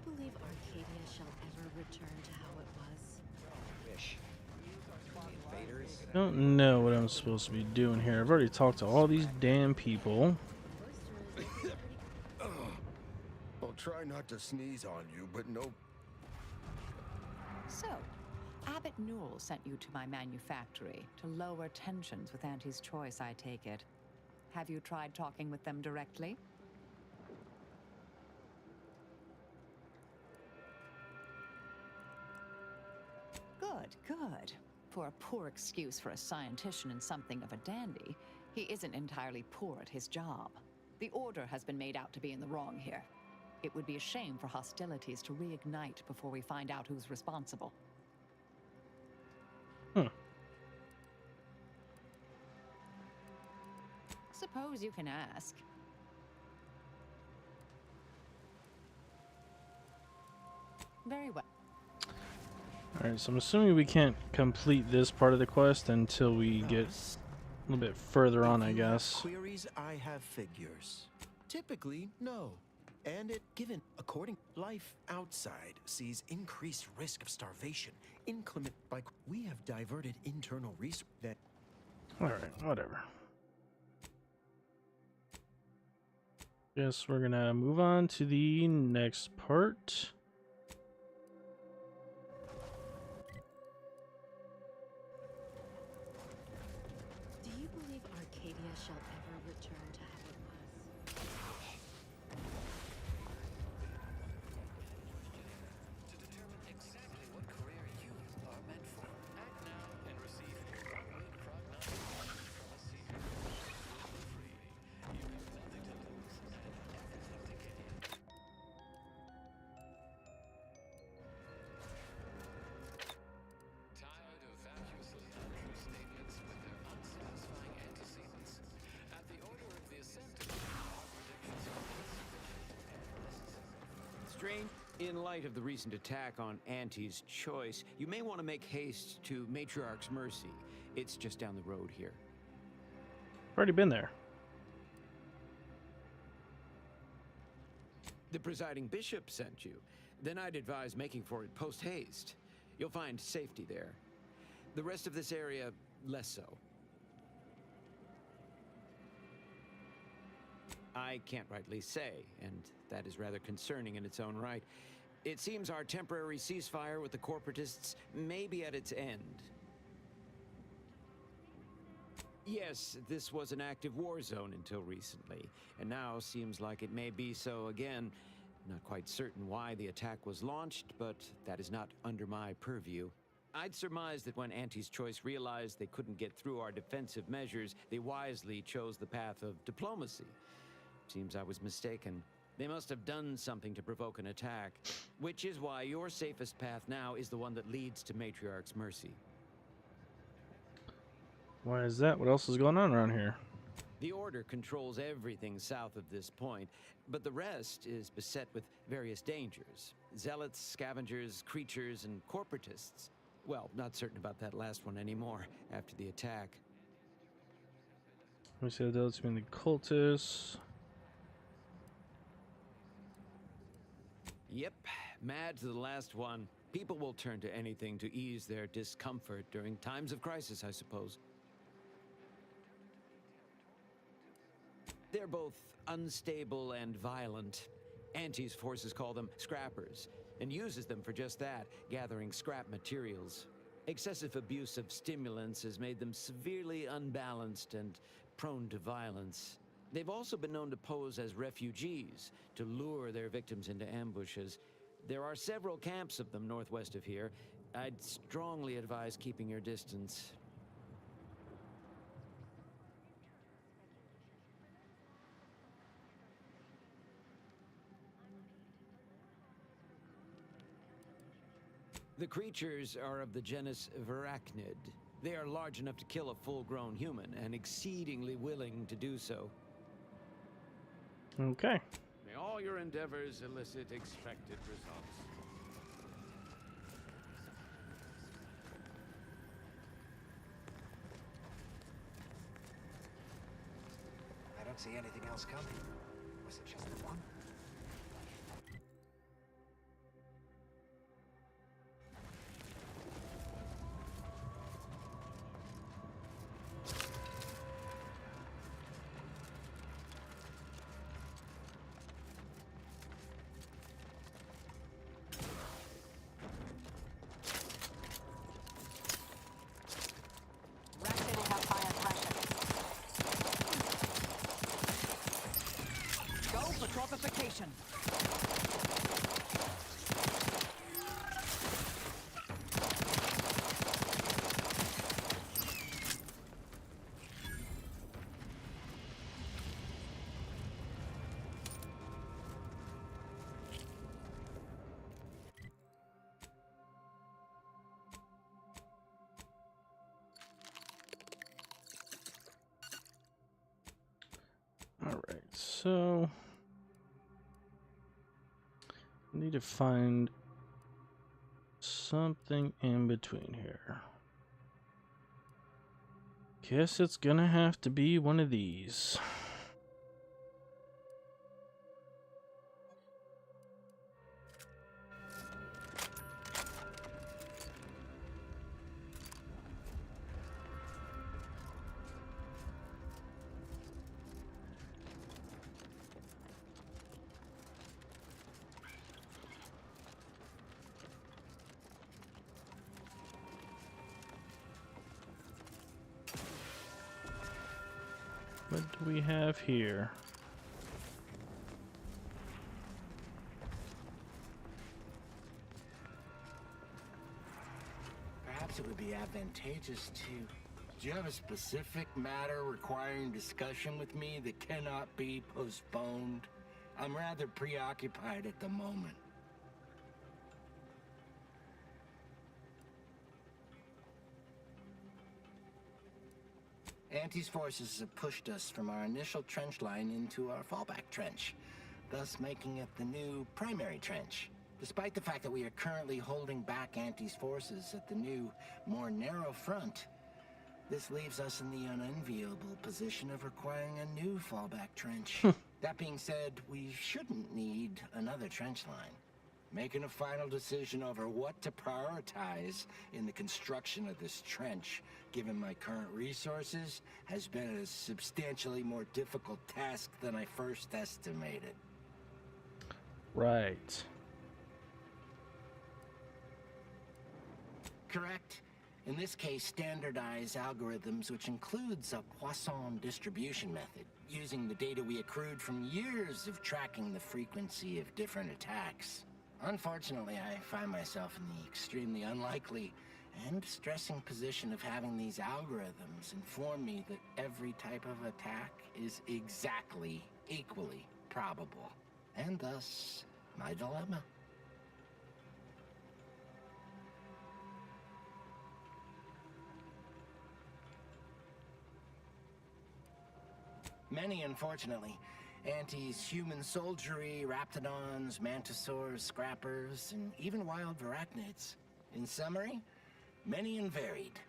believe Arcadia shall ever return to how it was? Wish. The invaders? I don't know what I'm supposed to be doing here. I've already talked to all these damn people. I'll try not to sneeze on you, but no. So, Abbot Newell sent you to my manufactory to lower tensions with Auntie's Choice, I take it. Have you tried talking with them directly? Good, good. For a poor excuse for a scientician and something of a dandy, he isn't entirely poor at his job. The Order has been made out to be in the wrong here. It would be a shame for hostilities to reignite before we find out who's responsible. Suppose you can ask. Very well. Alright, so I'm assuming we can't complete this part of the quest until we get a little bit further on, I guess. Queries, I have figures. Typically, no. And it given, according life outside sees increased risk of starvation, inclement by we have diverted internal resources that Alright, whatever. Guess we're gonna move on to the next part. Do you believe Arcadia shall ever return to how it was? To determine exactly what career you are meant for, act now and receive wrongly prognosticated from a secret. Free. You have nothing to lose and everything to gain. Tired of vacuously untrue statements with their unsatisfying antecedents? At the order of the Ascent, our predictions are Strange. In light of the recent attack on Auntie's Choice, you may want to make haste to Matriarch's Mercy. It's just down the road here. Already been there. The presiding bishop sent you. Then I'd advise making for it post-haste. You'll find safety there. The rest of this area, less so. I can't rightly say, and that is rather concerning in its own right. It seems our temporary ceasefire with the corporatists may be at its end. Yes, this was an active war zone until recently, and now seems like it may be so again. Not quite certain why the attack was launched, but that is not under my purview. I'd surmise that when Auntie's Choice realized they couldn't get through our defensive measures, they wisely chose the path of diplomacy. Seems I was mistaken. They must have done something to provoke an attack, which is why your safest path now is the one that leads to Matriarch's Mercy. Why is that? What else is going on around here? The Order controls everything south of this point, but the rest is beset with various dangers. Zealots, scavengers, creatures, and corporatists. Well, not certain about that last one anymore after the attack. We see the delta between the cultists. Yep, mad to the last one. People will turn to anything to ease their discomfort during times of crisis, I suppose. They're both unstable and violent. Auntie's forces call them scrappers, and uses them for just that, gathering scrap materials. Excessive abuse of stimulants has made them severely unbalanced and prone to violence. They've also been known to pose as refugees, to lure their victims into ambushes. There are several camps of them northwest of here. I'd strongly advise keeping your distance. The creatures are of the genus Varachnid. They are large enough to kill a full-grown human, and exceedingly willing to do so. Okay. May all your endeavors elicit expected results. I don't see anything else coming. Was it just the one? Fortification. All right, so need to find something in between here. Guess it's gonna have to be one of these. What do we have here? Perhaps it would be advantageous to... Do you have a specific matter requiring discussion with me that cannot be postponed? I'm rather preoccupied at the moment. Auntie's forces have pushed us from our initial trench line into our fallback trench, thus making it the new primary trench. Despite the fact that we are currently holding back Auntie's forces at the new, more narrow front, this leaves us in the unenviable position of requiring a new fallback trench. That being said, we shouldn't need another trench line. Making a final decision over what to prioritize in the construction of this trench, given my current resources, has been a substantially more difficult task than I first estimated. Right. Correct. In this case, standardized algorithms, which includes a Poisson distribution method, using the data we accrued from years of tracking the frequency of different attacks. Unfortunately, I find myself in the extremely unlikely and distressing position of having these algorithms inform me that every type of attack is exactly equally probable, and thus my dilemma. Many, unfortunately. Anti's human soldiery, raptidons, mantisaurs, scrappers, and even wild varachnids. In summary, many and varied.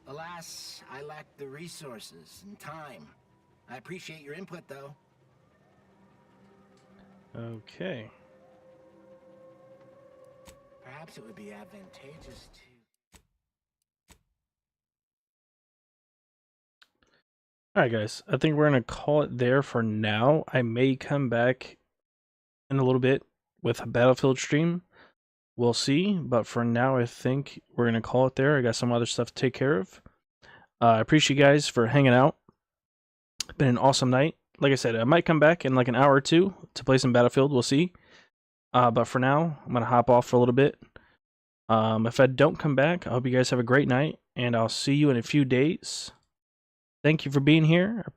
Alas, I lack the resources and time. I appreciate your input, though. Okay. Perhaps it would be advantageous to... Alright guys, I think we're going to call it there for now. I may come back in a little bit with a Battlefield stream. We'll see, but for now I think we're going to call it there. I got some other stuff to take care of. I appreciate you guys for hanging out. Been an awesome night. Like I said, I might come back in like an hour or two to play some Battlefield. We'll see. But for now, I'm going to hop off for a little bit. If I don't come back, I hope you guys have a great night, and I'll see you in a few days. Thank you for being here.